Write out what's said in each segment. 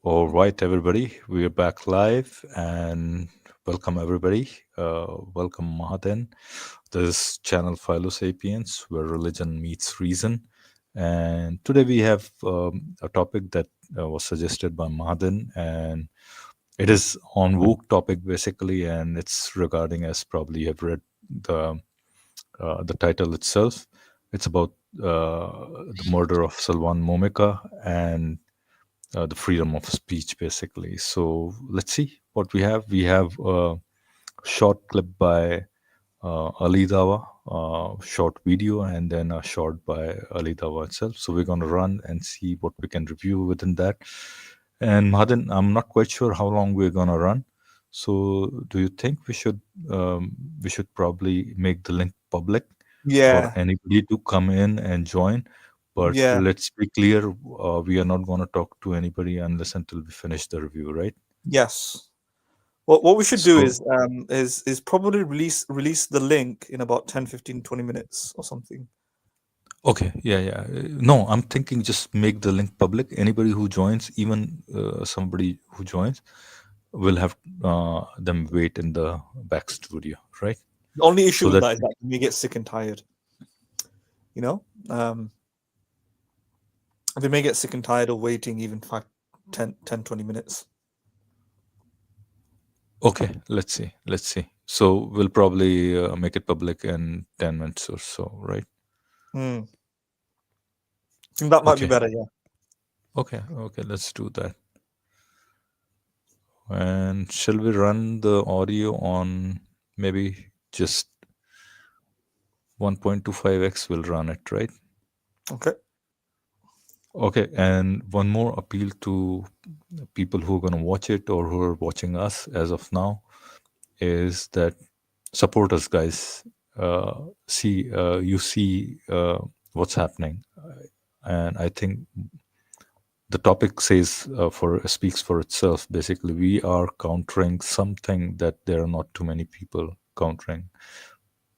All right, everybody, we are back live and welcome everybody. Welcome Mahaden. This is channel Philo Sapiens, where religion meets reason. And today we have a topic that was suggested by Mahaden, and it is on woke topic basically, and it's regarding, as probably you have read the the title itself. It's about the murder of Salwan Momika and the freedom of speech, basically. So let's see what we have. We have a short clip by Ali Dawa, short video, and then a short by Ali Dawa itself. So we're going to run and see what we can review within that. And Mahadan, I'm not quite sure how long we're going to run. So do you think we should probably make the link public for Yeah, anybody to come in and join? But yeah, let's be clear, we are not going to talk to anybody unless until we finish the review, right? yes. What we should do So, is probably release the link in about 10, 15, 20 minutes or something. okay, yeah, yeah. No, I'm thinking just make the link public. Anybody who joins, even somebody who joins, will have them wait in the back studio, right? The only issue So with that that is that you may get sick and tired, you know? They may get sick and tired of waiting even 10, 20 minutes. okay, let's see. So we'll probably make it public in 10 minutes or so, right? Hmm. I think that might be Okay, better, yeah. okay. Let's do that. And shall we run the audio on maybe just 1.25x? We'll run it, right? Okay. Okay, and one more appeal to people who are going to watch it or who are watching us as of now is that support us, guys. You see what's happening, and I think the topic says for speaks for itself. Basically, we are countering something that there are not too many people countering.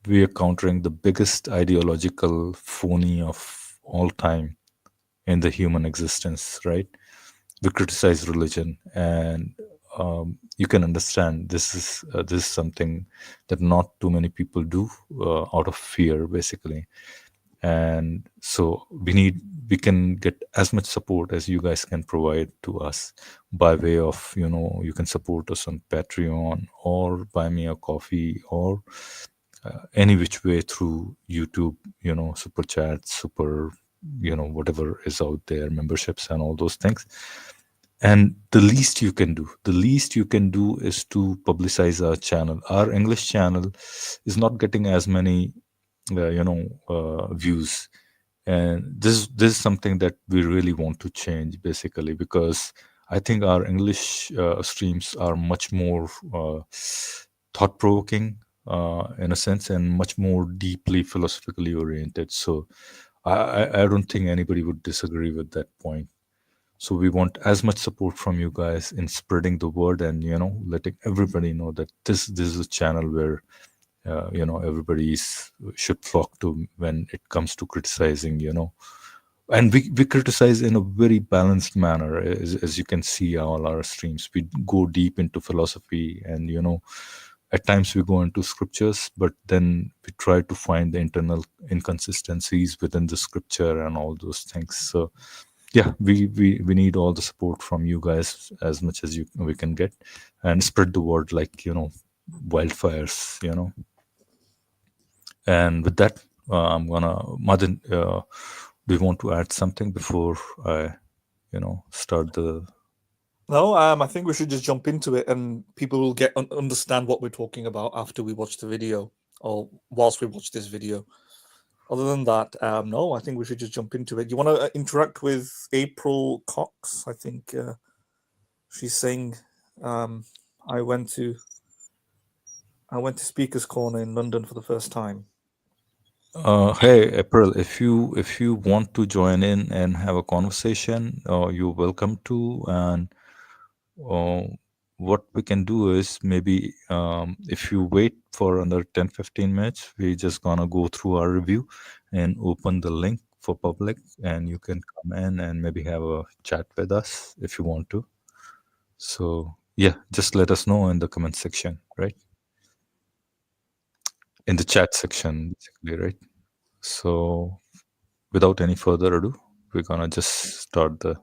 We are countering the biggest ideological phony of all time in the human existence, right? We criticize religion, and you can understand this is something that not too many people do out of fear, basically. And so we can get as much support as you guys can provide to us by way of, you can support us on Patreon or buy me a coffee or any which way through YouTube, super chats, super, whatever is out there, memberships and all those things. And the least you can do is to publicize our channel. Our English channel is not getting as many views, and this is something that we really want to change, basically, because I think our English streams are much more thought provoking, in a sense, and much more deeply philosophically oriented. So I don't think anybody would disagree with that point. So we want as much support from you guys in spreading the word and letting everybody know that this is a channel where everybody should flock to when it comes to criticizing. And we criticize in a very balanced manner, as you can see all our streams. We go deep into philosophy, and at times we go into scriptures, but then we try to find the internal inconsistencies within the scripture and all those things. So yeah, we need all the support from you guys as much as we can get, and spread the word like wildfires. And with that, I'm gonna Madan, do you want to add something before I start the No, I think we should just jump into it, and people will understand what we're talking about after we watch the video, or whilst we watch this video. Other than that, no, I think we should just jump into it. You want to interact with April Cox? I think she's saying, um, "I went to Speakers Corner in London for the first time." Hey April, if you want to join in and have a conversation, you're welcome to. And uh, what we can do is maybe, if you wait for another 10-15 minutes, we're just gonna go through our review and open the link for public, and you can come in and maybe have a chat with us if you want to. So yeah, just let us know in the comment section, right? In the chat section, basically, right? So without any further ado, we're gonna just start the.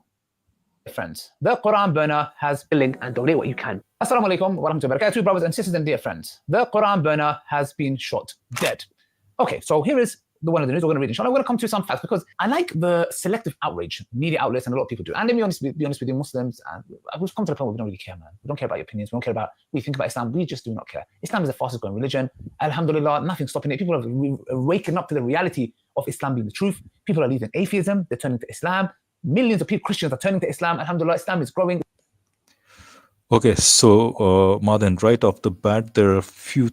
Friends, the Quran burner has billing and donate what you can. Assalamu alaikum wa rahmatullahi wa barakatuh, brothers and sisters and dear friends. The Quran burner has been shot dead. Okay, so here is the one of the news we're going to read. Inshallah, we're going to come to some facts because I like the selective outrage media outlets and a lot of people do. And let me be honest with you, Muslims, and we've come to the point where we don't really care, man. We don't care about your opinions. We don't care about what you think about Islam. We just do not care. Islam is the fastest growing religion. Alhamdulillah, nothing's stopping it. People are waking up to the reality of Islam being the truth. People are leaving atheism. They're turning to Islam. Millions of people, Christians, are turning to Islam. Alhamdulillah, Islam is growing. Okay, so Madan, right off the bat, there are few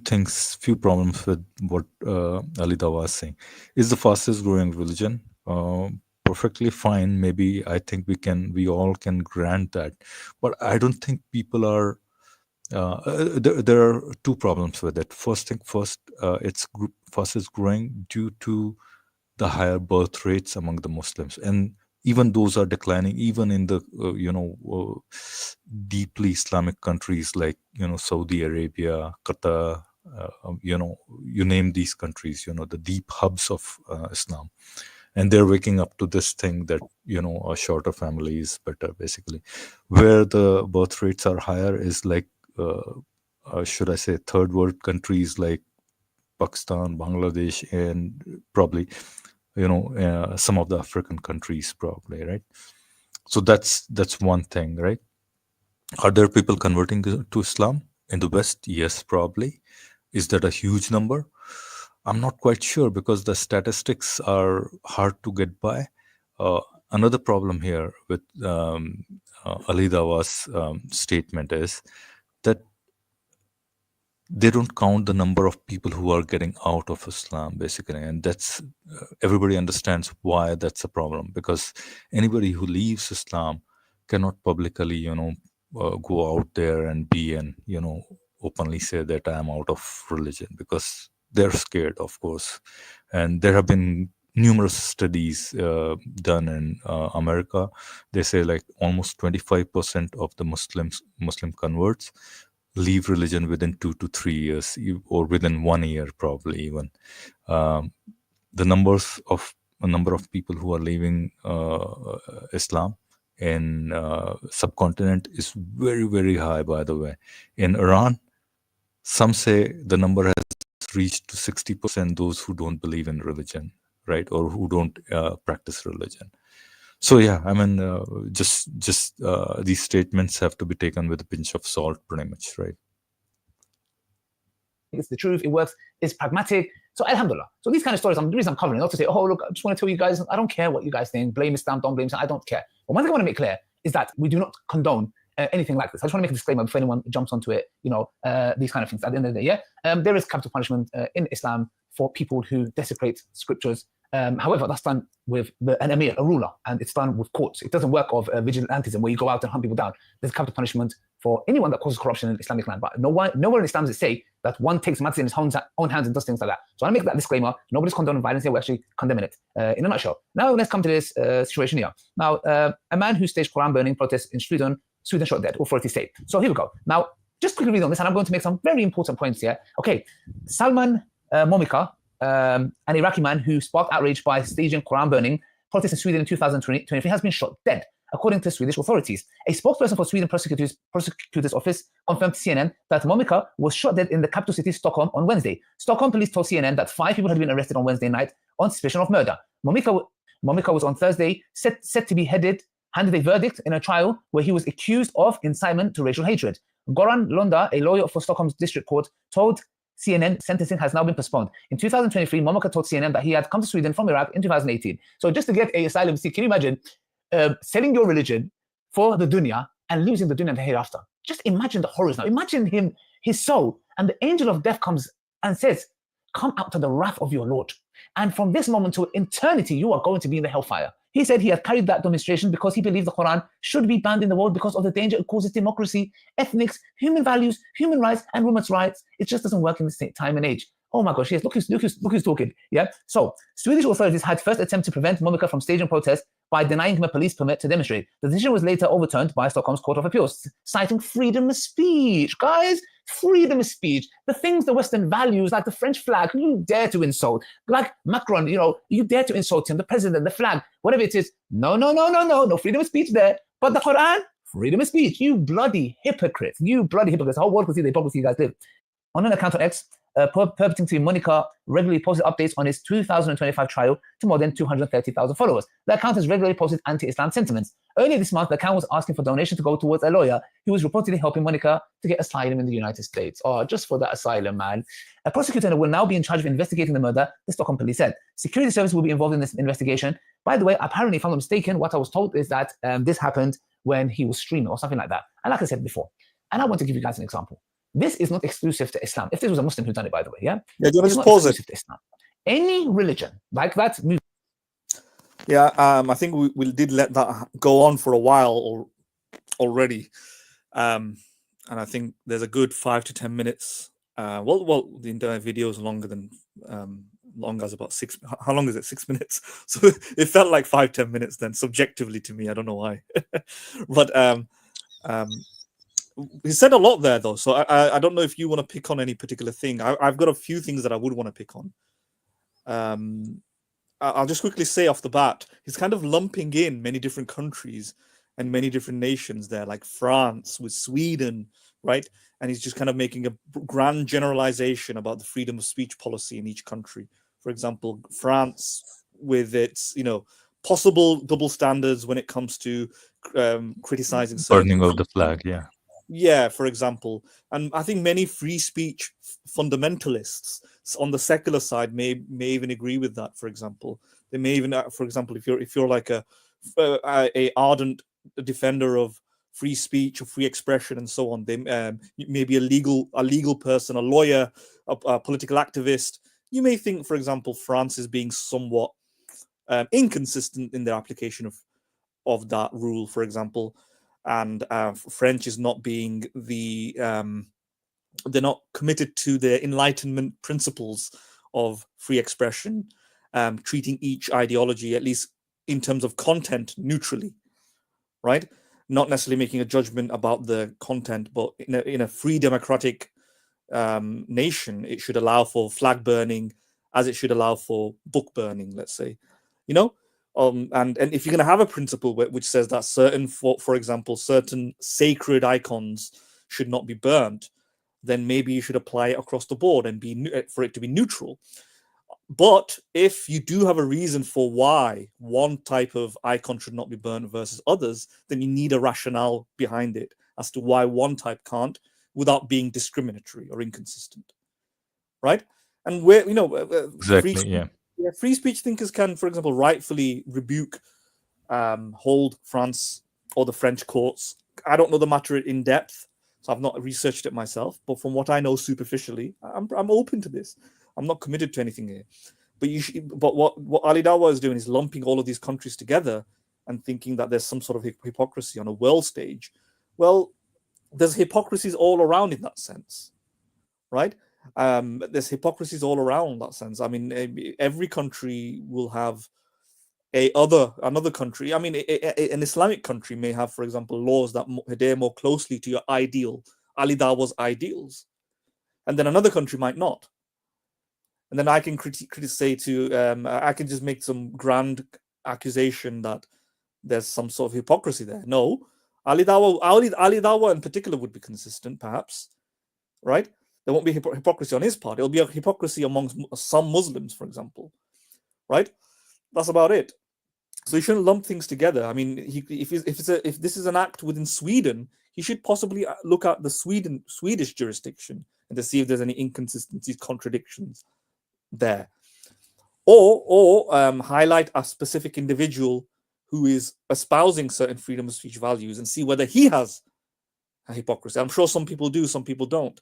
problems with what Ali Dawa was saying. It's the fastest growing religion. Perfectly fine. Maybe I think we all can grant that, but I don't think people are. There are two problems with it. First, it's fastest growing due to the higher birth rates among the Muslims, and even those are declining, even in the deeply Islamic countries like Saudi Arabia, Qatar, you name these countries, the deep hubs of Islam, and they're waking up to this thing that a shorter family is better. Basically, where the birth rates are higher is like should I say third world countries like Pakistan, Bangladesh, and probably some of the African countries, probably, right? So that's one thing, right? Are there people converting to Islam in the West? Yes, probably. Is that a huge number? I'm not quite sure because the statistics are hard to get by. Another problem here with Ali Dawa's statement is that they don't count the number of people who are getting out of Islam, basically, and that's everybody understands why that's a problem, because anybody who leaves Islam cannot publicly go out there and be and openly say that I am out of religion, because they're scared, of course. And there have been numerous studies done in America. They say like almost 25% of the Muslim converts leave religion within 2 to 3 years, or within 1 year, probably even. The number of people who are leaving Islam in subcontinent is very, very high, by the way. In Iran, some say the number has reached to 60%, those who don't believe in religion, right, or who don't practice religion. So yeah, I mean, just these statements have to be taken with a pinch of salt, pretty much, right? It's the truth. It works. It's pragmatic. So alhamdulillah. So these kind of stories, the reason I'm covering, not to say, oh look, I just want to tell you guys, I don't care what you guys think. Blame Islam, don't blame Islam. I don't care. But one thing I want to make clear is that we do not condone anything like this. I just want to make a disclaimer before anyone jumps onto it. These kind of things. At the end of the day, there is capital punishment in Islam for people who desecrate scriptures. However, that's done with an emir, a ruler, and it's done with courts. It doesn't work of vigilantism where you go out and hunt people down. There's capital punishment for anyone that causes corruption in Islamic land. But nowhere in Islam does it say that one takes matters in his own hands and does things like that. So I make that disclaimer. Nobody's condoning violence here. We're actually condemning it in a nutshell. Now let's come to this situation here. Now, a man who staged Quran burning protests in Sweden shot dead, authorities say. So here we go. Now, just quickly read on this, and I'm going to make some very important points here. Okay, Salwan Momika, an Iraqi man who sparked outrage by staging Quran burning protests in Sweden in 2023, has been shot dead, according to Swedish authorities. A spokesperson for Sweden Prosecutor's Office confirmed to CNN that Momika was shot dead in the capital city, Stockholm, on Wednesday. Stockholm police told CNN that 5 people had been arrested on Wednesday night on suspicion of murder. Momika was on Thursday set to be handed a verdict in a trial where he was accused of incitement to racial hatred. Goran Londa, a lawyer for Stockholm's district court, told CNN sentencing has now been postponed. In 2023, Momika told CNN that he had come to Sweden from Iraq in 2018. So just to get an asylum seek, can you imagine selling your religion for the dunya and losing the dunya the hereafter? Just imagine the horrors now. Imagine him, his soul, and the angel of death comes and says, come out to the wrath of your Lord. And from this moment to eternity, you are going to be in the hellfire. He said he had carried that demonstration because he believed the Quran should be banned in the world because of the danger it causes democracy, ethnics, human values, human rights, and women's rights. It just doesn't work in this time and age. Oh my gosh, yes, look who's talking. Yeah. So Swedish authorities had first attempt to prevent Momika from staging protests by denying him a police permit to demonstrate. The decision was later overturned by Stockholm's Court of Appeals, citing freedom of speech. Guys, freedom of speech. The things the Western values, like the French flag, you dare to insult. Like Macron, you dare to insult him, the president, the flag, whatever it is. No freedom of speech there. But the Quran, freedom of speech. You bloody hypocrites. You bloody hypocrites. The whole world could see the hypocrisy you guys did. On an account on X, perpetrating to Monika regularly posted updates on his 2025 trial to more than 230,000 followers. The account has regularly posted anti-Islam sentiments. Earlier this month, the account was asking for donations to go towards a lawyer who was reportedly helping Monika to get asylum in the United States. Oh, just for that asylum, man. A prosecutor will now be in charge of investigating the murder, the Stockholm police said. Security service will be involved in this investigation. By the way, apparently, if I'm not mistaken, what I was told is that this happened when he was streaming or something like that. And like I said before, and I want to give you guys an example. This is not exclusive to Islam. If this was a Muslim who done it, by the way, yeah? Yeah, do you want It's to not just pause it? exclusive to Islam. Any religion like that. Yeah, I think we did let that go on for a while already. And I think there's a good 5 to 10 minutes. Well, the entire video is longer than long as about 6. How long is it? 6 minutes. So it felt like 5-10 minutes then, subjectively to me. I don't know why. But he said a lot there, though. So I don't know if you want to pick on any particular thing. I've got a few things that I would want to pick on. I'll just quickly say off the bat, he's kind of lumping in many different countries and many different nations there, like France with Sweden, right? And he's just kind of making a grand generalization about the freedom of speech policy in each country. For example, France with its, possible double standards when it comes to criticizing burning of the flag, yeah. Yeah, for example. And I think many free speech fundamentalists on the secular side may even agree with that. For example, they may even, for example, if you're like a ardent defender of free speech or free expression and so on, they may be a legal person, a lawyer, a political activist. You may think, for example, France is being somewhat inconsistent in their application of that rule, for example. And French is not being they're not committed to the Enlightenment principles of free expression, treating each ideology, at least in terms of content, neutrally, right? Not necessarily making a judgment about the content, but in a free democratic nation, it should allow for flag burning as it should allow for book burning, let's say, and if you're going to have a principle which says that for example, certain sacred icons should not be burned, then maybe you should apply it across the board and for it to be neutral. But if you do have a reason for why one type of icon should not be burned versus others, then you need a rationale behind it as to why one type can't, without being discriminatory or inconsistent, right? And where Exactly, free speech thinkers can, for example, rightfully rebuke, hold France or the French courts. I don't know the matter in depth, so I've not researched it myself. But from what I know superficially, I'm open to this. I'm not committed to anything here. But what Ali Dawah is doing is lumping all of these countries together and thinking that there's some sort of hypocrisy on a world stage. Well, there's hypocrisies all around in that sense, right? There's hypocrisies all around that sense. I mean, every country will have another country. I mean, an Islamic country may have, for example, laws that adhere more closely to your ideal, Ali Dawah's ideals, and then another country might not. And then I can say I can just make some grand accusation that there's some sort of hypocrisy there. No, Ali Dawah in particular would be consistent, perhaps, right? There won't be hypocrisy on his part. It'll be a hypocrisy amongst some Muslims, for example, right? That's about it. So you shouldn't lump things together. I mean, if this is an act within Sweden, he should possibly look at the Swedish jurisdiction and to see if there's any inconsistencies, contradictions there, or highlight a specific individual who is espousing certain freedom of speech values and see whether he has a hypocrisy. I'm sure some people do, some people don't.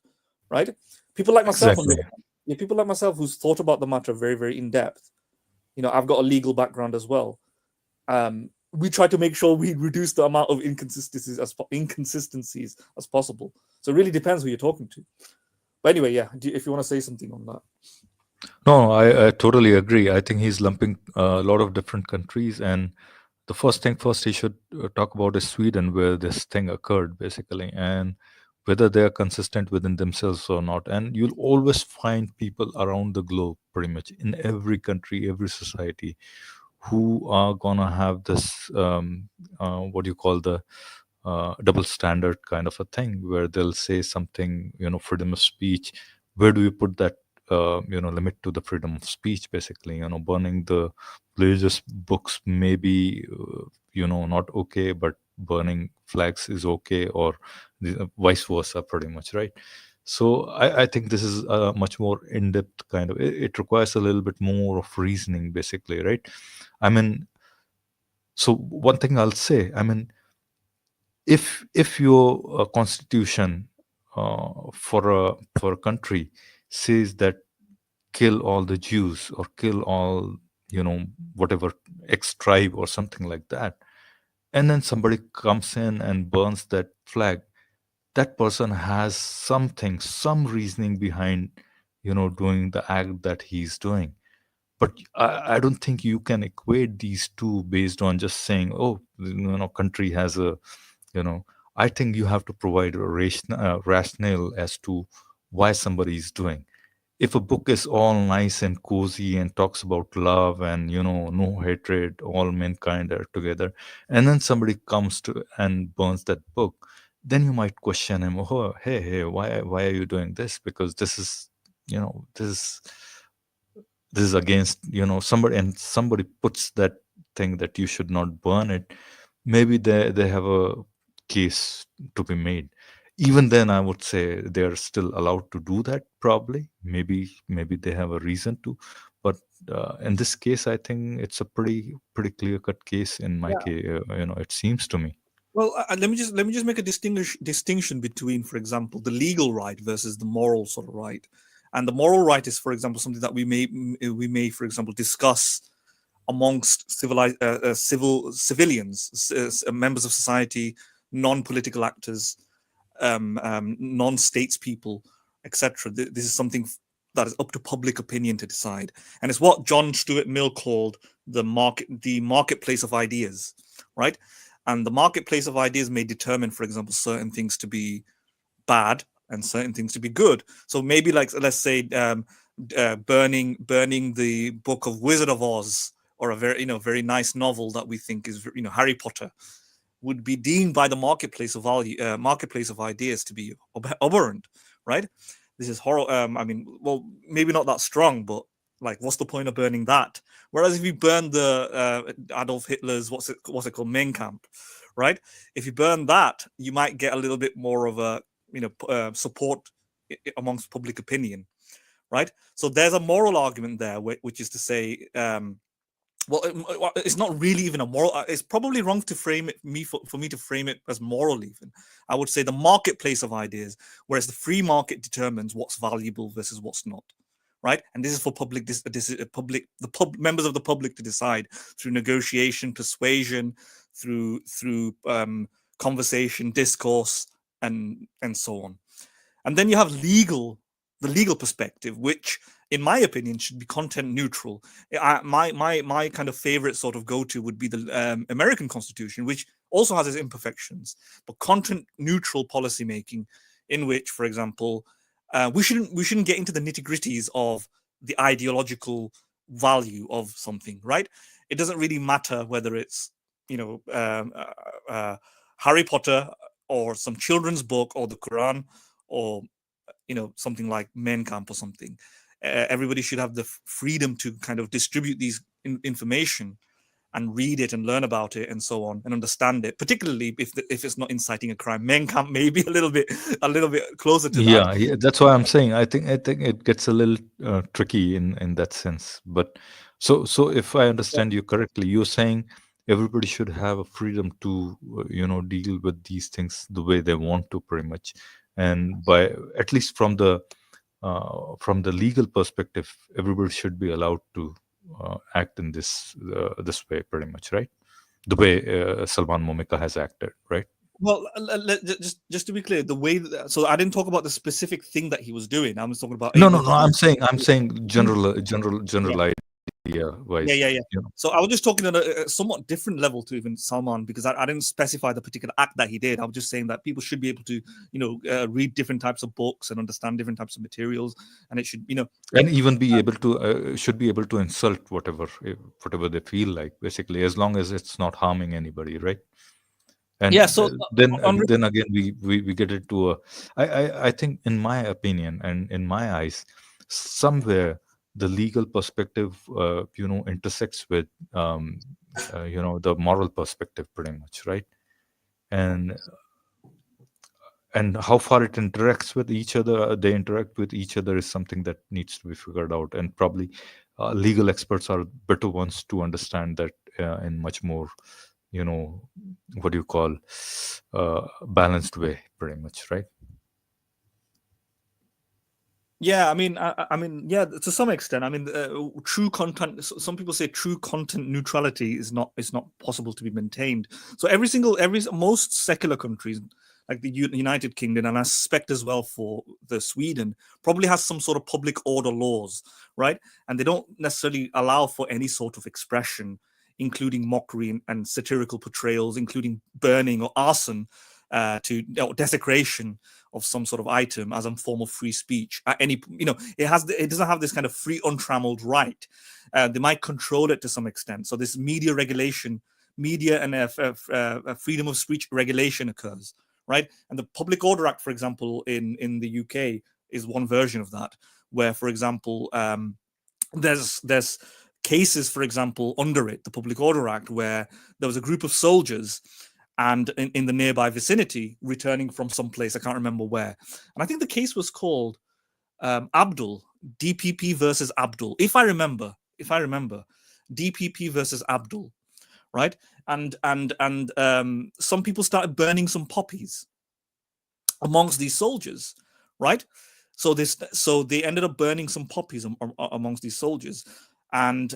Right? People like myself, exactly. People like myself who's thought about the matter very, very in depth. I've got a legal background as well. We try to make sure we reduce the amount of inconsistencies as possible. So it really depends who you're talking to. But anyway, yeah. If you want to say something on that. No, I totally agree. I think he's lumping a lot of different countries, and the first thing first he should talk about is Sweden, where this thing occurred basically, and whether they are consistent within themselves or not. And you'll always find people around the globe, pretty much in every country, every society, who are gonna have this what do you call the double standard kind of a thing, where they'll say something, freedom of speech. Where do you put that limit to the freedom of speech? Basically, burning the religious books maybe not okay, but burning flags is okay, or vice versa, pretty much, right? So I think this is a much more in-depth kind of, it requires a little bit more of reasoning, basically, right? I mean, so one thing I'll say, I mean, if your constitution for a country says that kill all the Jews, or kill all, whatever, X tribe or something like that, and then somebody comes in and burns that flag, that person has something, some reasoning behind, doing the act that he's doing. But I don't think you can equate these two based on just saying, oh, country has a, you know, I think you have to provide a rationale as to why somebody is doing. If a book is all nice and cozy and talks about love and, no hatred, all mankind are together, and then somebody comes to and burns that book, then you might question him, oh, hey, why are you doing this? Because this is, this is against, somebody, and somebody puts that thing that you should not burn it. Maybe they have a case to be made. Even then, I would say they're still allowed to do that, probably. Maybe they have a reason to. But in this case, I think it's a pretty clear cut case in my case, it seems to me. Well, let me just make a distinction between, for example, the legal right versus the moral sort of right. And the moral right is, for example, something that we may, for example, discuss amongst civilians, members of society, non-political actors, non-statespeople, etc. This is something that is up to public opinion to decide, and it's what John Stuart Mill called the marketplace of ideas, right? And the marketplace of ideas may determine, for example, certain things to be bad and certain things to be good. So maybe, like, let's say, burning the book of Wizard of Oz, or a very nice novel that we think is, Harry Potter, would be deemed by the marketplace of ideas to be aberrant, right? This is horror. I mean, well, maybe not that strong, but, like, what's the point of burning that? Whereas if you burn the Adolf Hitler's what's it called, Mein Kampf, right? If you burn that, you might get a little bit more of a support amongst public opinion, right? So there's a moral argument there, which is to say, it's not really even a moral. It's probably wrong to frame it for me to frame it as moral. Even I would say the marketplace of ideas, whereas the free market determines what's valuable versus what's not, right? And this is for public. This is members of the public to decide through negotiation, persuasion, through conversation, discourse, and so on. And then you have the legal perspective, which, in my opinion, should be content neutral. My kind of favorite sort of go-to would be the American Constitution, which also has its imperfections, but content neutral policymaking, in which, for example, we shouldn't get into the nitty-gritties of the ideological value of something, right? It doesn't really matter whether it's Harry Potter, or some children's book, or the Quran, or something like Mein Kampf or something. Everybody should have the freedom to kind of distribute these information and read it and learn about it and so on, and understand it, particularly if it's not inciting a crime. Mein Kampf may be a little bit closer to that. Yeah, that's why I'm saying I think it gets a little tricky in that sense. But so if I understand you correctly, you're saying everybody should have a freedom to deal with these things the way they want to, pretty much. And by, at least from the legal perspective, everybody should be allowed to act in this way, pretty much, right? The way Salwan Momika has acted, right? Well, just to be clear, the way so I didn't talk about the specific thing that he was doing. I was talking about No. I'm saying general Yeah. idea. wise. Yeah. You know. So I was just talking on a somewhat different level to even Salman, because I didn't specify the particular act that he did. I was just saying that people should be able to, read different types of books and understand different types of materials, and it should, And even be able to should be able to insult whatever they feel like, basically, as long as it's not harming anybody, right? And yeah. So then again we get into I think, in my opinion and in my eyes, somewhere the legal perspective intersects with the moral perspective pretty much, right? and and how far it interacts with each other, they interact with each other, is something that needs to be figured out, and probably legal experts are better ones to understand that in much more, what do you call, balanced way, pretty much, right? yeah, yeah, to some extent. I mean, true content. Some people say true content neutrality is not possible to be maintained. So most secular countries, like the United Kingdom, and I suspect as well for the Sweden, probably has some sort of public order laws, right? And they don't necessarily allow for any sort of expression, including mockery and satirical portrayals, including burning or arson, or desecration of some sort of item as a form of free speech. At any, it doesn't have this kind of free, untrammeled right. They might control it to some extent. So this media regulation, media and freedom of speech regulation occurs, right? And the Public Order Act, for example, in the UK, is one version of that, where, for example, there's cases, for example, under it, the Public Order Act, where there was a group of soldiers and in the nearby vicinity, returning from some place, I can't remember where. And I think the case was called Abdul, DPP versus Abdul, if I remember, DPP versus Abdul, right? And some people started burning some poppies amongst these soldiers, right? So they ended up burning some poppies amongst these soldiers. And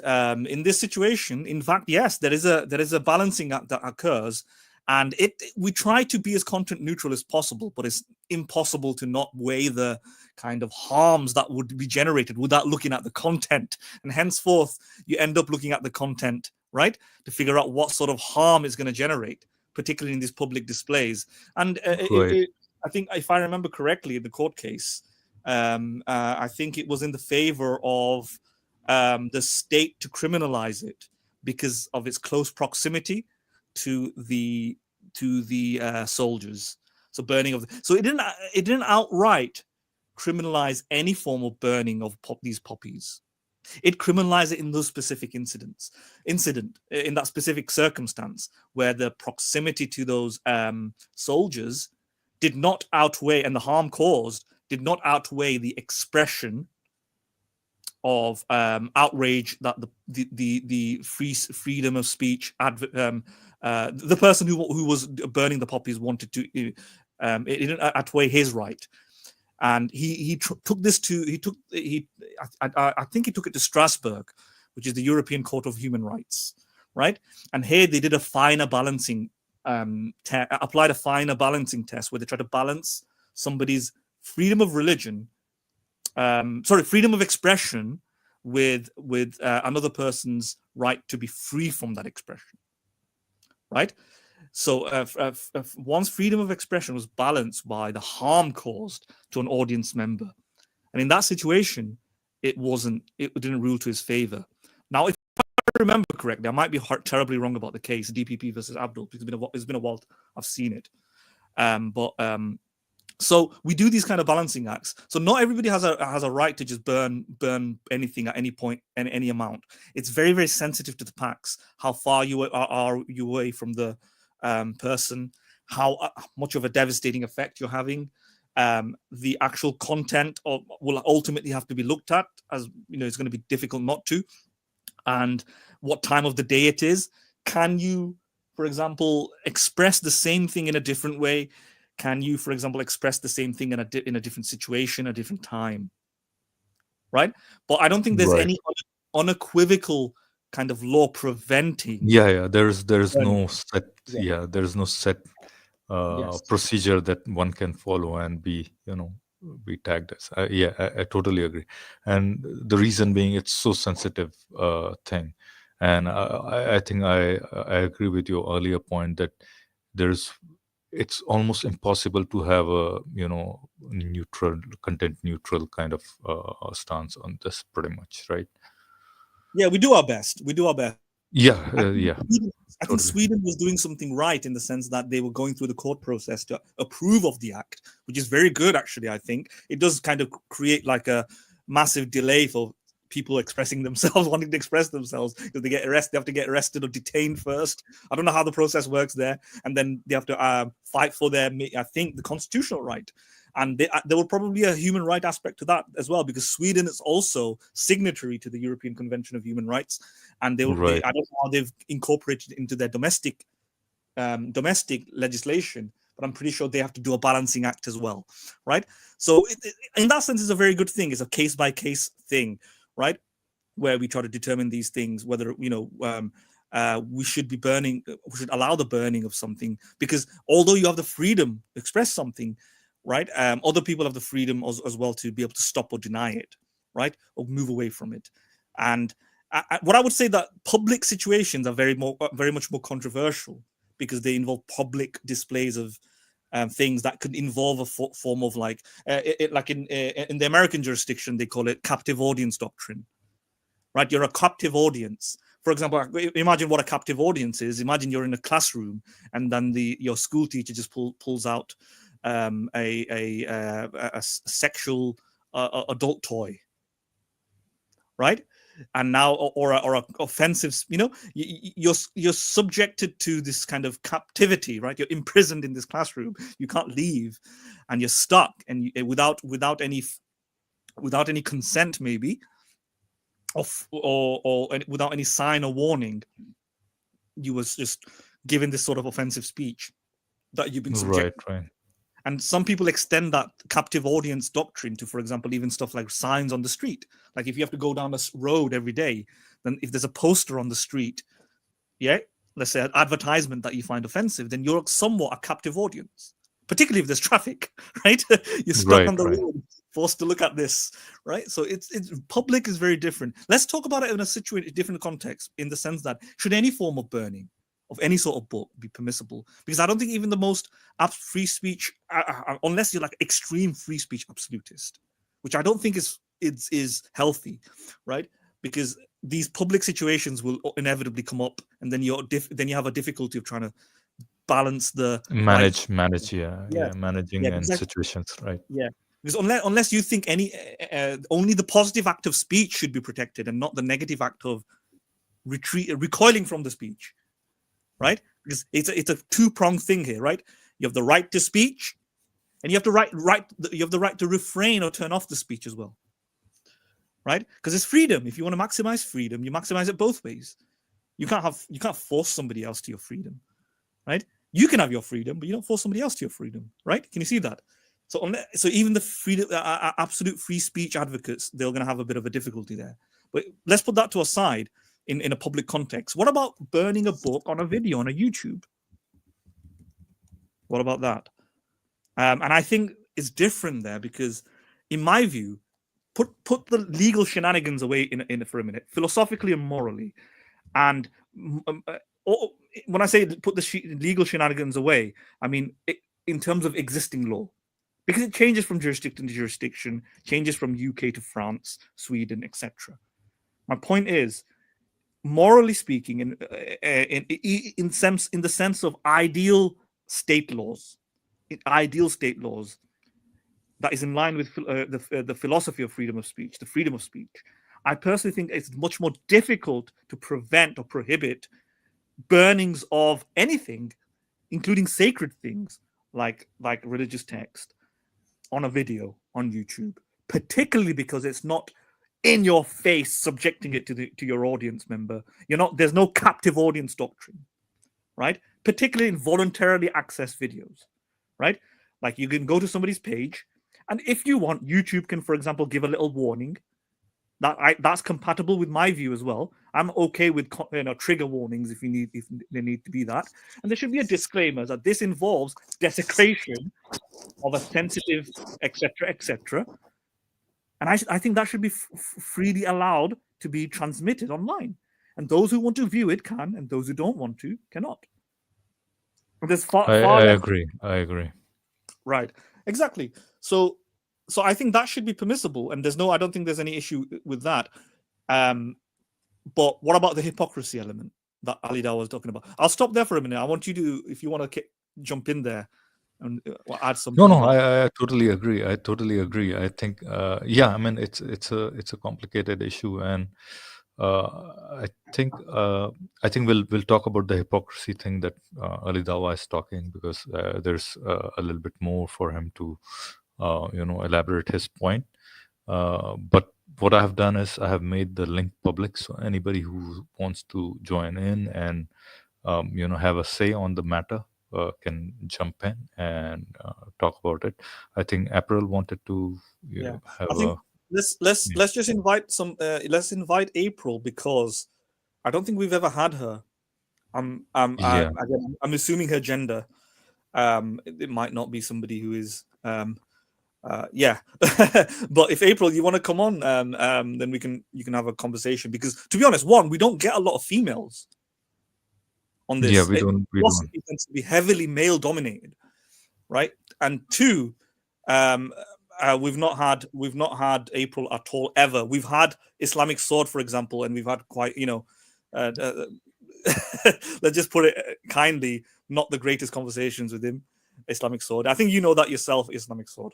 in this situation, in fact, yes, there is a balancing act that occurs. And we try to be as content neutral as possible, but it's impossible to not weigh the kind of harms that would be generated without looking at the content. And henceforth, you end up looking at the content, right, to figure out what sort of harm it's going to generate, particularly in these public displays. And Right. I think, if I remember correctly, the court case, I think it was in the favor of the state to criminalize it because of its close proximity to the soldiers. So burning of so it didn't outright criminalize any form of burning of these poppies. It criminalized it in those specific incident in that specific circumstance where the proximity to those soldiers did not outweigh, and the harm caused did not outweigh the expression of outrage that the freedom of speech the person who was burning the poppies wanted to it didn't outweigh his right. And he took this to I think he took it to Strasbourg, which is the European Court of Human Rights, right? And here they did a finer balancing applied a finer balancing test where they tried to balance somebody's freedom of religion freedom of expression with another person's right to be free from that expression, right? So one's freedom of expression was balanced by the harm caused to an audience member, and in that situation, it didn't rule to his favor. Now, if I remember correctly, I might be terribly wrong about the case DPP versus Abdul, because it's been a while I've seen it, so we do these kind of balancing acts. So not everybody has a right to just burn anything at any point and any amount. It's very, very sensitive to the facts. How far you are away from the person, how much of a devastating effect you're having. The actual content will ultimately have to be looked at, as it's going to be difficult not to. And what time of the day it is. Can you, for example, express the same thing in a different way? Can you, for example, express the same thing in a different situation, a different time, right? But I don't think there's any unequivocal kind of law preventing. Yeah. There's no set. Yeah, there's no set Yes. procedure that one can follow and be, be tagged as. Yeah, I totally agree. And the reason being, it's so sensitive thing. And I think I agree with your earlier point that there's it's almost impossible to have a neutral content neutral kind of stance on this, pretty much, right? Yeah, we do our best. We do our best. Yeah, I think, yeah, Sweden, I think totally. Sweden was doing something right in the sense that they were going through the court process to approve of the act, which is very good, actually. I think it does kind of create like a massive delay for people expressing themselves, wanting to express themselves, because they get arrested, they have to get arrested or detained first. I don't know how the process works there, and then they have to fight for their, I think, the constitutional right. And there will probably be a human right aspect to that as well, because Sweden is also signatory to the European Convention of Human Rights, and I Right, don't know how they've incorporated it into their domestic legislation, but I'm pretty sure they have to do a balancing act as well, right? So in that sense, it's a very good thing. It's a case by case thing, right? Where we try to determine these things, whether we should allow the burning of something, because although you have the freedom to express something, right, other people have the freedom as well to be able to stop or deny it, right, or move away from it. And what I would say, that public situations are very much more controversial, because they involve public displays of things that could involve a form of like in the American jurisdiction, they call it captive audience doctrine, right? You're a captive audience. For example, imagine what a captive audience is. Imagine you're in a classroom, and then your school teacher just pulls out a sexual adult toy, right? And now, or a offensive, you're subjected to this kind of captivity, right? You're imprisoned in this classroom. You can't leave, and you're stuck, and without any consent, maybe, or without any sign or warning, you was just given this sort of offensive speech that you've been subjected. right. And some people extend that captive audience doctrine to, for example, even stuff like signs on the street. Like if you have to go down a road every day, then if there's a poster on the street, yeah, let's say an advertisement that you find offensive, then you're somewhat a captive audience, particularly if there's traffic, right? You're stuck on the road, forced to look at this, right? So it's public is very different. Let's talk about it in a different context, in the sense that should any form of burning of any sort of book be permissible? Because I don't think even the most free speech, unless you're like extreme free speech absolutist, which I don't think is healthy, right? Because these public situations will inevitably come up, and then you have a difficulty of trying to balance the managing and exactly. situations, right? Yeah, because unless you think only the positive act of speech should be protected, and not the negative act of recoiling from the speech, right? Because it's a two-pronged thing here, right? You have the right to speech, and you have the right to refrain or turn off the speech as well, right? Because it's freedom. If you want to maximize freedom, you maximize it both ways. You can't force somebody else to your freedom, right? You can have your freedom, but you don't force somebody else to your freedom, right? Can you see that? So even the freedom, absolute free speech advocates, they're going to have a bit of a difficulty there. But let's put that to a side in a public context. What about burning a book on a video on a YouTube? What about that? And I think it's different there, because, in my view, put the legal shenanigans away in for a minute, philosophically and morally. And when I say put the legal shenanigans away, I mean in terms of existing law, because it changes from jurisdiction to jurisdiction, changes from UK to France, Sweden, etc. My point is, morally speaking, in the sense of ideal state laws that is in line with the philosophy of freedom of speech, the freedom of speech, I personally think it's much more difficult to prevent or prohibit burnings of anything, including sacred things like religious text, on a video on YouTube, particularly because it's not in your face, subjecting it to your audience member. There's no captive audience doctrine, right? Particularly in voluntarily accessed videos, right? Like you can go to somebody's page, and if you want, YouTube can, for example, give a little warning that's compatible with my view as well. I'm okay with trigger warnings if they need to be that, and there should be a disclaimer that this involves desecration of a sensitive, etc., etc. And I think that should be freely allowed to be transmitted online. And those who want to view it can, and those who don't want to cannot. And there's far I less. agree. I agree. Right. Exactly. So I think that should be permissible, and I don't think there's any issue with that. But what about the hypocrisy element that Ali Dawah was talking about? I'll stop there for a minute. I want you to, if you want to jump in there and add something. No, I totally agree. I totally agree. I think, yeah, I mean, it's a complicated issue, and I think we'll talk about the hypocrisy thing that Ali Dawa is talking, because there's a little bit more for him to elaborate his point. But what I have done is I have made the link public, so anybody who wants to join in and have a say on the matter can jump in and talk about it. I think April wanted to have I think let's just invite let's invite April, because I don't think we've ever had her. I'm assuming her gender. It might not be somebody who is yeah. But if April, you want to come on, then you can have a conversation, because to be honest, one, we don't get a lot of females on this. Yeah, we don't. It tends to be heavily male dominated, right? And two, we've not had April at all ever. We've had Islamic Sword, for example, and we've had quite, let's just put it kindly, not the greatest conversations with him. Islamic Sword. I think you know that yourself, Islamic Sword.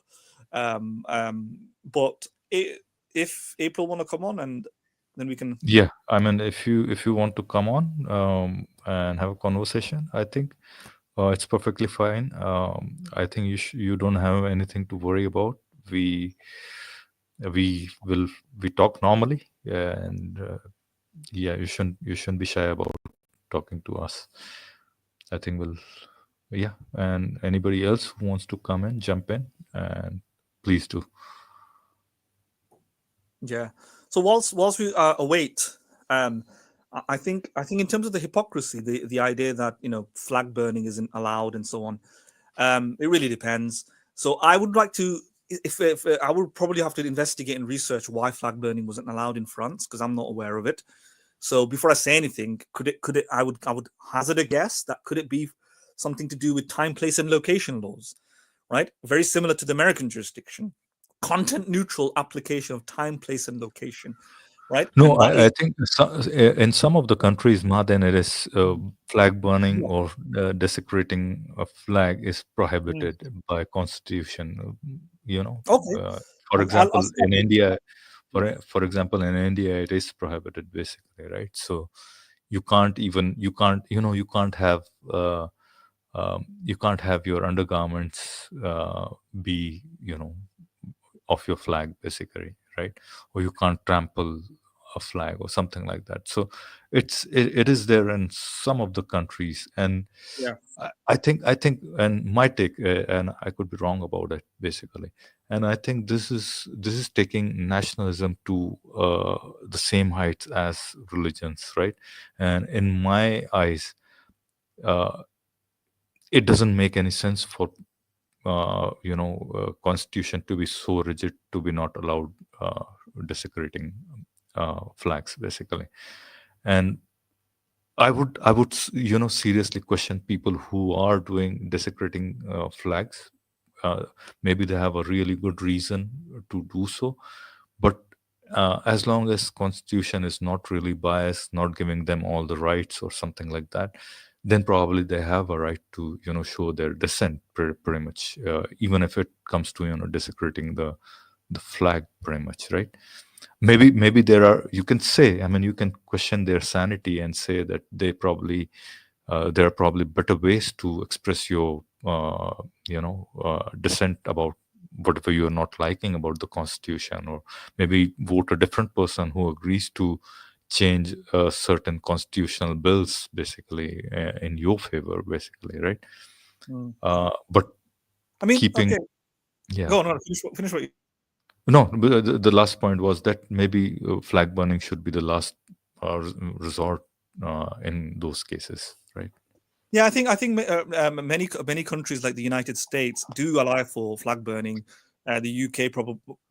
But if April want to come on, and then we can. Yeah, I mean, if you want to come on and have a conversation, I think it's perfectly fine. I think you don't have anything to worry about. We talk normally, and yeah, you shouldn't be shy about talking to us. I think yeah, and anybody else who wants to come in, jump in, and please do. Yeah. So whilst we await, I think in terms of the hypocrisy, the idea that flag burning isn't allowed and so on, it really depends. So I would like to, if I would probably have to investigate and research why flag burning wasn't allowed in France, because I'm not aware of it. So before I say anything, could it? I would hazard a guess that could it be something to do with time, place, and location laws, right? Very similar to the American jurisdiction, content neutral application of time, place, and location, right? No, I think in some of the countries, Madan, it is flag burning or desecrating a flag is prohibited by constitution. Okay. For example, in India, for example, in India, it is prohibited basically, right? So you can't have your undergarments be of your flag basically, right? Or you can't trample a flag or something like that. So it is there in some of the countries, and yeah, I think and my take, and I could be wrong about it basically, and I think this is taking nationalism to the same heights as religions, right? And in my eyes, it doesn't make any sense for constitution to be so rigid to be not allowed desecrating flags basically. And I would seriously question people who are doing desecrating flags. Maybe they have a really good reason to do so, but as long as constitution is not really biased, not giving them all the rights or something like that, then probably they have a right to show their dissent pretty much, even if it comes to desecrating the flag pretty much, right? Maybe there are, you can say, I mean, you can question their sanity and say that there are probably better ways to express your dissent about whatever you're not liking about the constitution, or maybe vote a different person who agrees to change certain constitutional bills basically in your favor basically, right? But I mean, keeping okay. Yeah, go on, finish what you. no, but the last point was that maybe flag burning should be the last resort in those cases, right? Yeah, I think many countries like the United States do allow for flag burning. The UK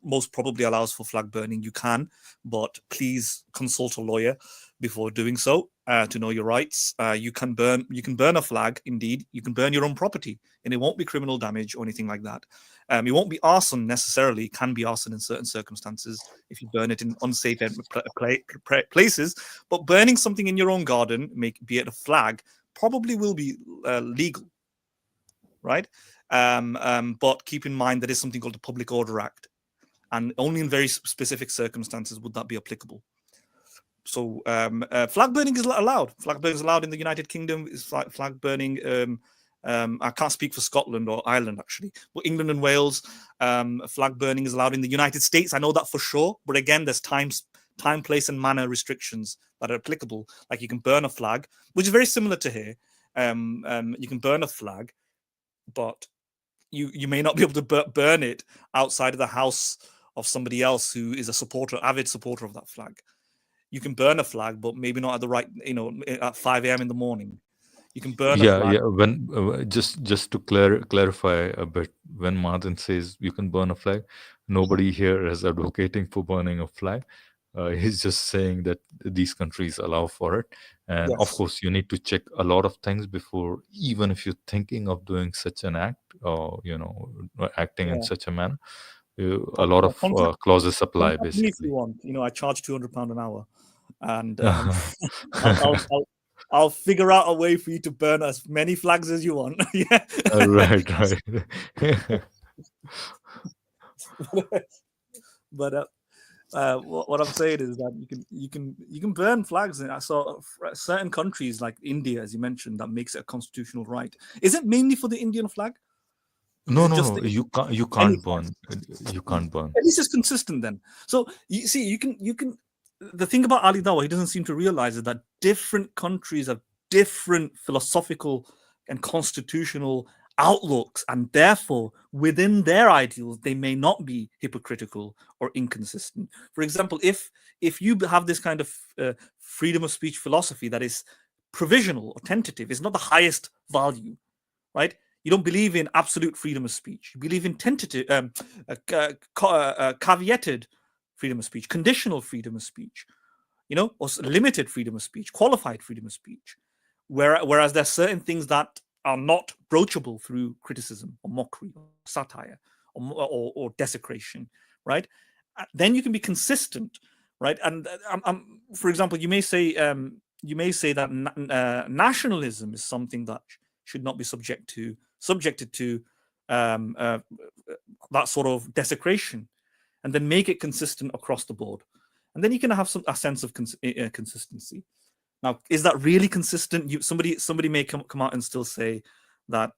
most probably allows for flag burning. You can, but please consult a lawyer before doing so to know your rights. You can burn a flag. Indeed, you can burn your own property, and it won't be criminal damage or anything like that. It won't be arson necessarily. It can be arson in certain circumstances if you burn it in unsafe places. But burning something in your own garden, be it a flag, probably will be legal, right? But keep in mind there is something called the Public Order Act, and only in very specific circumstances would that be applicable. So flag burning is allowed. Flag burning is allowed in the United Kingdom. Is flag burning. I can't speak for Scotland or Ireland actually, but England and Wales, flag burning is allowed in the United States. I know that for sure, but again, there's time, place, and manner restrictions that are applicable. Like you can burn a flag, which is very similar to here. You can burn a flag, but you may not be able to burn it outside of the house of somebody else who is a avid supporter of that flag. You can burn a flag, but maybe not at the right, at 5 a.m. in the morning. You can burn a flag. Yeah. When just to clarify a bit, when Martin says you can burn a flag, nobody here is advocating for burning a flag. He's just saying that these countries allow for it, and of Yes. course you need to check a lot of things before, even if you're thinking of doing such an act or acting in such a manner. A lot of clauses apply Contact me if you basically. want. I charge £200 an hour, and I'll figure out a way for you to burn as many flags as you want. Yeah. Right. But what I'm saying is that you can burn flags, and I saw certain countries like India, as you mentioned, that makes it a constitutional right. Is it mainly for the Indian flag? No, just you any can't flag? burn. You can't burn. At least it's consistent then. So you see, you can. The thing about Ali Dawah, he doesn't seem to realize is that different countries have different philosophical and constitutional outlooks, and therefore within their ideals they may not be hypocritical or inconsistent. For example, if you have this kind of freedom of speech philosophy that is provisional or tentative, it's not the highest value, right? You don't believe in absolute freedom of speech. You believe in tentative, caveated freedom of speech, conditional freedom of speech, or limited freedom of speech, qualified freedom of speech. Whereas there are certain things that are not broachable through criticism or mockery or satire or desecration, right? Then you can be consistent, right? And for example, you may say that nationalism is something that should not be subjected to that sort of desecration, and then make it consistent across the board, and then you can have a sense of consistency. Now, is that really consistent? Somebody may come out and still say that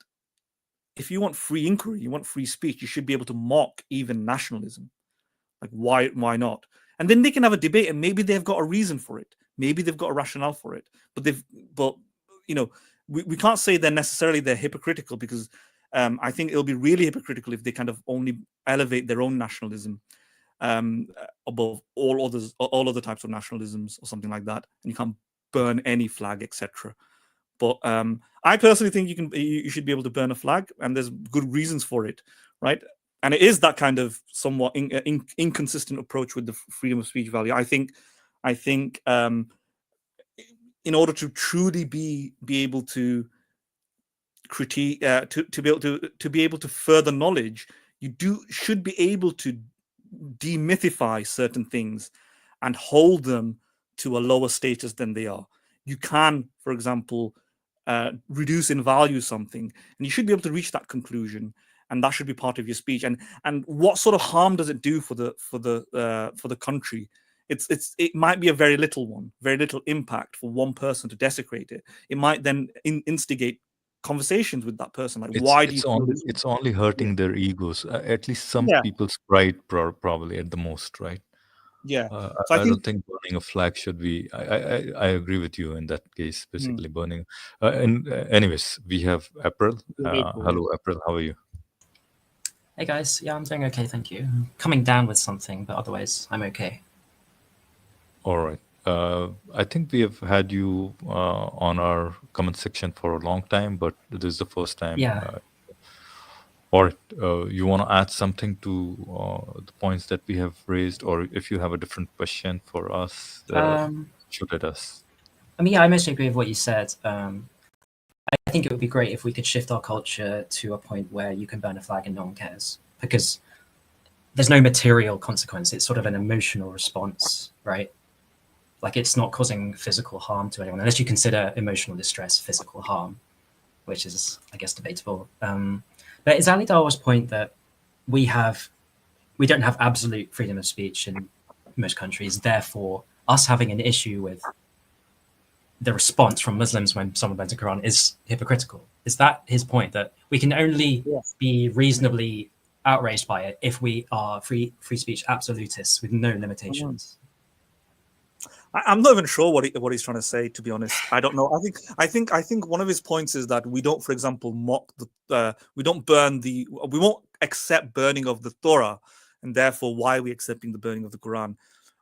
if you want free inquiry, you want free speech, you should be able to mock even nationalism. Like why not? And then they can have a debate, and maybe they've got a reason for it. Maybe they've got a rationale for it. But we can't say they're hypocritical, because I think it'll be really hypocritical if they kind of only elevate their own nationalism above all other types of nationalisms or something like that, and you can't burn any flag, etc. But I personally think you should be able to burn a flag, and there's good reasons for it, right? And it is that kind of somewhat inconsistent approach with the freedom of speech value. I think in order to truly be able to critique, to be able to further knowledge, you should be able to demythify certain things and hold them to a lower status than they are. You can, for example, reduce in value something, and you should be able to reach that conclusion, and that should be part of your speech. And what sort of harm does it do for the country? It might be a very little impact for one person to desecrate it. It might then instigate conversations with that person, like why do you feel this? It's only hurting their egos, at least some Yeah. people's pride, probably at the most, right? Yeah. So I don't think burning a flag should be. I agree with you in that case. Basically, burning. And anyways, we have April. Hello, April. How are you? Hey guys, yeah, I'm doing okay, thank you. I'm coming down with something, but otherwise I'm okay. All right. I think we have had you on our comment section for a long time, but this is the first time. Yeah. Or you want to add something to the points that we have raised, or if you have a different question for us, shoot at us. I mean, yeah, I mostly agree with what you said. I think it would be great if we could shift our culture to a point where you can burn a flag and no one cares, because there's no material consequence. It's sort of an emotional response, right? Like, it's not causing physical harm to anyone, unless you consider emotional distress physical harm, which is, I guess, debatable. But it's Ali Darwa's point that we don't have absolute freedom of speech in most countries. Therefore, us having an issue with the response from Muslims when someone burns a Quran is hypocritical. Is that his point, that we can only be reasonably outraged by it if we are free speech absolutists with no limitations? I'm not even sure what he's trying to say, to be honest. I don't know. I think one of his points is that we don't, for example, we won't accept burning of the Torah, and therefore why are we accepting the burning of the Quran?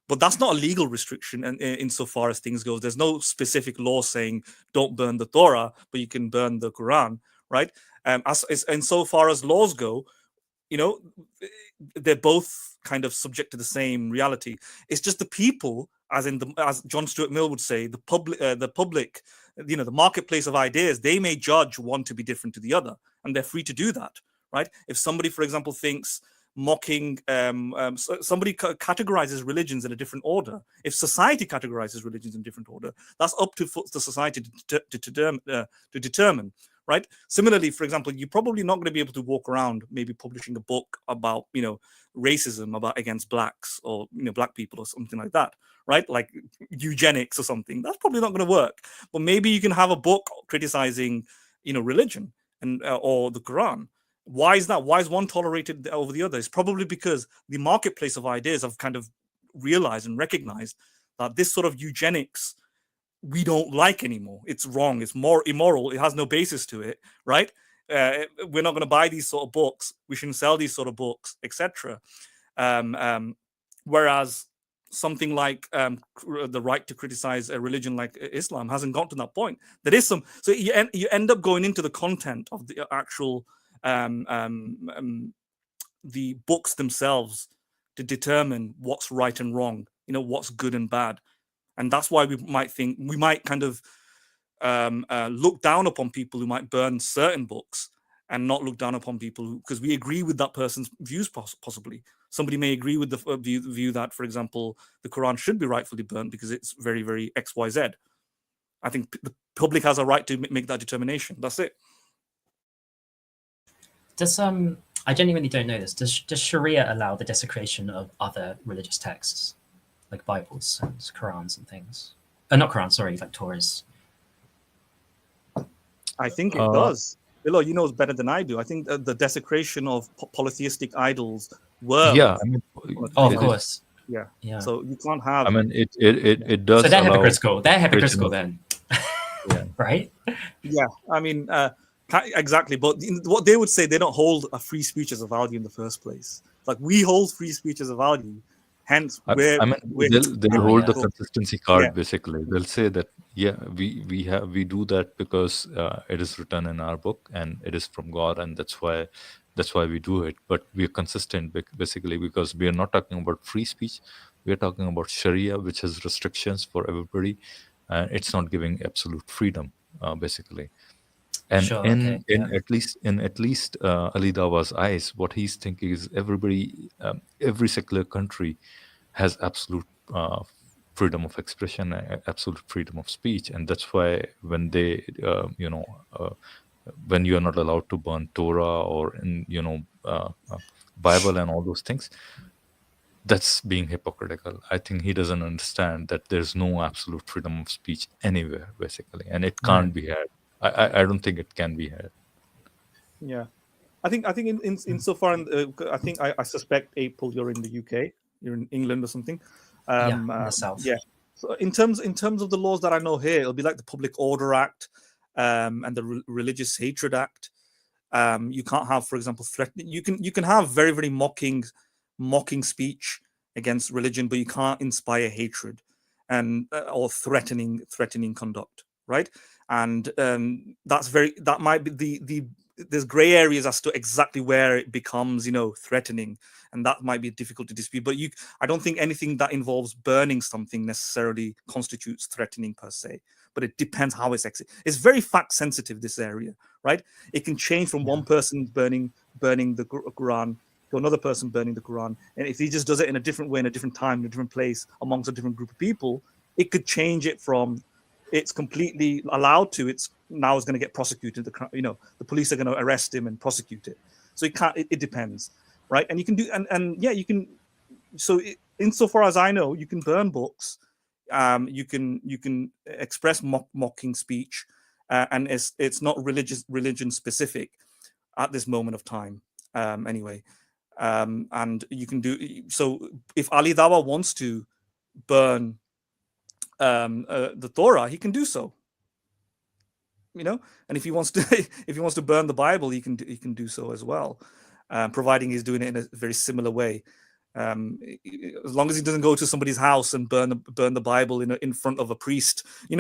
But that's not a legal restriction, and insofar as things goes, there's no specific law saying don't burn the Torah, but you can burn the Quran, right? Insofar as laws go, they're both kind of subject to the same reality. It's just the people, as John Stuart Mill would say, the public, the marketplace of ideas, they may judge one to be different to the other, and they're free to do that, right? If somebody, for example, thinks mocking somebody categorizes religions in a different order, if society categorizes religions in a different order, that's up to the society to determine, right? Similarly, for example, you're probably not going to be able to walk around maybe publishing a book about racism against blacks or black people or something like that, right? Like eugenics or something. That's probably not going to work. But maybe you can have a book criticizing religion and or the Quran. Why is that? Why is one tolerated over the other? It's probably because the marketplace of ideas have kind of realized and recognized that this sort of eugenics we don't like anymore. It's wrong. It's more immoral. It has no basis to it, right? We're not going to buy these sort of books. We shouldn't sell these sort of books, etc. Whereas something like the right to criticize a religion like Islam hasn't got to that point. There is some. So you end up going into the content of the actual the books themselves to determine what's right and wrong. What's good and bad. And that's why we might kind of look down upon people who might burn certain books and not look down upon people because we agree with that person's views. Possibly somebody may agree with the view that, for example, the Quran should be rightfully burnt because it's very, very XYZ. I think the public has a right to make that determination. That's it. I genuinely don't know this. Does Sharia allow the desecration of other religious texts, like Bibles and Qurans and things? Not Qurans, sorry, like Torahs. I think it does. Bilal, you know better than I do. I think the desecration of polytheistic idols were. Yeah, of course. Yeah. So you can't have. It does. So they're hypocritical. They're hypocritical then, right? Yeah, exactly. But what they would say, they don't hold a free speech as a value in the first place. Like we hold free speech as a value. Hence, they'll hold the consistency card. Basically, they'll say that we do that because it is written in our book and it is from God, and that's why we do it. But we are consistent basically because we are not talking about free speech. We are talking about Sharia, which has restrictions for everybody, and it's not giving absolute freedom, basically. And at least Ali Dawa's eyes, what he's thinking is every secular country has absolute freedom of expression, absolute freedom of speech, and that's why when they, when you are not allowed to burn Torah or Bible and all those things, that's being hypocritical. I think he doesn't understand that there's no absolute freedom of speech anywhere, basically, and it can't be had. I don't think it can be had. Yeah, I think insofar, I think I suspect April, you're in the UK, you're in England or something. In the south. Yeah. So in terms of the laws that I know here, it'll be like the Public Order Act and the Religious Hatred Act. You can't have, for example, threatening. You can have very, very mocking speech against religion, but you can't inspire hatred. and or threatening conduct, right? And that might be there's gray areas as to exactly where it becomes, threatening, and that might be difficult to dispute. But I don't think anything that involves burning something necessarily constitutes threatening per se. But it depends how it's It's very fact sensitive, this area, right? It can change from one person burning the Quran to another person burning the Quran, and if he just does it in a different way, in a different time, in a different place, amongst a different group of people, it could change it from it's completely allowed to it's now is going to get prosecuted. The police are going to arrest him and prosecute it. So it depends, right? And you can do and yeah, you can. So insofar as I know, you can burn books. You can express mocking speech, and it's not religion specific at this moment of time. Anyway, and you can do so. If Ali Dawa wants to burn the Torah, he can do so. And if he wants to burn the Bible, he can do so as well, providing he's doing it in a very similar way. As long as he doesn't go to somebody's house and burn the Bible in front of a priest, and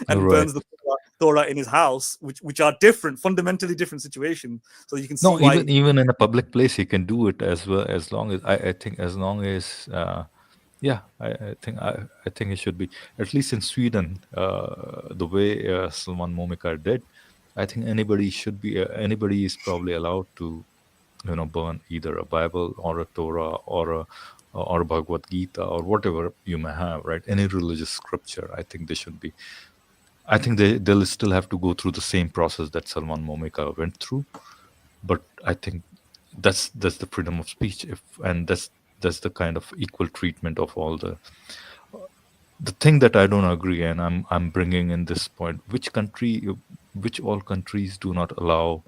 burns the Torah in his house, which are fundamentally different situations. So you can see why even in a public place, he can do it as well, as long as I think as long as I think it should be, at least in Sweden, the way Salwan Momika did. I think anybody is probably allowed to burn either a Bible or a Torah or a Bhagavad Gita or whatever you may have, right? Any religious scripture. I think they should be. I think they'll still have to go through the same process that Salwan Momika went through, but I think that's the freedom of speech, and that's the kind of equal treatment of all the thing that I don't agree, and I'm bringing in this point: which all countries do not allow,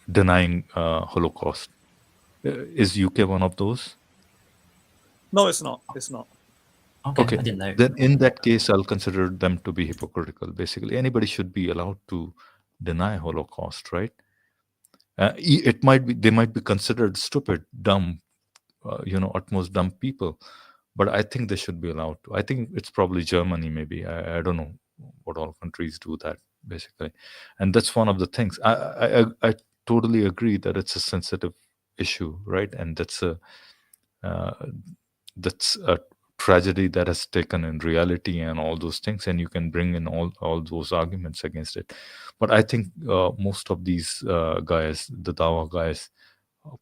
denying Holocaust. Is UK one of those? No, it's not. It's not. Okay, I didn't know. Then in that case, I'll consider them to be hypocritical. Basically, anybody should be allowed to deny Holocaust, right? They might be considered stupid, dumb, utmost dumb people, but I think they should be allowed to. I think it's probably Germany, maybe. I don't know what all countries do that, basically. And that's one of the things. I totally agree that it's a sensitive issue, right? And that's a tragedy that has taken in reality and all those things, and you can bring in all those arguments against it. But I think most of these guys, the Dawa guys,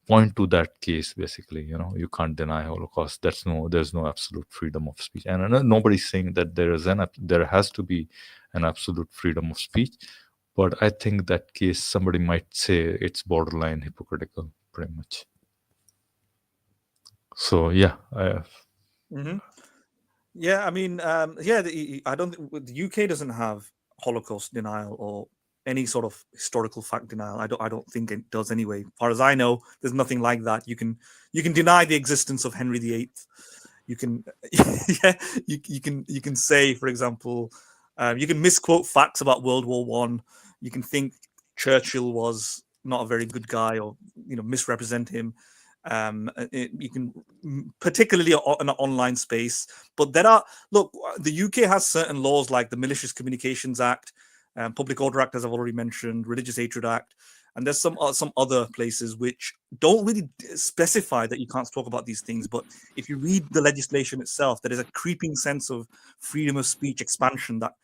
point to that case. Basically, you can't deny Holocaust. There's no absolute freedom of speech, and nobody's saying that there has to be an absolute freedom of speech. But I think that case, somebody might say it's borderline hypocritical, pretty much. So yeah, yeah. I mean, I don't think the UK doesn't have Holocaust denial or any sort of historical fact denial. I don't think it does anyway. As far as I know, there's nothing like that. You can deny the existence of Henry VIII. You can you can say, for example, you can misquote facts about World War One. You can think Churchill was not a very good guy, or misrepresent him. You can, particularly in an online space, but the UK has certain laws like the Malicious Communications Act, Public Order Act, as I've already mentioned, Religious Hatred Act, and there's some other places which don't really specify that you can't talk about these things. But if you read the legislation itself, there is a creeping sense of freedom of speech expansion, that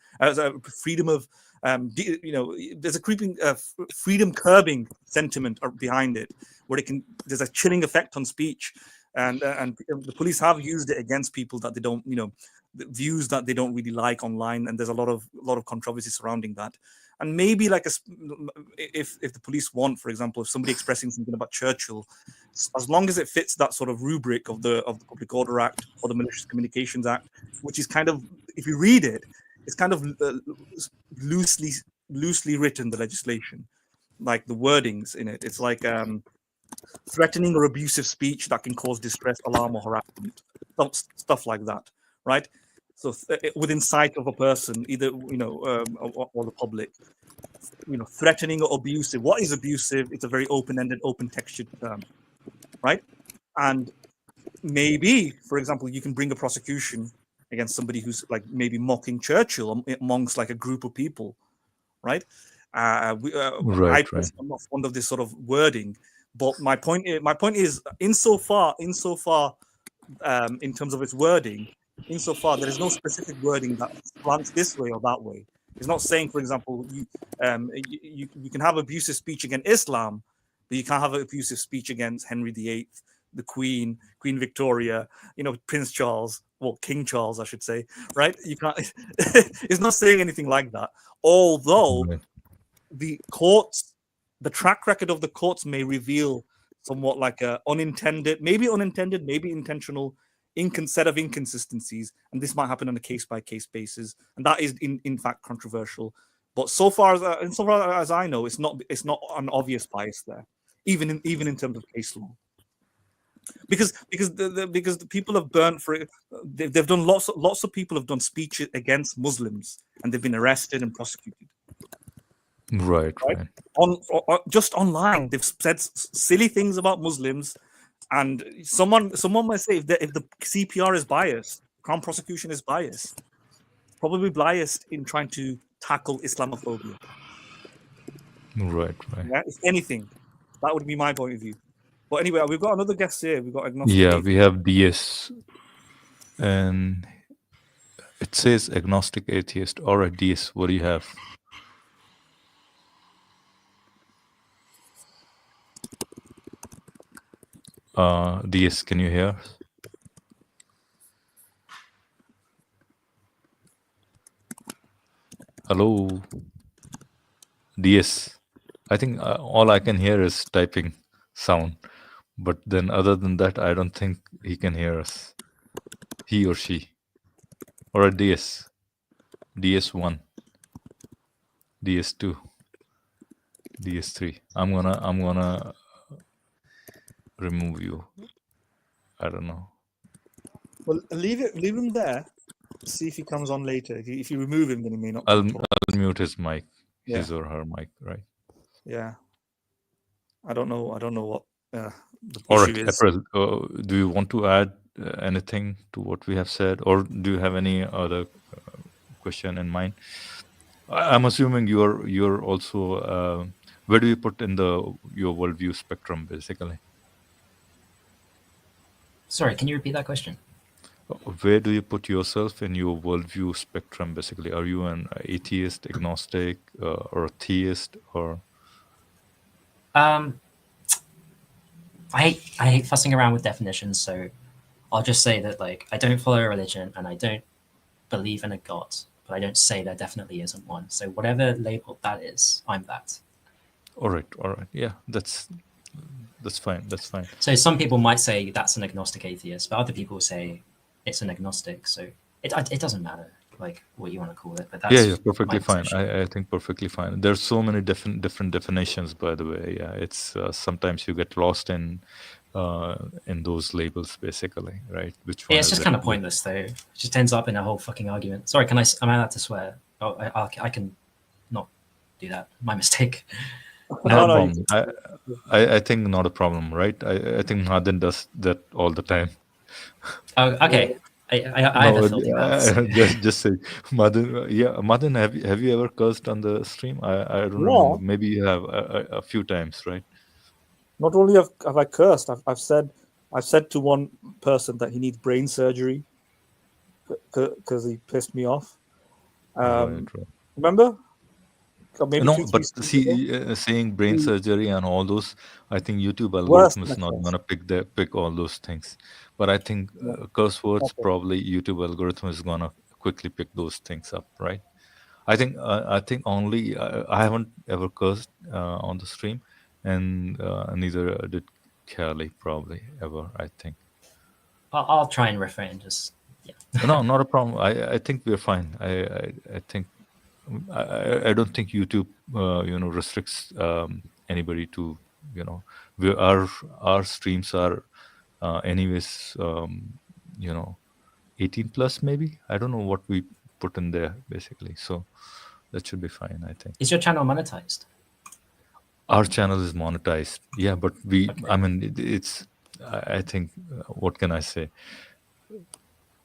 freedom of there's a creeping freedom curbing sentiment behind it, where there's a chilling effect on speech, and the police have used it against people that they don't, views that they don't really like online, and there's a lot of controversy surrounding that. And maybe if the police want, for example, if somebody expressing something about Churchill, as long as it fits that sort of rubric of the Public Order Act or the Malicious Communications Act, which is kind of, if you read it, it's kind of loosely written, the legislation, like the wordings in it. It's like threatening or abusive speech that can cause distress, alarm, or harassment, stuff like that, right? So within sight of a person, either or the public, threatening or abusive. What is abusive? It's a very open-ended, open-textured term, right? And maybe, for example, you can bring a prosecution against somebody who's like maybe mocking Churchill amongst like a group of people, right? I Right, right. personally am not fond of this sort of wording, but my point is, insofar, in terms of its wording, insofar there is no specific wording that slants this way or that way. It's not saying, for example, you can have abusive speech against Islam, but you can't have abusive speech against Henry VIII, the Queen, Queen Victoria, Prince Charles, well, King Charles, I should say, right? You can't. It's not saying anything like that. Although Right. the courts, the track record of the courts may reveal somewhat like a maybe intentional set of inconsistencies, and this might happen on a case-by-case basis, and that is in fact controversial. But so far as I know, it's not an obvious bias there, even in terms of case law, because the people have burnt for it. They've done lots of people have done speeches against Muslims, and they've been arrested and prosecuted. Right, Right? right. Just online, they've said silly things about Muslims, and someone might say if the CPR is biased, Crown prosecution is biased, probably biased in trying to tackle Islamophobia. Right, right. Yeah, if anything, that would be my point of view. But anyway, we've got another guest here. We've got agnostic. Yeah, atheist. we have DS, and it says agnostic atheist. All right, DS, what do you have? DS, can you hear us? Hello, DS. I think all I can hear is typing sound, but then other than that, I don't think he can hear us. He or she. All right, DS. DS1, DS2, DS3. I'm gonna remove you. I don't know. Well, leave him there. See if he comes on later. If you remove him, then he may not. I'll mute his mic, his Yeah. or her mic, right? Yeah. I don't know what the All issue right, is. April, do you want to add anything to what we have said, or do you have any other question in mind? I'm assuming you're also where do you put in your worldview spectrum, basically? Sorry, can you repeat that question? Where do you put yourself in your worldview spectrum, basically? Are you an atheist, agnostic, or a theist, or? I hate fussing around with definitions, so I'll just say that like I don't follow a religion and I don't believe in a god, but I don't say there definitely isn't one. So whatever label that is, I'm that. All right, yeah, that's fine. So some people might say that's an agnostic atheist, but other people say it's an agnostic. So it doesn't matter like what you want to call it, but that's yeah, perfectly my fine. position. I think perfectly fine. There's so many different definitions, by the way. Yeah, it's sometimes you get lost in those labels, basically, right? Which one? Yeah, it's just kind of pointless, though. It just ends up in a whole fucking argument. Sorry, am I allowed to swear? Oh, I can not do that. My mistake. Not a problem. I think not a problem, right? I think Madin does that all the time. Oh, okay. I have a filthy mouth. So. just say, Madin. Yeah, Madin, have you ever cursed on the stream? I don't remember. Maybe you have a few times, right? Not only have I cursed, I've said to one person that he needs brain surgery because he pissed me off. Right. Remember? Maybe no, but see, saying brain surgery and all those, I think YouTube algorithm is not gonna pick all those things. But I think curse words, probably YouTube algorithm is gonna quickly pick those things up, right? I think only I haven't ever cursed on the stream, and neither did Kelly probably ever. I think. I'll try and refrain. Just yeah. No, not a problem. I think we're fine. I think. I don't think YouTube, restricts anybody to, our streams are, anyways, 18 plus maybe. I don't know what we put in there basically, so that should be fine. I think. Is your channel monetized? Our channel is monetized, yeah, but I mean, it's I think, what can I say?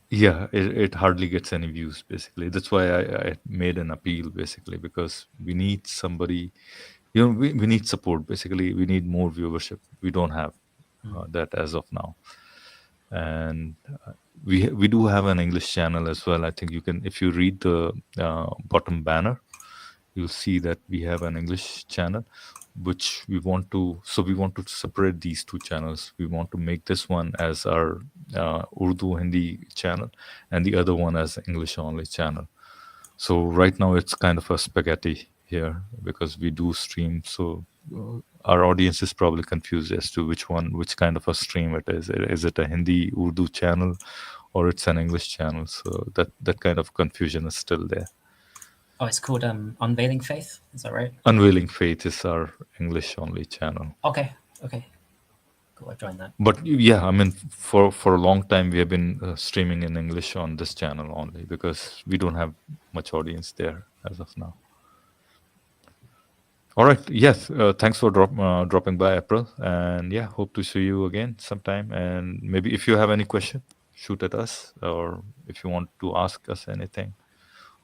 Yeah, it hardly gets any views, basically. That's why I made an appeal, basically, because we need somebody, we need support, basically. We need more viewership. We don't have that as of now. And we do have an English channel as well. I think you can, if you read the bottom banner, you'll see that we have an English channel, which we want to separate these two channels. We want to make this one as our Urdu Hindi channel, and the other one as English only channel. So right now it's kind of a spaghetti here, because we do stream. So our audience is probably confused as to which kind of a stream it is. Is it a Hindi Urdu channel, or it's an English channel? So that kind of confusion is still there. Oh, it's called Unveiling Faith. Is that right? Unveiling Faith is our English only channel. Okay. Cool, I've joined that. But yeah, I mean, for a long time we have been streaming in English on this channel only, because we don't have much audience there as of now. All right. Yes. Thanks for dropping by, April. And yeah, hope to see you again sometime. And maybe if you have any question, shoot at us, or if you want to ask us anything,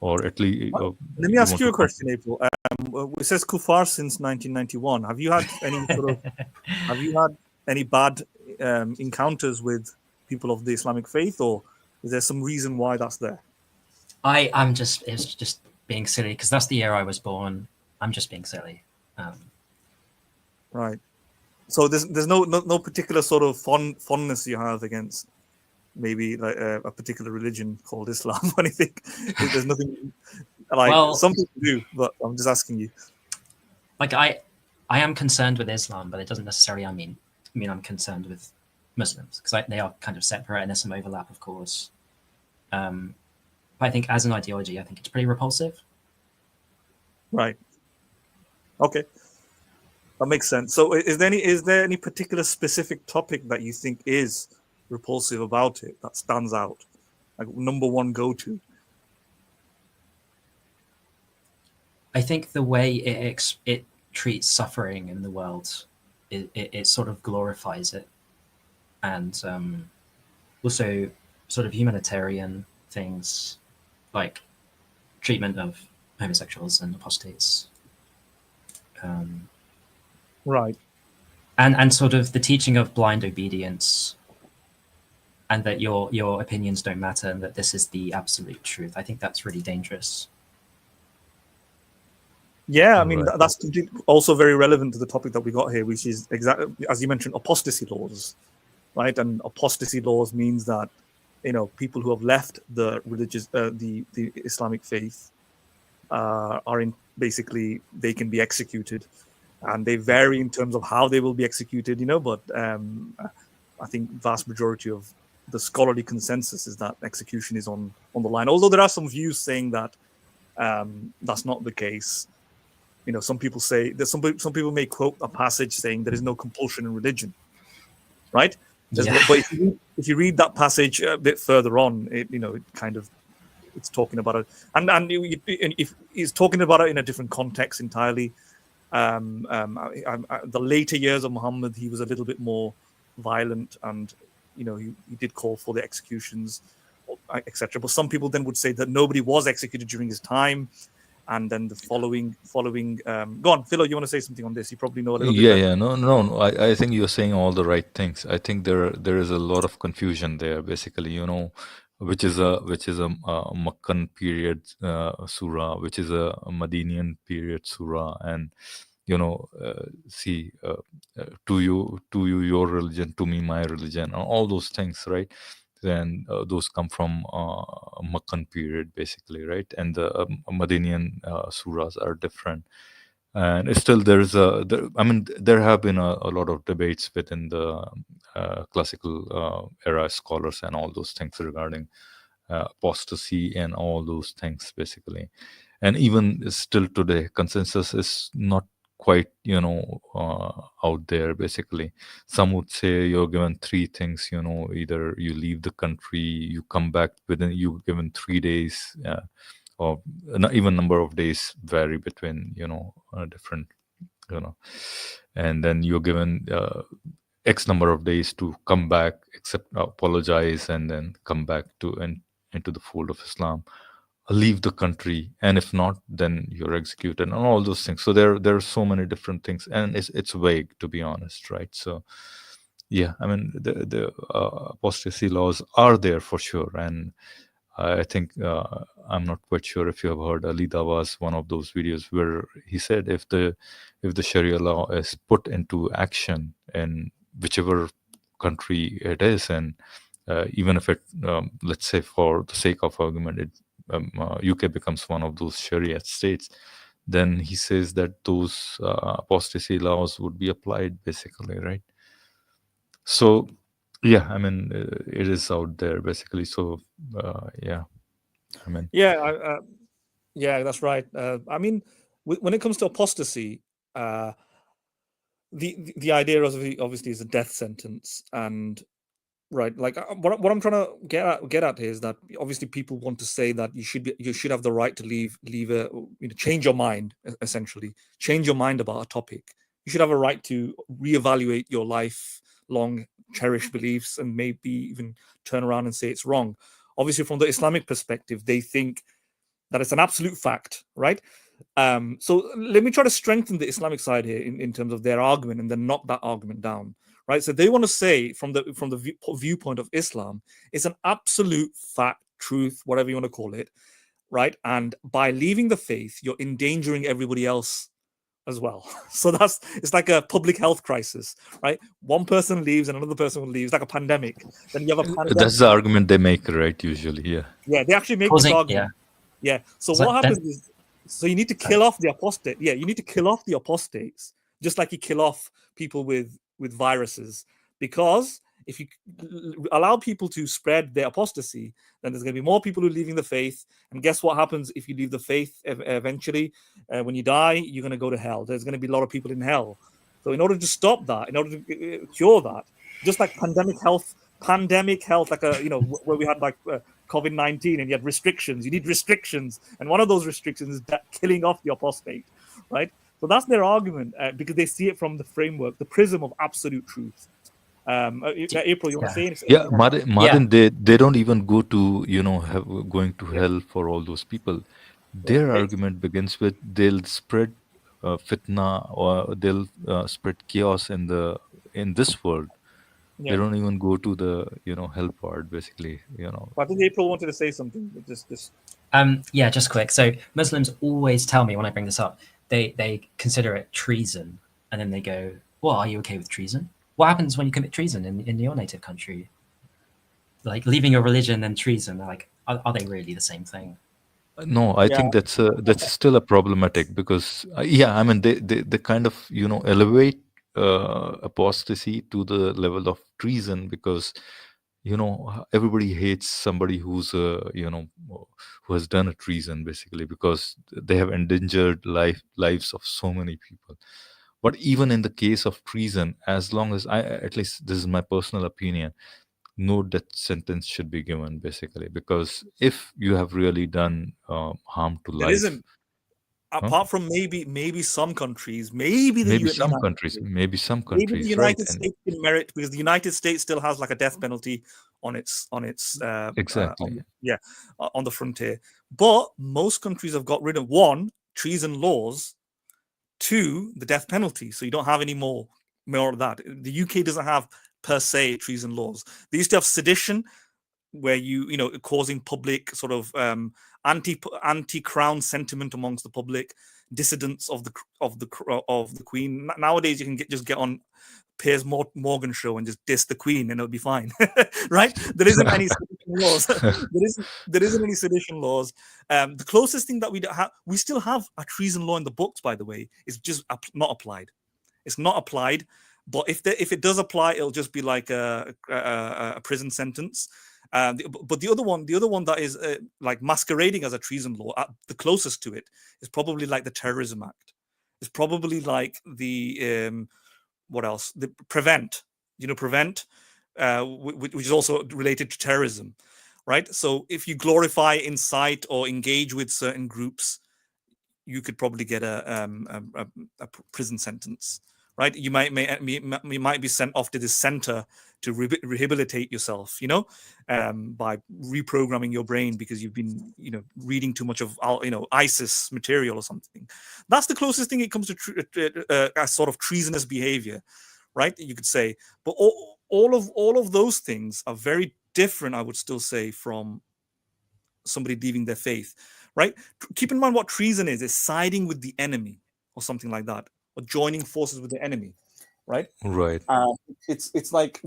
or at least. Let me ask you a question, April. It says Kufar since 1991. Have you had any any bad encounters with people of the Islamic faith, or is there some reason why that's there? It's just being silly, because that's the year I was born. I'm just being silly. Right. So there's no particular sort of fondness you have against maybe like a particular religion called Islam or anything. There's nothing like, well, some people do, but I'm just asking you. Like I am concerned with Islam, but it doesn't necessarily mean I'm concerned with Muslims, because they are kind of separate and there's some overlap, of course. But I think as an ideology, I think it's pretty repulsive. Right. Okay. That makes sense. So is there any particular specific topic that you think is repulsive about it, that stands out, like number one go-to? I think the way it treats suffering in the world, it sort of glorifies it, and also sort of humanitarian things like treatment of homosexuals and apostates. Right. And sort of the teaching of blind obedience, and that your opinions don't matter, and that this is the absolute truth. I think that's really dangerous. Yeah, I mean, that's also very relevant to the topic that we got here, which is exactly, as you mentioned, apostasy laws, right? And apostasy laws means that, people who have left the religious, the Islamic faith, are in, basically, they can be executed, and they vary in terms of how they will be executed, but I think vast majority of the scholarly consensus is that execution is on the line. Although there are some views saying that that's not the case. Some people say that some people may quote a passage saying there is no compulsion in religion, right? Yeah. But if you read that passage a bit further on, it's talking about it, and if he's talking about it in a different context entirely. The later years of Muhammad, he was a little bit more violent, and he did call for the executions, etc. But some people then would say that nobody was executed during his time. And then the following go on, Philo, you want to say something on this? You probably know a little bit better. Yeah, no. I think you're saying all the right things. I think there is a lot of confusion there, basically, which is a Makkan period surah, which is a Madinian period surah, and to you your religion, to me my religion, and all those things, right? Then those come from Makkan period, basically, right? And the Madinian surahs are different. And still there have been a lot of debates within the classical era scholars and all those things regarding apostasy and all those things, basically. And even still today, consensus is not quite out there, basically. Some would say you're given three things, either you leave the country, you come back you're given 3 days, or even number of days vary between different, and then you're given X number of days to come back, accept, apologize, and then come back to into the fold of Islam. Leave the country, and if not, then you're executed, and all those things. So there are so many different things, and it's vague, to be honest, right? So yeah, I mean, the apostasy laws are there for sure, and I think I'm not quite sure if you have heard Ali Dawa's one of those videos where he said if the Sharia law is put into action in whichever country it is, and even if it, let's say for the sake of argument, UK becomes one of those Sharia states, then he says that those apostasy laws would be applied, basically, right? So yeah, I mean, it is out there, basically. So yeah, I mean, Yeah, that's right. I mean, when it comes to apostasy, the idea obviously is a death sentence, and right, like what I'm trying to get at here is that obviously people want to say that you should have the right to leave change your mind, essentially change your mind about a topic. You should have a right to reevaluate your lifelong cherished beliefs and maybe even turn around and say it's wrong. Obviously, from the Islamic perspective, they think that it's an absolute fact, right? So let me try to strengthen the Islamic side here in terms of their argument and then knock that argument down, right? So they want to say from the viewpoint of Islam, it's an absolute fact, truth, whatever you want to call it, right? And by leaving the faith, you're endangering everybody else as well. So it's like a public health crisis, right? One person leaves and another person will leave. It's like a pandemic. Then you have a pandemic. that's the argument they make, right? Usually, yeah. Yeah, they actually make this argument. Yeah. So what happens is, so you need to kill off the apostate. Yeah, you need to kill off the apostates, just like you kill off people with viruses. Because if you allow people to spread their apostasy, then there's going to be more people who are leaving the faith. And guess what happens if you leave the faith eventually? When you die, you're going to go to hell. There's going to be a lot of people in hell. So in order to stop that, in order to cure that, just like pandemic health, like where we had like COVID-19 and you had restrictions. You need restrictions, and one of those restrictions is killing off the apostate, right? So that's their argument because they see it from the framework, the prism of absolute truth. April, you want to say anything? Yeah, Martin, they don't even go to going to hell for all those people. Their argument begins with they'll spread fitna, or they'll spread chaos in this world. They don't even go to the hell part, basically. I think April wanted to say something. Just quick. So Muslims always tell me when I bring this up, they consider it treason, and then they go, "Well, are you okay with treason? What happens when you commit treason in your native country? Like leaving your religion and treason. Like, are they really the same thing?" No, I think that's still a problematic, because I mean they kind of elevate apostasy to the level of treason, because everybody hates somebody who's who has done a treason, basically, because they have endangered lives of so many people. But even in the case of treason, as long as at least this is my personal opinion, no death sentence should be given, basically, because if you have really done harm to life, isn't. Apart from maybe some countries, maybe some countries, maybe the United right? States can merit, because the United States still has like a death penalty on its exactly on the frontier. But most countries have got rid of, one, treason laws, two, the death penalty. So you don't have any more of that. The UK doesn't have per se treason laws. They used to have sedition, where causing public sort of anti-crown sentiment amongst the public, dissidents of the Queen. Nowadays, you can just get on Piers Morgan show and just diss the Queen, and it'll be fine, right? There isn't any sedition laws. there isn't any sedition laws. The closest thing that we still have a treason law in the books, by the way, is just not applied. It's not applied. But if it does apply, it'll just be like a prison sentence. But the other one that is like masquerading as a treason law, the closest to it is probably like the Terrorism Act. It's probably like the what else? The Prevent, Prevent, which is also related to terrorism, right? So if you glorify, incite, or engage with certain groups, you could probably get a prison sentence, right? You might be sent off to this center to rehabilitate yourself, by reprogramming your brain because you've been, reading too much of, ISIS material or something. That's the closest thing it comes to a sort of treasonous behavior, right? You could say, but all of those things are very different, I would still say, from somebody leaving their faith, right? Keep in mind what treason is siding with the enemy or something like that, or joining forces with the enemy, right? Right. It's like,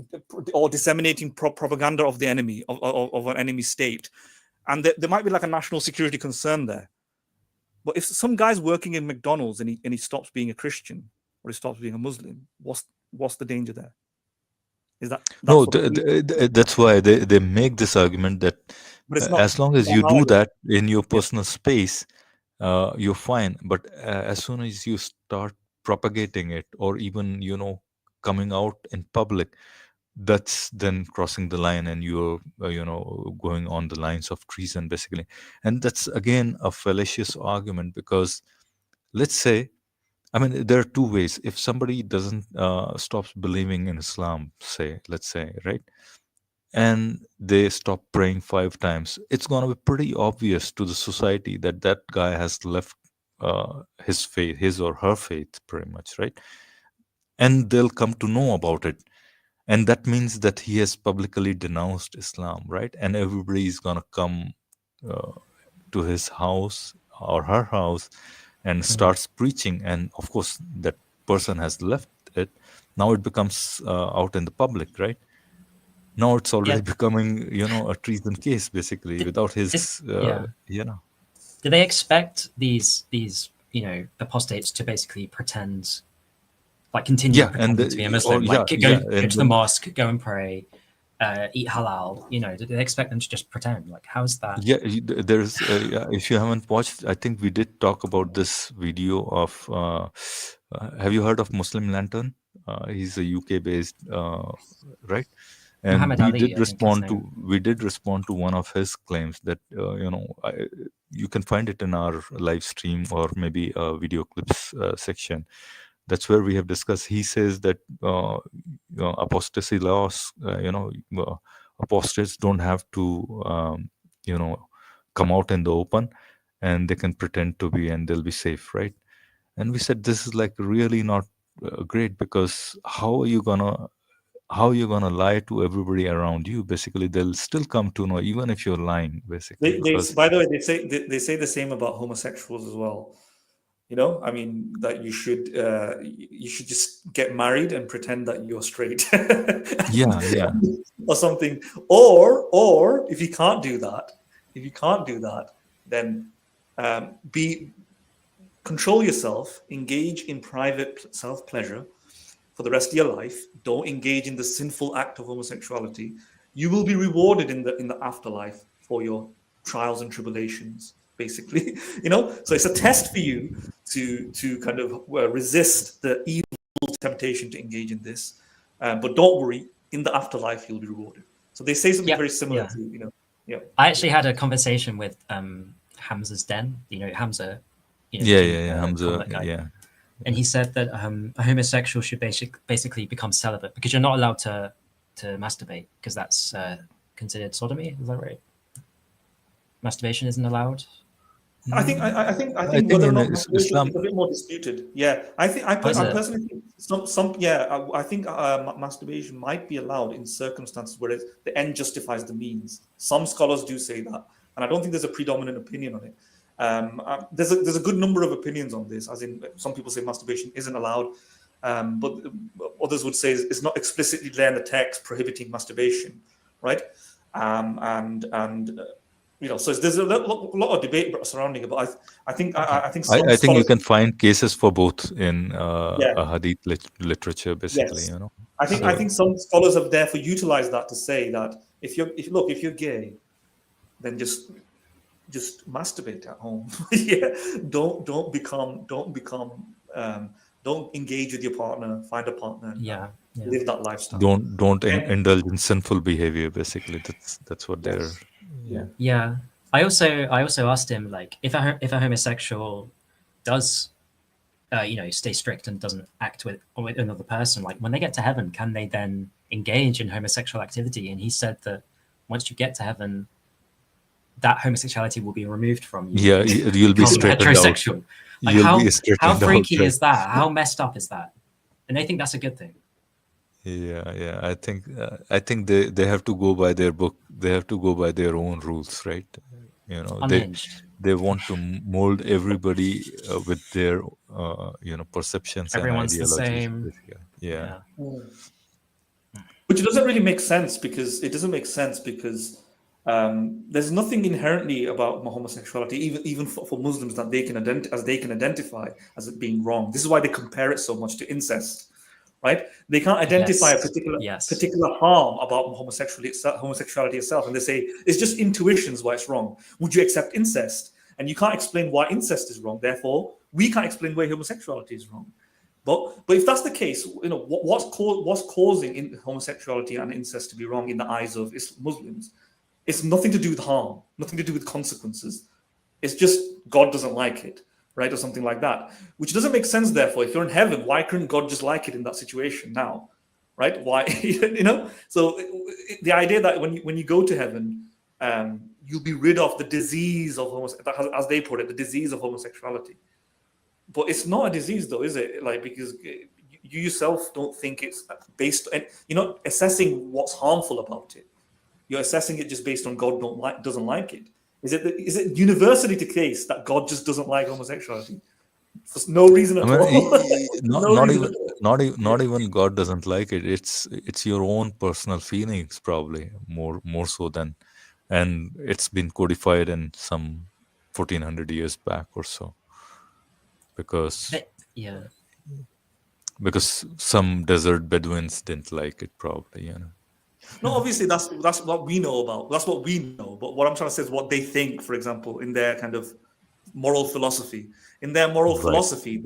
or disseminating propaganda of the enemy, of an enemy state. And there might be like a national security concern there. But if some guy's working in McDonald's and he stops being a Christian or he stops being a Muslim, what's the danger there? Is that's No, what that's why they make this argument that but it's not, as long as not you how do it is. that in your Yeah. personal space, you're fine. But as soon as you start propagating it, or even coming out in public, that's then crossing the line, and you're going on the lines of treason, basically. And that's again a fallacious argument, because let's say, I mean, there are two ways. If somebody doesn't stops believing in Islam, say, let's say, right, and they stop praying 5 times, it's going to be pretty obvious to the society that that guy has left his faith, his or her faith, pretty much, right? And they'll come to know about it. And that means that he has publicly denounced Islam, right? And everybody is going to come uh, to his house or her house and starts preaching. And of course, that person has left it. Now it becomes out in the public, right? Now it's already Yeah. becoming, a treason case, basically, without his, yeah. Do they expect these apostates to basically pretend, like continue Yeah, and pretending to be a Muslim, like go to the mosque, go and pray, eat halal? Do they expect them to just pretend? Like, how's that? Yeah, there's if you haven't watched, I think we did talk about this video of have you heard of Muslim Lantern? He's a UK based, right? And Muhammad Ali, I think his name. we did respond to one of his claims that you can find it in our live stream, or maybe a video clips section. That's where we have discussed. He says that apostasy laws, apostates don't have to come out in the open, and they can pretend to be, and they'll be safe, right? And we said this is like really not great, because how are you gonna lie to everybody around you? Basically, they'll still come to know, even if you're lying, basically. Because by the way, they say the same about homosexuals as well. I mean, that you should just get married and pretend that you're straight. yeah Or something. Or if you can't do that, then control yourself, engage in private self-pleasure for the rest of your life. Don't engage in the sinful act of homosexuality. You will be rewarded in the afterlife for your trials and tribulations, basically. So it's a test for you to kind of resist the evil temptation to engage in this. But don't worry, in the afterlife you'll be rewarded. So they say something very similar to, I actually had a conversation with Hamza's Den. Hamza. Hamza, guy. yeah. And he said that a homosexual should basically become celibate, because you're not allowed to masturbate, because that's considered sodomy. Is that right? Masturbation isn't allowed. I think whether or not Islam is a bit more disputed. Yeah, I personally think I think masturbation might be allowed in circumstances where the end justifies the means. Some scholars do say that, and I don't think there's a predominant opinion on it. There's a good number of opinions on this, as in some people say masturbation isn't allowed, but others would say it's not explicitly there in the text prohibiting masturbation, right? So there's a lot of debate surrounding it, but I think you can find cases for both in hadith literature, basically. Yes. I think some scholars have therefore utilized that to say that if you're gay, then just masturbate at home. Don't engage with your partner, find a partner, live that lifestyle. Don't indulge in sinful behavior, basically. That's what they're I also asked him, like, if a homosexual does stay strict and doesn't act with another person, like when they get to heaven, can they then engage in homosexual activity? And he said that once you get to heaven, that homosexuality will be removed from you. Yeah, you'll be Become straightened out. heterosexual. Like You'll how be straightened out, freaky right? is that? How messed up is that? And they think that's a good thing. Yeah. I think they have to go by their book. They have to go by their own rules, right? You know, Unhinged. they want to mold everybody with their perceptions and Everyone's the ideologies. same. Yeah. Which doesn't really make sense, because there's nothing inherently about homosexuality, even for Muslims, that they can identify as it being wrong. This is why they compare it so much to incest, right? They can't identify a particular harm about homosexuality itself, and they say it's just intuitions why it's wrong. Would you accept incest? And you can't explain why incest is wrong. Therefore, we can't explain why homosexuality is wrong. But if that's the case, what's causing homosexuality and incest to be wrong in the eyes of Muslims? It's nothing to do with harm, nothing to do with consequences. It's just God doesn't like it, right? Or something like that, which doesn't make sense. Therefore, if you're in heaven, why couldn't God just like it in that situation now, right? Why, So the idea that when you go to heaven, you'll be rid of the disease of as they put it, the disease of homosexuality. But it's not a disease, though, is it? Like, because you yourself don't think it's based, and you're not assessing what's harmful about it. You're assessing it just based on God doesn't like it. Is it universally the case that God just doesn't like homosexuality for no reason at all? Not even God doesn't like it. It's your own personal feelings, probably more so than, and it's been codified in some 1400 years back or so. Because some desert Bedouins didn't like it, probably, No, obviously that's what we know about. That's what we know. But what I'm trying to say is what they think, for example, in their kind of moral philosophy. In their moral philosophy,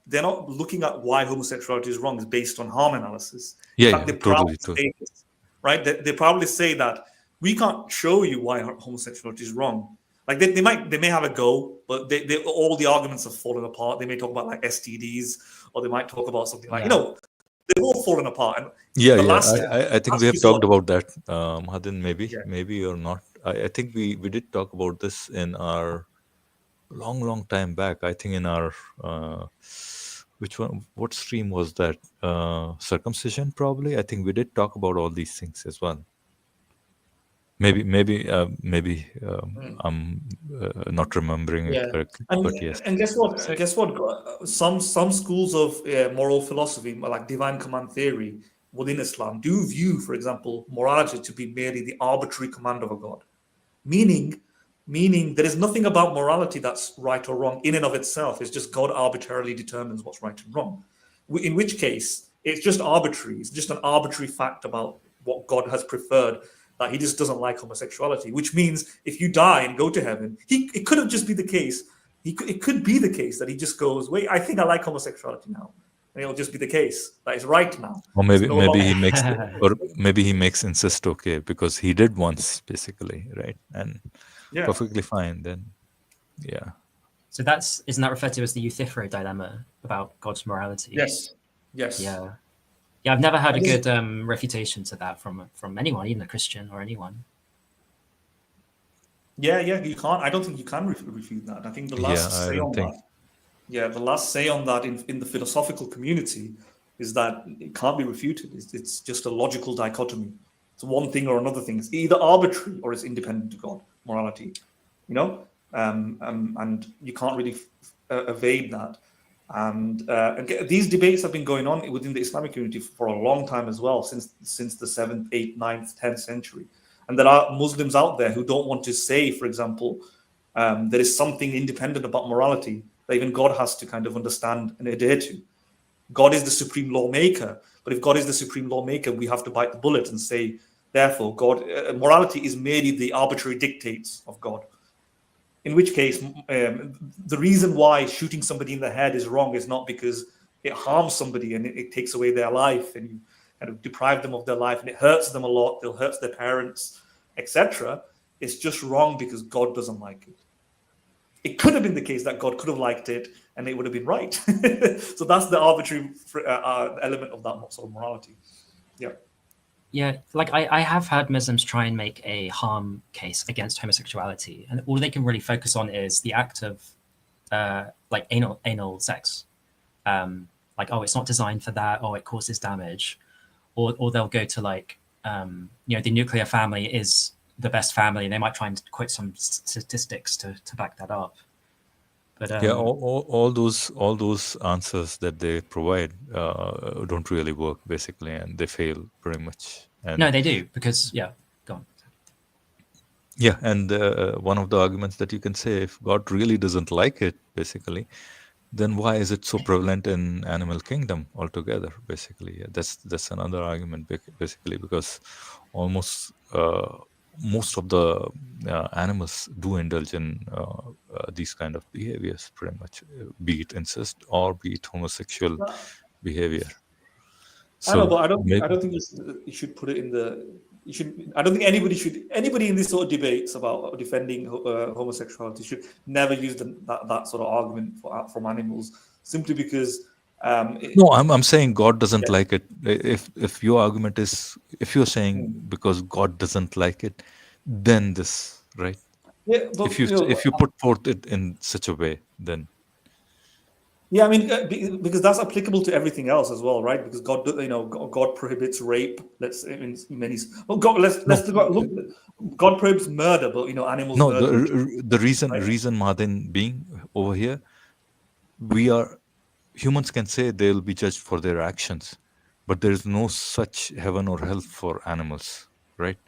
they're not looking at why homosexuality is wrong. It's based on harm analysis. In fact, they probably say this, right? They probably say that we can't show you why homosexuality is wrong. Like they may have a go, but all the arguments have fallen apart. They may talk about like STDs, or they might talk about something like they've all fallen apart. And I think we have talked about that, Hadin, maybe or not. I think we did talk about this in our long time back. I think in our what stream was that? Circumcision, probably. I think we did talk about all these things as well. Maybe I'm not remembering it correctly, but yes. And guess what? Some schools of moral philosophy, like divine command theory within Islam, do view, for example, morality to be merely the arbitrary command of a God, meaning there is nothing about morality that's right or wrong in and of itself. It's just God arbitrarily determines what's right and wrong. In which case, it's just arbitrary. It's just an arbitrary fact about what God has preferred, that he just doesn't like homosexuality, which means if you die and go to heaven, it could have just be the case. It could be the case that he just goes, wait, I think I like homosexuality now. And it'll just be the case that it's right now. Or maybe he makes incest okay because he did once, basically, right? And perfectly fine then. Yeah. So isn't that referred to as the Euthyphro dilemma about God's morality? Yes. Yeah, I've never heard a good refutation to that from anyone, even a Christian or anyone. Yeah, you can't. I don't think you can refute that. I think the last say on that. Yeah, the last say on that in the philosophical community is that it can't be refuted. It's just a logical dichotomy. It's one thing or another thing. It's either arbitrary or it's independent of God, morality. And you can't really evade that. And these debates have been going on within the Islamic community for a long time as well, since the 7th, 8th, 9th, 10th century. And there are Muslims out there who don't want to say, for example, there is something independent about morality that even God has to kind of understand and adhere to. God is the supreme lawmaker, but if God is the supreme lawmaker, we have to bite the bullet and say, therefore, morality is merely the arbitrary dictates of God. In which case, the reason why shooting somebody in the head is wrong is not because it harms somebody and it takes away their life and you kind of deprive them of their life and it hurts them a lot, it hurts their parents, etc. It's just wrong because God doesn't like it. It could have been the case that God could have liked it and it would have been right. So that's the arbitrary element of that sort of morality. Yeah. Yeah, like I have heard Muslims try and make a harm case against homosexuality, and all they can really focus on is the act of like anal sex. Like, oh, it's not designed for that, oh, it causes damage. Or they'll go to like the nuclear family is the best family, and they might try and quote some statistics to back that up. But Yeah, all those answers that they provide don't really work basically, and they fail pretty much. And no, they do, because go on. yeah, and one of the arguments that you can say, if God really doesn't like it, basically, then why is it so prevalent in animal kingdom altogether? Basically, yeah, that's another argument, basically, because almost most of the animals do indulge in these kind of behaviors, pretty much, be it incest or be it homosexual behavior. I know, So but I don't think you should put it in the. You should. I don't think anybody in these sort of debates about defending homosexuality should never use that sort of argument from animals, simply because. No, I'm saying God doesn't like it. If your argument is, if you're saying because God doesn't like it, then this, right? Yeah, but If you put forth it in such a way, then yeah, I mean, because that's applicable to everything else as well, right? Because God prohibits rape. Let's in many. Oh, God, let's look. God prohibits murder, but animals no. murder. The reason Madin being over here, humans can say they'll be judged for their actions, but there is no such heaven or hell for animals, right?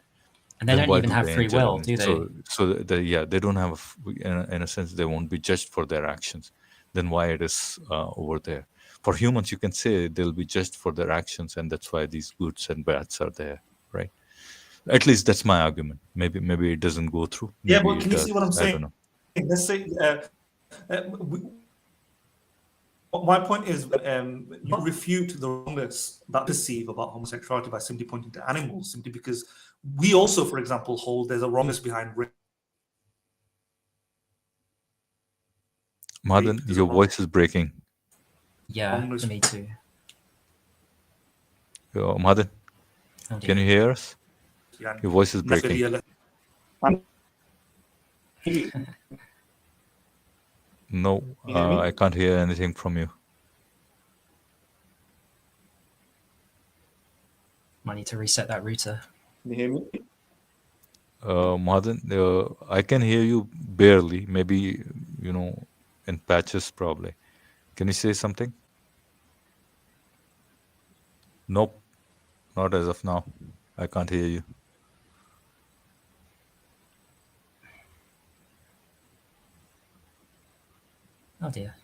And they Then don't why even do have they free enjoy will, it? do they? So they don't have, in a sense, they won't be judged for their actions. Then why it is over there? For humans, you can say they'll be judged for their actions, and that's why these goods and bads are there, right? At least that's my argument. Maybe it doesn't go through. Yeah, Maybe but it can you does. see what I'm I saying? don't know. Let's say my point is you refute the wrongness that perceive about homosexuality by simply pointing to animals, simply because we also, for example, hold there's a wrongness behind rape. Madan, There's a your voice is breaking. Yeah, wrongness me too. Madan, Oh, can dear. you hear us? behind Your voice is breaking. No, you hear me? I can't hear anything from you. Might need to reset that router. Can you hear me? Madan, I can hear you barely. Maybe, in patches probably. Can you say something? Nope, not as of now. I can't hear you. Oh dear.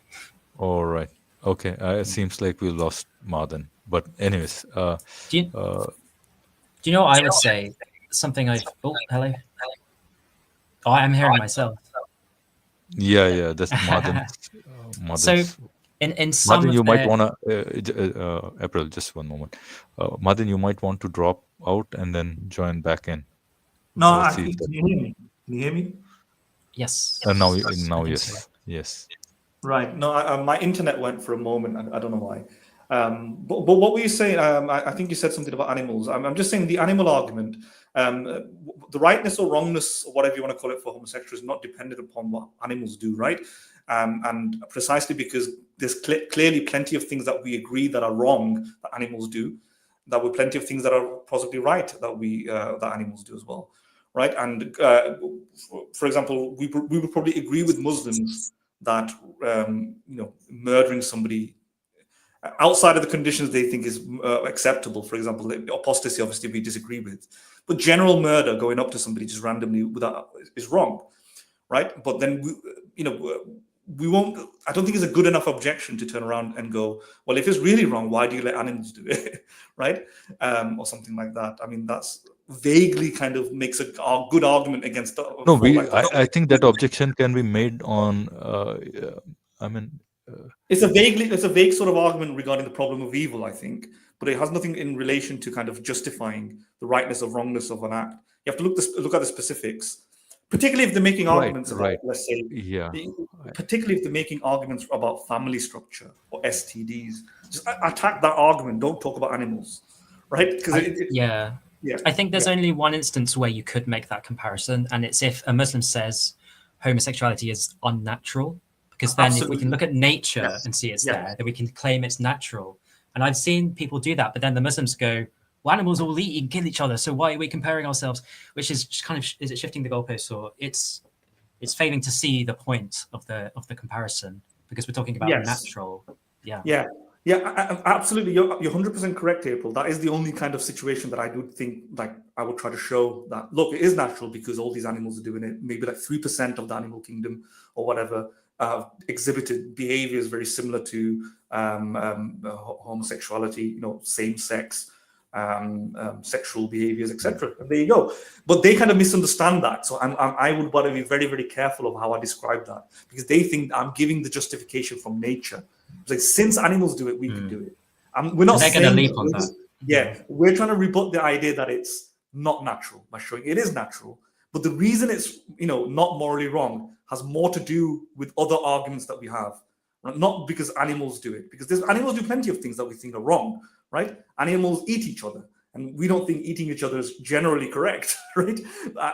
All right. Okay. It seems like we lost Madan. But anyways, Do you know what I would say? Something I've. Oh, hello. Oh, I'm hearing myself. yeah, that's Madan. So, in some Madan, of you might their, want to, April, just one moment. Madan, you might want to drop out and then join back in. No, Let's I see if think. that- Can you hear me? Can you hear me? yes. now, I think yes, so. yes. Right. No, my internet went for a moment. I don't know why. But what were you saying? I think you said something about animals. I'm just saying the animal argument, the rightness or wrongness, or whatever you want to call it, for homosexuals is not dependent upon what animals do, right? And precisely because there's clearly plenty of things that we agree that are wrong that animals do, there were plenty of things that are possibly right that animals do as well, right? And for example, we would probably agree with Muslims that murdering somebody outside of the conditions they think is acceptable. For example, apostasy, obviously, we disagree with, but general murder, going up to somebody just randomly without, is wrong, right? But then we won't. I don't think it's a good enough objection to turn around and go, well, if it's really wrong, why do you let animals do it, right? Or something like that. I mean, that's vaguely kind of makes a good argument against. No, I think that objection can be made on. It's a vague sort of argument regarding the problem of evil, I think, but it has nothing in relation to kind of justifying the rightness or wrongness of an act. You have to look at the specifics. particularly if they're making Right, arguments about, right. let's say, Yeah. particularly if they're making arguments about family structure or STDs, just attack that argument. Don't talk about animals, right? Because yeah. yeah, I think there's yeah. only one instance where you could make that comparison, and it's if a Muslim says homosexuality is unnatural, because then if we can Absolutely. look at nature Yes. and see it's Yes. there, then we can claim it's natural. And I've seen people do that, but then the Muslims go, well, animals all eat and kill each other, so why are we comparing ourselves? Which is just kind of, is it shifting the goalposts, or it's failing to see the point of the comparison, because we're talking about Yes. natural. Yeah. Yeah. Yeah, absolutely. You're 100% correct, April. That is the only kind of situation that I do think, like, I would try to show that, look, it is natural because all these animals are doing it. Maybe like 3% of the animal kingdom or whatever exhibited behaviors very similar to homosexuality, you know, same sex, sexual behaviors, etc. There you go. But they kind of misunderstand that. So I would want to be very, very careful of how I describe that, because they think I'm giving the justification from nature. Like, since animals do it, we can do it. We're not They're saying going to leap on that. Yeah, we're trying to rebut the idea that it's not natural by showing it is natural. But the reason it's, you know, not morally wrong has more to do with other arguments that we have, right? Not because animals do it, because animals do plenty of things that we think are wrong, right? Animals eat each other, and we don't think eating each other is generally correct, right?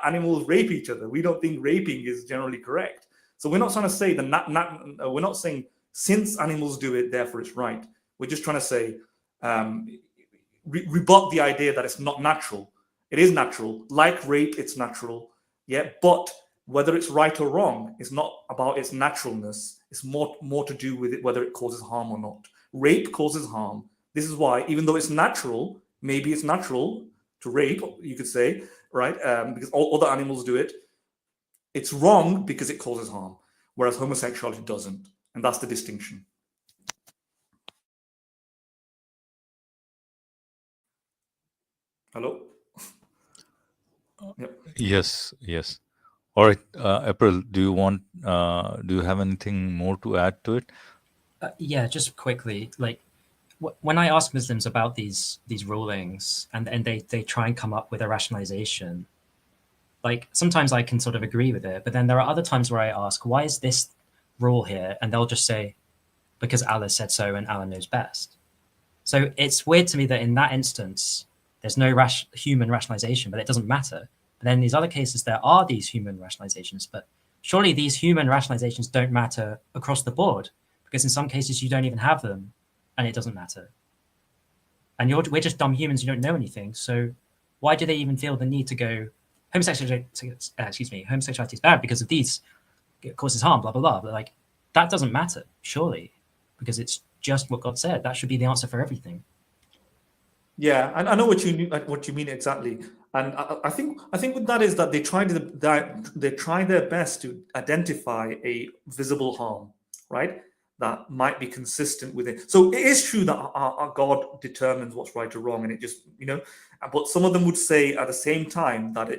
Animals rape each other. We don't think raping is generally correct. So we're not trying to say we're not saying since animals do it, therefore it's right. We're just trying to say, rebut the idea that it's not natural. It is natural. Like rape, it's natural. Yeah, but whether it's right or wrong, it's not about its naturalness. It's more to do with it, whether it causes harm or not. Rape causes harm. This is why, even though it's natural, maybe it's natural to rape, you could say, right? Because all other animals do it. It's wrong because it causes harm, whereas homosexuality doesn't. And that's the distinction. Hello? Yep. Yes, yes. All right, April, do you have anything more to add to it? Yeah, just quickly, like when I ask Muslims about these rulings, and they try and come up with a rationalization, like sometimes I can sort of agree with it, but then there are other times where I ask, why is this rule here? And they'll just say, because Allah said so and Allah knows best. So it's weird to me that in that instance, there's no human rationalization, but it doesn't matter. But then in these other cases, there are these human rationalizations, but surely these human rationalizations don't matter across the board, because in some cases you don't even have them and it doesn't matter. And we're just dumb humans who don't know anything. So why do they even feel the need to go, homosexuality is bad because of these, it causes harm, blah, blah, blah. But like, that doesn't matter, surely, because it's just what God said. That should be the answer for everything. Yeah, and I know what you mean exactly. And I think with that is that they try their best to identify a visible harm, right? That might be consistent with it. So it is true that our God determines what's right or wrong, and it just, you know, but some of them would say at the same time that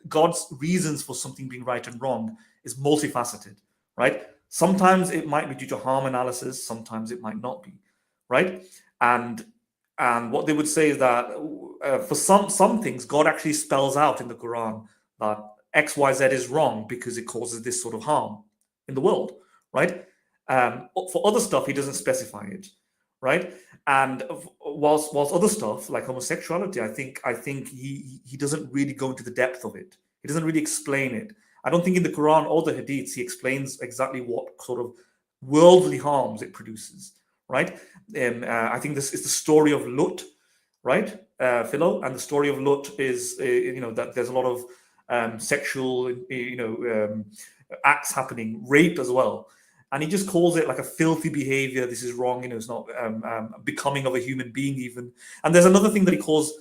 God's reasons for something being right and wrong is multifaceted, right? Sometimes it might be due to harm analysis, sometimes it might not be, right? And what they would say is that for some things, God actually spells out in the Quran that X, Y, Z is wrong because it causes this sort of harm in the world, right? For other stuff, he doesn't specify it, right? And whilst other stuff like homosexuality, I think he doesn't really go into the depth of it. He doesn't really explain it. I don't think in the Quran or the Hadiths he explains exactly what sort of worldly harms it produces, right? I think this is the story of Lut, right, Philo? And the story of Lut is, that there's a lot of sexual, acts happening, rape as well. And he just calls it like a filthy behavior. This is wrong. It's not becoming of a human being even. And there's another thing that he calls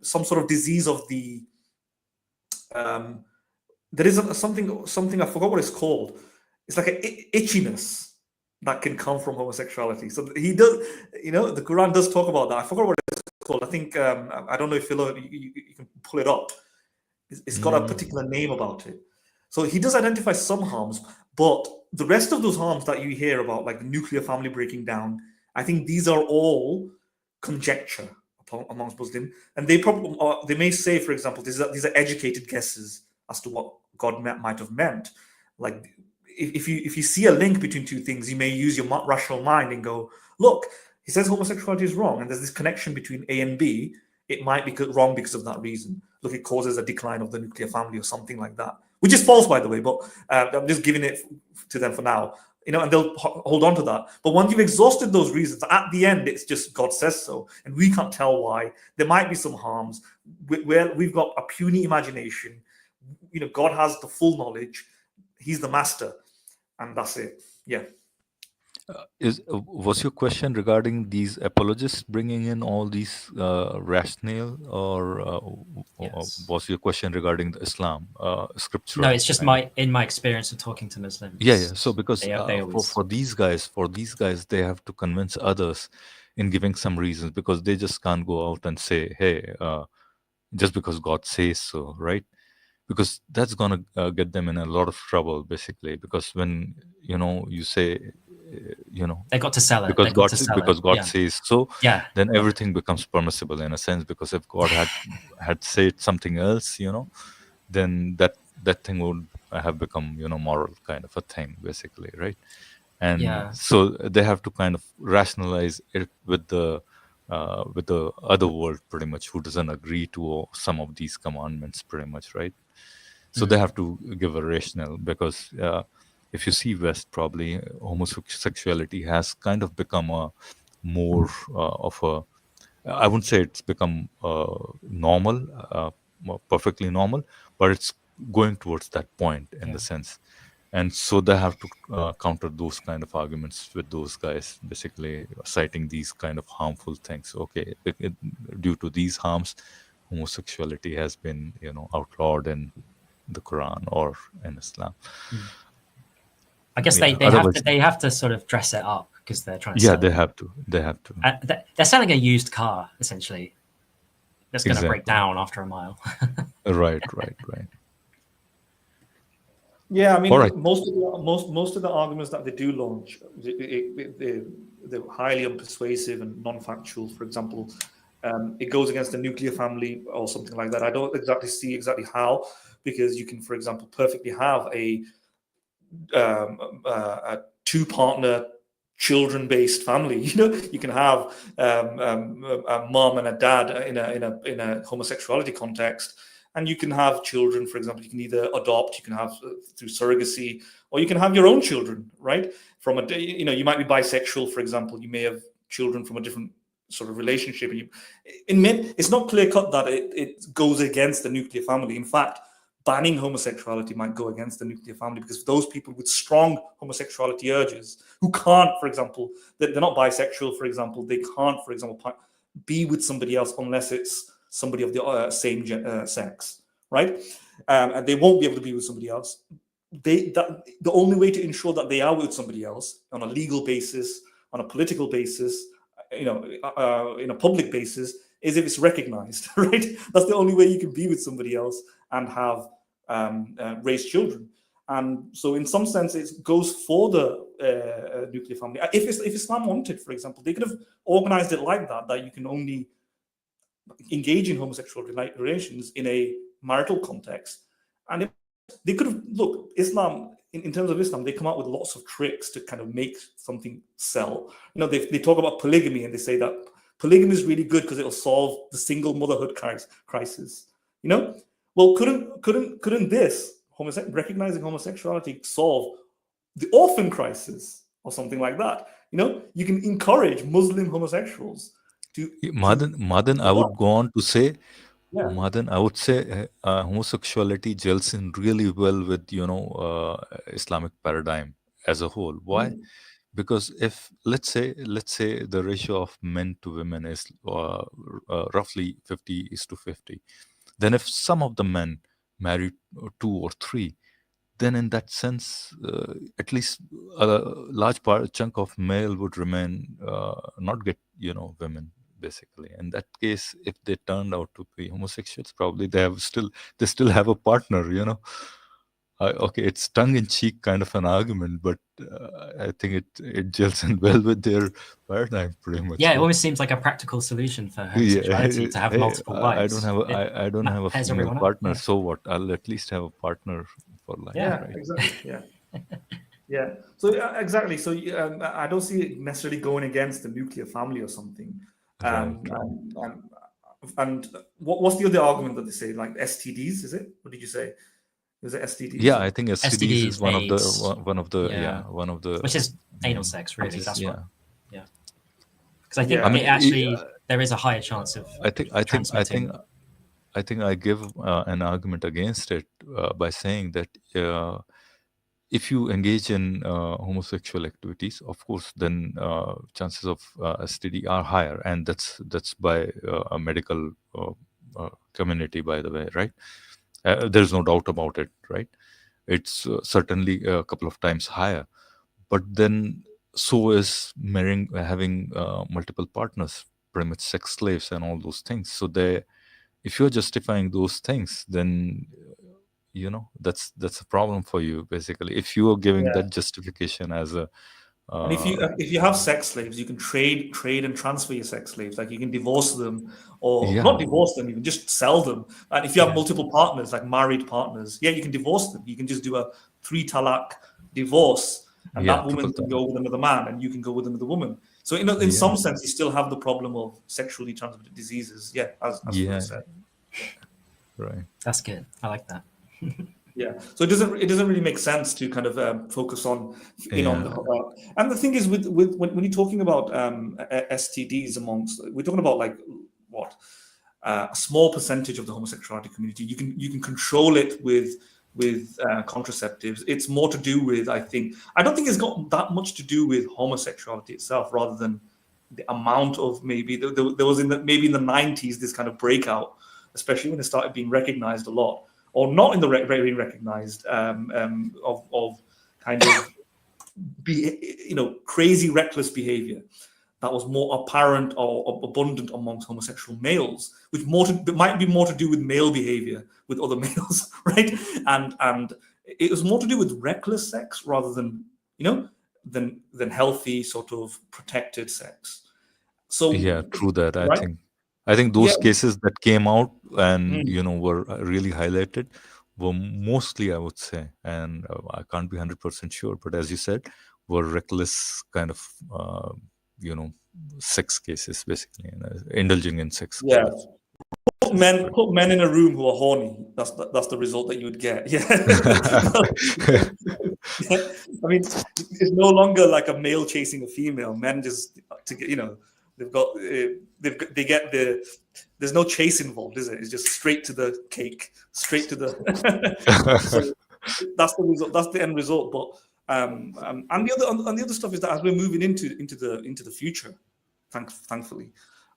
some sort of disease of the. There is something I forgot what it's called. It's like an itchiness that can come from homosexuality. So he does, the Quran does talk about that. I forgot what it's called. I think I don't know if you can pull it up. It's got a particular name about it. So he does identify some harms, but the rest of those harms that you hear about, like the nuclear family breaking down, I think these are all conjecture, amongst Muslim, and they may say, for example, these are educated guesses as to what God might have meant. Like if you see a link between two things, you may use your rational mind and go, look, he says homosexuality is wrong, and there's this connection between A and B. It might be wrong because of that reason. Look, it causes a decline of the nuclear family or something like that, which is false, by the way. But I'm just giving it to them for now. And they'll hold on to that. But once you've exhausted those reasons, at the end, it's just God says so. And we can't tell why. There might be some harms. We've got a puny imagination. God has the full knowledge. He's the master. And that's it. Yeah. Was your question regarding these apologists bringing in all these rationale, or Yes. was your question regarding the Islam scriptural? No, it's just in my experience of talking to Muslims. Yeah. So because they always... for these guys, they have to convince others in giving some reasons, because they just can't go out and say, hey, just because God says so, right? Because that's gonna get them in a lot of trouble, basically. Because when you say, they got to sell it because God yeah. says so, Yeah, then everything becomes permissible in a sense. Because if God had said something else, then that thing would have become moral kind of a thing, basically, right? And so they have to kind of rationalize it with the other world, pretty much, who doesn't agree to some of these commandments, pretty much, right? So they have to give a rationale, because if you see West, probably homosexuality has kind of become a more of a, I wouldn't say it's become normal, perfectly normal, but it's going towards that point in the sense. And so they have to counter those kind of arguments with those guys, basically citing these kind of harmful things. Okay, due to these harms, homosexuality has been outlawed in the Quran or in Islam. I guess they have to sort of dress it up, because they're trying to sell they it. have to they're selling a used car, essentially, that's going to break down after a mile. right. Yeah, I mean, All right. most of the arguments that they do launch, they're highly unpersuasive and non-factual. For example, it goes against the nuclear family or something like that. I don't see how, because you can, for example, perfectly have a two-partner children-based family. You can have a mom and a dad in a homosexuality context. And you can have children, for example, you can either adopt, you can have through surrogacy, or you can have your own children, right? From you might be bisexual, for example, you may have children from a different sort of relationship. It's not clear cut that it goes against the nuclear family. In fact, banning homosexuality might go against the nuclear family, because those people with strong homosexuality urges, who can't, for example, they're not bisexual, for example, they can't, for example, be with somebody else unless it's somebody of the same sex, right? And they won't be able to be with somebody else. The only way to ensure that they are with somebody else on a legal basis, on a political basis, in a public basis, is if it's recognized, right? That's the only way you can be with somebody else and have raised children. And so in some sense, it goes for the nuclear family. If Islam wanted, for example, they could have organized it like that you can only engage in homosexual relations in a marital context. And they could have, look, Islam, in terms of Islam, they come out with lots of tricks to kind of make something sell. They talk about polygamy, and they say that polygamy is really good because it'll solve the single motherhood crisis. Well, couldn't this recognizing homosexuality solve the orphan crisis or something like that? You can encourage Muslim homosexuals to Madan, I would go on to say, yeah. Madan, I would say homosexuality gels in really well with Islamic paradigm as a whole. Why? Because if let's say the ratio of men to women is roughly 50:50, then if some of the men marry 2 or 3, then in that sense, at least a large chunk of male would remain not get women, basically. In that case, if they turned out to be homosexuals, probably they still have a partner, Okay, it's tongue-in-cheek kind of an argument, but I think it gels in well with their paradigm, pretty much. Yeah, it Right? almost seems like a practical solution for Yeah, homosexuality to have hey, multiple wives. I don't have a pairs female everyone up. partner, Yeah. so what? I'll at least have a partner for life, Yeah. right? Exactly. Yeah. Yeah. So exactly. So I don't see it necessarily going against the nuclear family or something. Right. And what's the other argument that they say? Like STDs, is it? What did you say? Is it STDs? Yeah, I think STDs is STDs, one of the AIDS, one of the which is anal sex, which really. is- That's yeah. what. Yeah. Because I think Yeah. I mean, it actually there is a higher chance of transmitting. I think I give an argument against it by saying that if you engage in homosexual activities, of course, then chances of STD are higher, and that's by a medical community, by the way, right? There's no doubt about it, right? It's certainly a couple of times higher, but then so is marrying, having multiple partners, pretty much sex slaves and all those things. So if you're justifying those things, then that's a problem for you, basically, if you are giving that justification as a And if you have sex slaves, you can trade and transfer your sex slaves. Like you can divorce them, or Yeah. not divorce them. You can just sell them. And if you have multiple partners, like married partners, you can divorce them. You can just do a 3 talaq divorce, and that woman can go with another man, and you can go with another woman. So in some sense, you still have the problem of sexually transmitted diseases. Yeah, as Fred said. Right. That's good. I like that. Yeah, so it doesn't really make sense to kind of focus on on the and the thing is with when you're talking about STDs we're talking about like what a small percentage of the homosexuality community. You can control it with contraceptives. It's more to do with, I don't think it's got that much to do with homosexuality itself, rather than the amount of maybe there was maybe in the 90s this kind of breakout, especially when it started being recognized a lot. Or not in the very recognized of kind of crazy reckless behavior that was more apparent or abundant amongst homosexual males, which might be more to do with male behavior with other males, right? And it was more to do with reckless sex rather than than healthy sort of protected sex. So yeah, true that. right? I think those Yeah. cases that came out and were really highlighted were mostly, I would say, and I can't be 100% sure, but as you said, were reckless kind of sex cases, basically, indulging in sex. Yeah. Put men in a room who are horny. That's the result that you would get. Yeah. I mean, it's no longer like a male chasing a female. Men just they've got they get there's no chase involved, is it? It's just straight to the cake, straight to the. So that's the result. That's the end result. But and the other stuff is that as we're moving into the future, thankfully,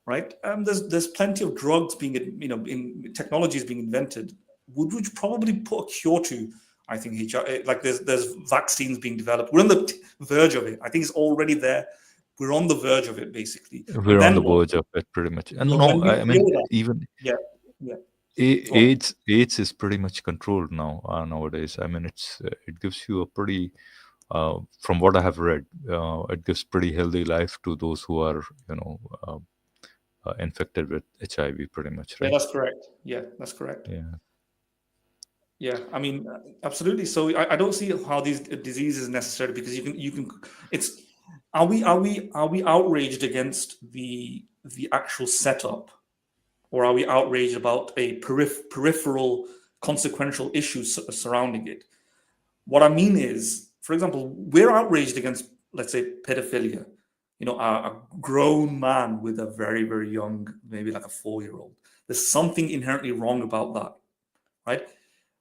right? There's plenty of drugs being in technologies being invented, which probably put a cure to. I think HIV. Like there's vaccines being developed. We're on the verge of it. I think it's already there. We're on the verge of it, basically. We're on the verge of it, pretty much. And no, I mean, even AIDS is pretty much controlled now nowadays. I mean, it gives you a pretty, from what I have read, it gives pretty healthy life to those who are infected with HIV, pretty much, right? Yeah, that's correct. Yeah, that's correct. Yeah, I mean, absolutely. So I don't see how these diseases necessarily, because you can. It's are we outraged against the actual setup, or are we outraged about a peripheral consequential issues surrounding it? What I mean is, for example, we're outraged against, let's say, pedophilia. A grown man with a very, very young, maybe like a 4-year-old. There's something inherently wrong about that, right?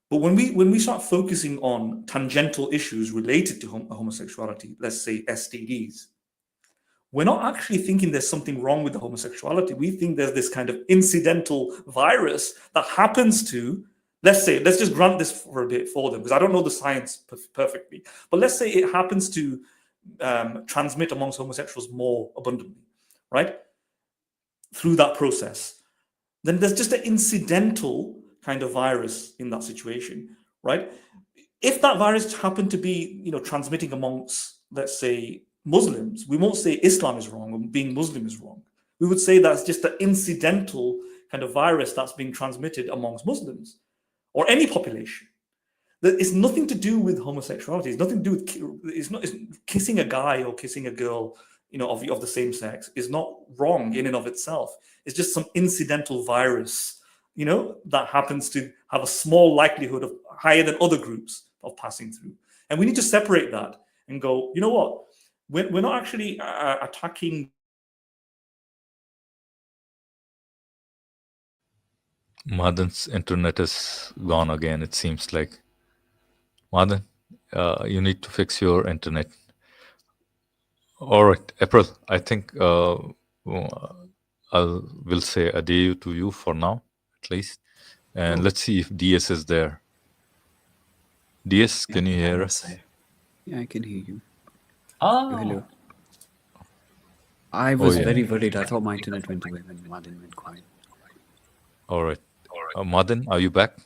But when we start focusing on tangential issues related to homosexuality, let's say STDs, we're not actually thinking there's something wrong with the homosexuality. We think there's this kind of incidental virus that happens to, let's just grant this for a bit for them, because I don't know the science perfectly, but let's say it happens to transmit amongst homosexuals more abundantly, right? Through that process. Then there's just an incidental kind of virus in that situation, right? If that virus happened to be, transmitting amongst, let's say, Muslims, we won't say Islam is wrong or being Muslim is wrong. We would say that's just an incidental kind of virus that's being transmitted amongst Muslims or any population. That it's nothing to do with homosexuality. It's nothing to do with it's kissing a guy or kissing a girl, of the same sex is not wrong in and of itself. It's just some incidental virus, that happens to have a small likelihood of higher than other groups of passing through. And we need to separate that and go, you know what? We're not actually attacking. Madan's internet is gone again, it seems like. Madan, you need to fix your internet. All right, April, I think we'll say adieu to you for now, at least. And let's see if DS is there. DS, can you hear us? Yeah, I can hear you. Oh, Hello. I was yeah. very worried. I thought my internet went away when Madin went quiet. All right. Madan, are you back?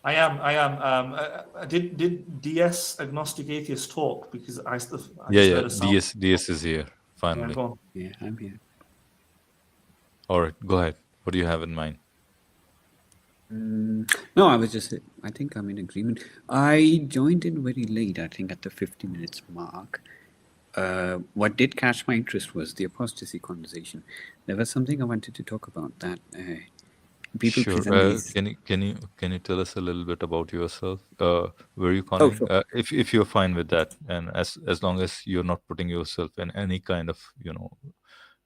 I am. Did DS Agnostic Atheist talk? Because I just Yeah. heard a sound. DS is here, finally. Yeah, go on. Yeah, I'm here. All right, go ahead. What do you have in mind? No, I think I'm in agreement. I joined in very late, I think at the 50 minutes mark. What did catch my interest was the apostasy conversation. There was something I wanted to talk about that people Sure. present these... Can you tell us a little bit about yourself? Where are you calling? sure. If you're fine with that, and as long as you're not putting yourself in any kind of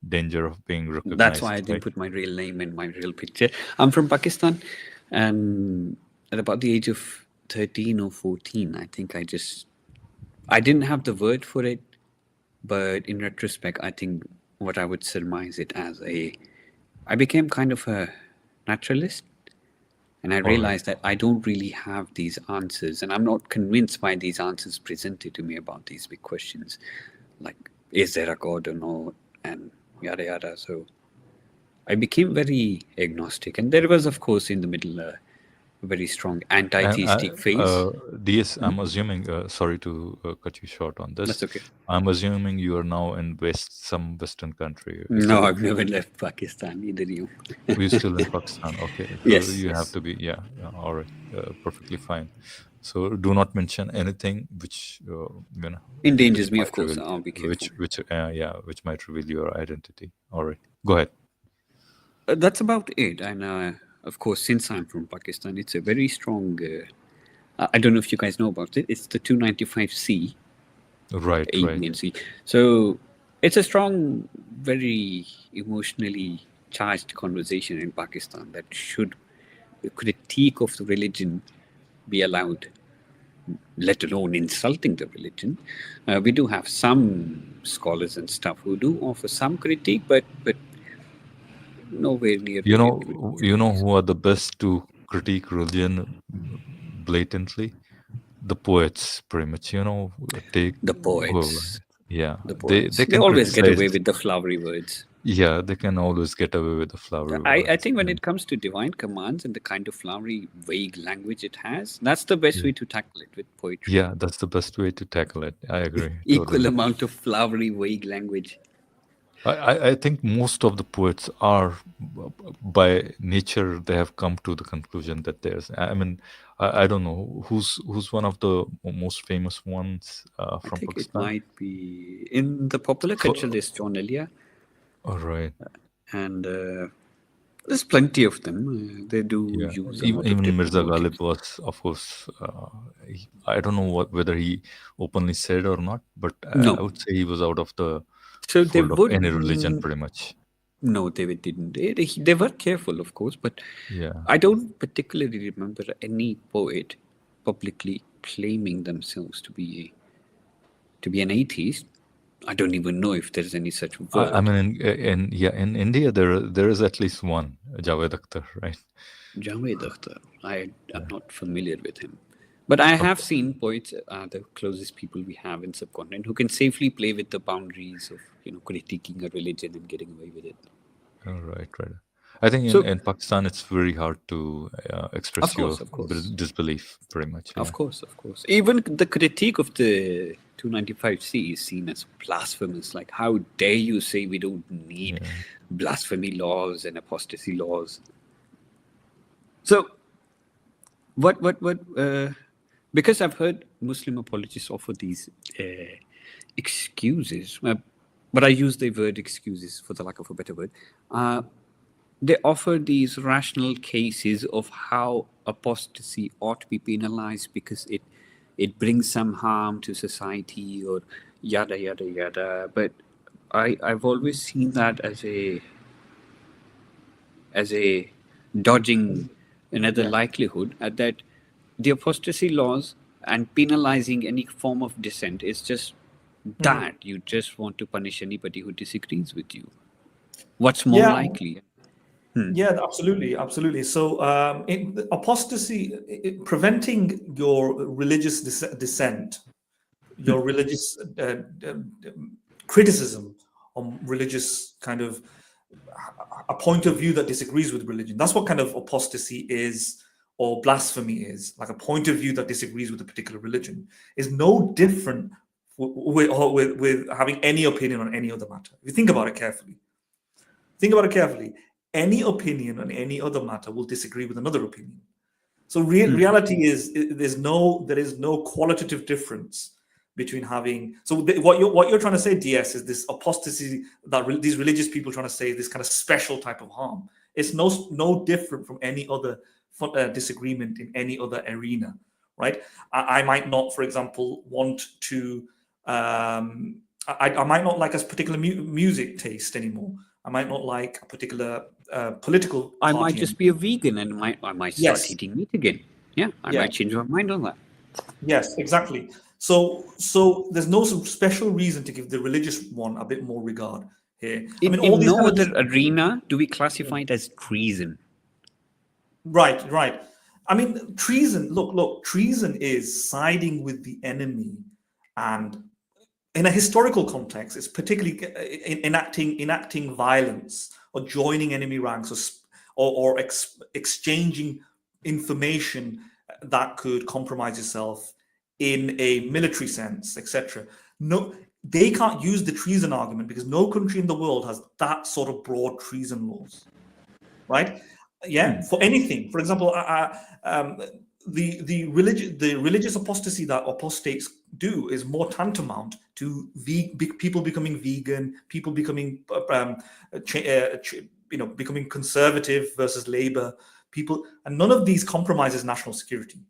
danger of being recognized. That's why I didn't put my real name in my real picture. I'm from Pakistan, and at about the age of 13 or 14, I think I didn't have the word for it, but in retrospect, I think what I would surmise it as I became kind of a naturalist, and I realized that I don't really have these answers, and I'm not convinced by these answers presented to me about these big questions, like, is there a God or not, and yada yada. So I became very agnostic, and there was, of course, in the middle a very strong anti-theistic phase. DS, I'm assuming, sorry to cut you short on this. That's okay. I'm assuming you are now in some Western country. No, I've never left Pakistan, either you. We're still in Pakistan. Okay. So Yes, you have to be, all right. Perfectly fine. So do not mention anything which, endangers me, might of course. reveal- I'll be careful. which might reveal your identity. All right. Go ahead. That's about it. And of course, since I'm from Pakistan, it's a very strong. I don't know if you guys know about it. It's the 295C. Right. Sea. So it's a strong, very emotionally charged conversation in Pakistan that should critique of the religion be allowed, let alone insulting the religion. We do have some scholars and stuff who do offer some critique, but nowhere near. You know who are the best to critique religion blatantly? The poets, pretty much. Take the poets. Yeah, The poets. they can always get criticize- away with the flowery words. Yeah, they can always get away with the flowery I words. think when it comes to divine commands and the kind of flowery, vague language it has, that's the best way to tackle it, with poetry. Yeah, that's the best way to tackle it. I agree. Equal totally. amount of flowery, vague language. I think most of the poets are, by nature, they have come to the conclusion that there's. I mean, I don't know who's one of the most famous ones I from think Pakistan. it might be in the popular culture. There's John Elia, All right. and there's plenty of them. They do Yeah. use a lot of Even different Mirza motives. Ghalib was, of course. I don't know whether he openly said or not, but No. I would say he was out of the So they fold of would any religion, pretty much. No, they didn't. They were careful, of course, but Yeah. I don't particularly remember any poet publicly claiming themselves to be an atheist. I don't even know if there's any such word. I mean, in India there is at least one, Javed Akhtar, right? Javed Akhtar. I'm not familiar with him. But I have seen poets, the closest people we have in subcontinent, who can safely play with the boundaries of critiquing a religion and getting away with it. Right. I think So, in Pakistan it's very hard to express your of course. disbelief, pretty much. Yeah. Of course. Even the critique of the 295C is seen as blasphemous. Like, how dare you say we don't need blasphemy laws and apostasy laws? So, what? Because I've heard Muslim apologists offer these excuses, but I use the word excuses for the lack of a better word. They offer these rational cases of how apostasy ought to be penalized because it brings some harm to society or yada yada yada. But I've always seen that as a dodging another likelihood that the apostasy laws and penalizing any form of dissent is just that you just want to punish anybody who disagrees with you. What's more Yeah. likely? Yeah, absolutely. So, apostasy, preventing your religious dissent, your religious criticism on religious kind of a point of view that disagrees with religion. That's what kind of apostasy is, or blasphemy is, like a point of view that disagrees with a particular religion, is no different with having any opinion on any other matter. If you think about it carefully, any opinion on any other matter will disagree with another opinion. So reality is there is no qualitative difference between having. So what you're trying to say, DS, is this apostasy that these religious people are trying to say, this kind of special type of harm. It's no different from any other disagreement in any other arena, right? I might not, for example, want to. I might not like a particular music taste anymore. I might not like a particular political I party might just be a vegan and I might start eating meat again. Yeah, I might change my mind on that. Yes, exactly. So there's no special reason to give the religious one a bit more regard here. I mean, all In these no kind of other arena do we classify it as treason. right. I mean, treason. Look, treason is siding with the enemy, and in a historical context, it's particularly enacting violence or joining enemy ranks or exchanging information that could compromise yourself in a military sense, etc. No, they can't use the treason argument because no country in the world has that sort of broad treason laws, right? Yeah, for anything. For example, the religious apostasy that apostates do is more tantamount to people becoming vegan, people becoming becoming conservative versus Labour, people, and none of these compromises national security.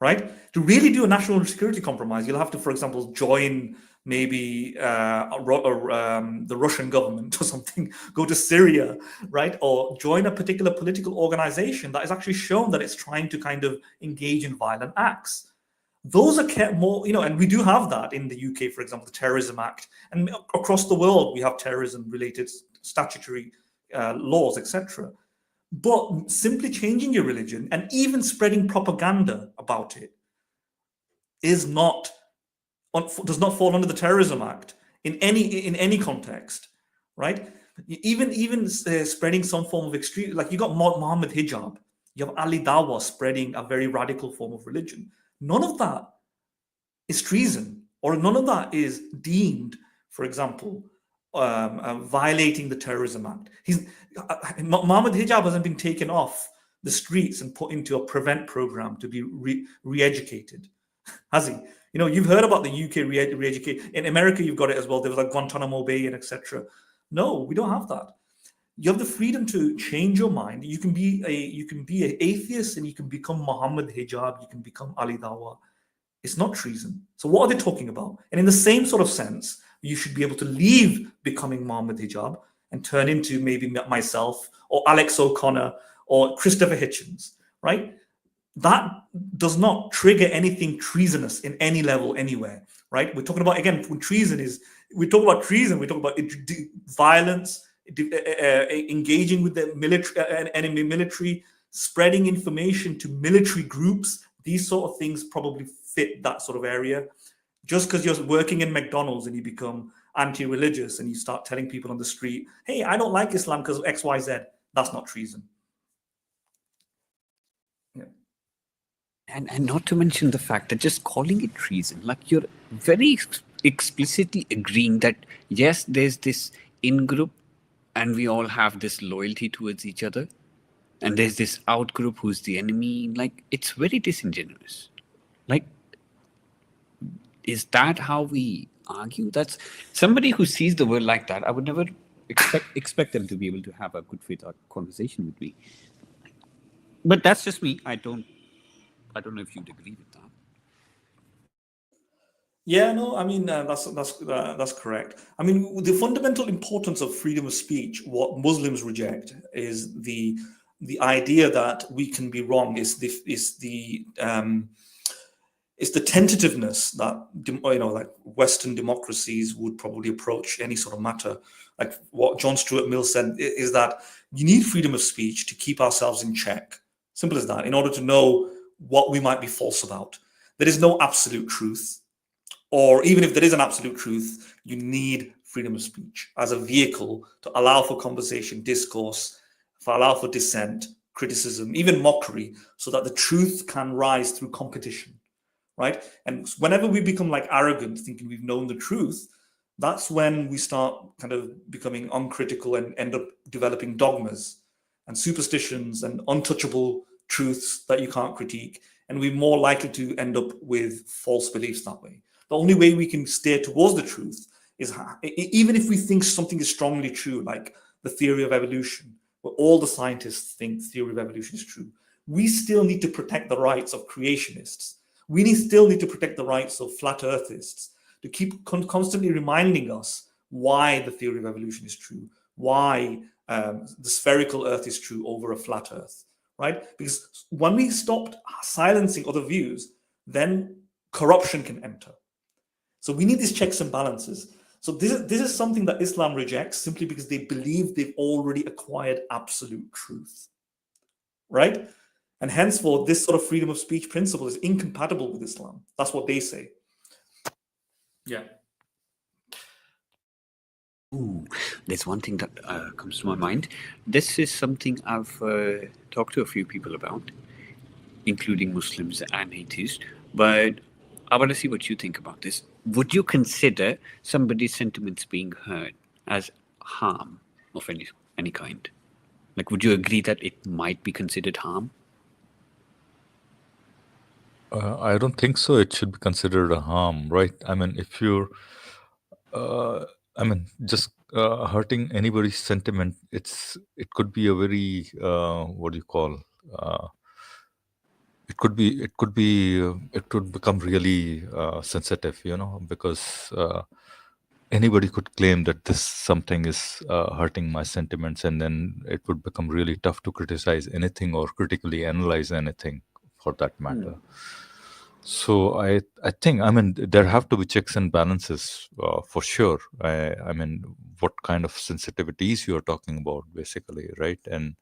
Right? To really do a national security compromise, you'll have to, for example, join maybe the Russian government or something, go to Syria, right? Or join a particular political organization that is actually shown that it's trying to kind of engage in violent acts. Those are kept more, and we do have that in the UK, for example, the Terrorism Act. And across the world, we have terrorism-related statutory laws, etc. But simply changing your religion and even spreading propaganda about it does not fall under the Terrorism Act in any context, right? Even spreading some form of extreme, like you got Muhammad hijab, you have Ali Dawa spreading a very radical form of religion. None of that is treason, or none of that is deemed, for example, violating the Terrorism Act. Muhammad hijab hasn't been taken off the streets and put into a prevent program to be re-educated, has he? You've heard about the UK re-educate. In America, you've got it as well. There was like Guantanamo Bay and etc. No, we don't have that. You have the freedom to change your mind. You can be an atheist and you can become Muhammad hijab. You can become Ali Dawa. It's not treason. So what are they talking about? And in the same sort of sense, you should be able to leave becoming Muhammad hijab and turn into maybe myself or Alex O'Connor or Christopher Hitchens, right? That does not trigger anything treasonous in any level anywhere, right? We're talking about, again, we talk about treason, we talk about violence, engaging with the enemy military, spreading information to military groups. These sort of things probably fit that sort of area. Just because you're working in McDonald's and you become anti-religious and you start telling people on the street, hey, I don't like Islam because of X, Y, Z, that's not treason. Yeah. And not to mention the fact that just calling it treason, like you're very explicitly agreeing that yes, there's this in-group and we all have this loyalty towards each other, and there's this out-group who's the enemy. Like, it's very disingenuous. Like, is that how we argue? That's somebody who sees the world like that. I would never expect them to be able to have a good faith conversation with me. But that's just me. I don't know if you'd agree with that. Yeah, no, I mean that's correct. I mean, the fundamental importance of freedom of speech, what Muslims reject, is the idea that we can be wrong. Is the tentativeness that like Western democracies would probably approach any sort of matter. Like what John Stuart Mill said is that you need freedom of speech to keep ourselves in check. Simple as that. In order to know what we might be false about, there is no absolute truth. Or even if there is an absolute truth, you need freedom of speech as a vehicle to allow for conversation, discourse, allow for dissent, criticism, even mockery, so that the truth can rise through competition, right? And whenever we become like arrogant, thinking we've known the truth, that's when we start kind of becoming uncritical and end up developing dogmas and superstitions and untouchable truths that you can't critique. And we're more likely to end up with false beliefs that way. The only way we can steer towards the truth is, even if we think something is strongly true, like the theory of evolution, where all the scientists think the theory of evolution is true, we still need to protect the rights of creationists. We still need to protect the rights of flat earthists, to keep constantly reminding us why the theory of evolution is true, why the spherical earth is true over a flat earth, right? Because when we stopped silencing other views, then corruption can enter. So we need these checks and balances. So this is something that Islam rejects simply because they believe they've already acquired absolute truth, right? And henceforth, this sort of freedom of speech principle is incompatible with Islam. That's what they say. Yeah. Ooh, there's one thing that comes to my mind. This is something I've talked to a few people about, including Muslims and atheists. But I want to see what you think about this. Would you consider somebody's sentiments being heard as harm of any kind? Like, would you agree that it might be considered harm? I don't think so. It should be considered a harm, right? I mean, if you're, just hurting anybody's sentiment, it could be a very what do you call? It could become really sensitive, because anybody could claim that this something is hurting my sentiments, and then it would become really tough to criticize anything or critically analyze anything for that matter. So I think, there have to be checks and balances for sure. I mean, what kind of sensitivities you're talking about, basically, right? And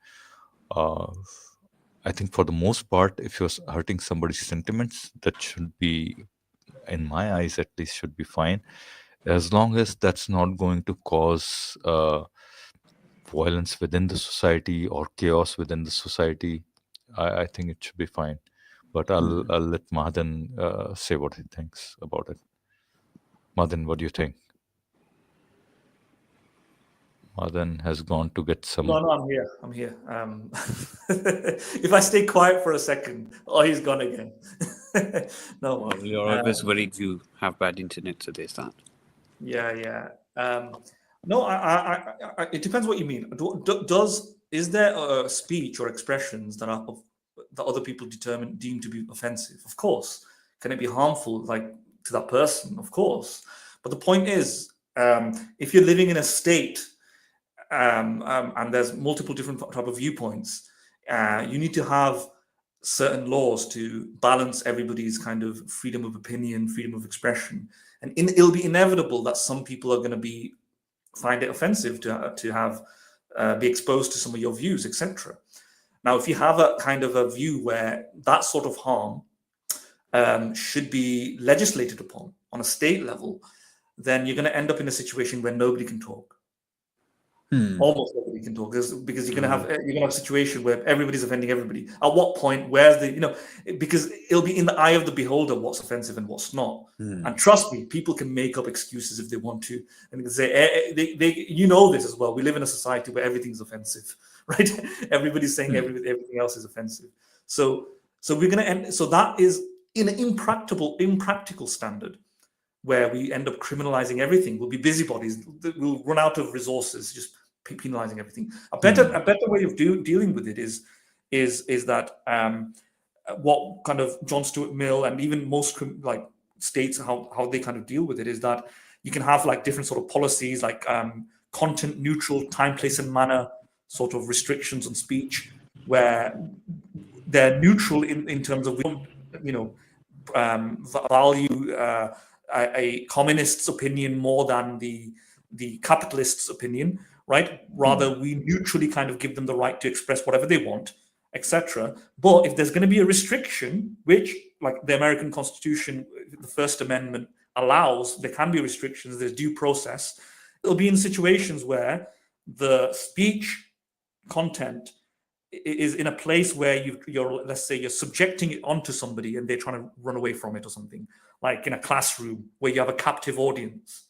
I think for the most part, if you're hurting somebody's sentiments, that should be, in my eyes at least, should be fine, as long as that's not going to cause violence within the society or chaos within the society. I think it should be fine. But I'll let Madan say what he thinks about it. Madan, what do you think? Madan has gone to get some. No, I'm here. I'm here. If I stay quiet for a second, he's gone again. No. Well, you're always worried you have bad internet, so there's that. Yeah. No, it depends what you mean. Is there a speech or expressions that other people deem to be offensive? Of course. Can it be harmful, like to that person? Of course. But the point is, if you're living in a state and there's multiple different type of viewpoints, you need to have certain laws to balance everybody's kind of freedom of opinion, freedom of expression. And it'll be inevitable that some people are going to find it offensive to have be exposed to some of your views, etc. Now, if you have a kind of a view where that sort of harm should be legislated upon on a state level, then you're going to end up in a situation where nobody can talk. Hmm. Almost nobody can talk, because you're going to have a situation where everybody's offending everybody. At what point? Where's the because it'll be in the eye of the beholder what's offensive and what's not. And trust me, people can make up excuses if they want to, and they can say this as well. We live in a society where everything's offensive, right? Everybody's saying everything else is offensive. So we're going to end. So that is in an impractical standard, where we end up criminalizing everything. We'll be busybodies. We'll run out of resources, just penalizing everything. A better way of dealing with it is that what kind of John Stuart Mill and even most states, how they kind of deal with it, is that you can have like different sort of policies, like content neutral, time, place, and manner sort of restrictions on speech, where they're neutral in terms of, value a communist's opinion more than the capitalist's opinion, right? Rather, we neutrally kind of give them the right to express whatever they want, etc. But if there's going to be a restriction, which, like the American Constitution, the First Amendment allows, there can be restrictions, there's due process. It'll be in situations where the speech content is in a place where you're let's say you're subjecting it onto somebody and they're trying to run away from it or something, like in a classroom where you have a captive audience.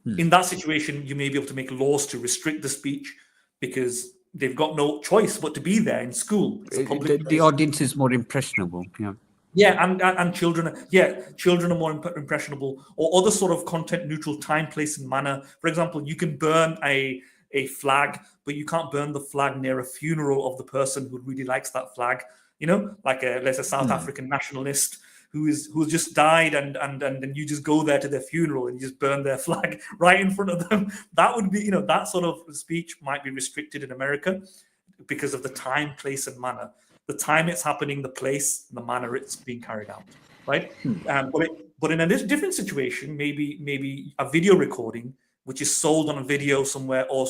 In that situation, you may be able to make laws to restrict the speech, because they've got no choice but to be there in school. It's a public The audience is more impressionable. Yeah, and children. Yeah, children are more impressionable. Or other sort of content neutral, time, place, and manner. For example, you can burn a flag, but you can't burn the flag near a funeral of the person who really likes that flag. Like let's say South African nationalist who's just died, and then you just go there to their funeral and you just burn their flag right in front of them. That would be, that sort of speech might be restricted in America because of the time, place, and manner. The time it's happening, the place, and the manner it's being carried out, right? But in a different situation, maybe a video recording, which is sold on a video somewhere, or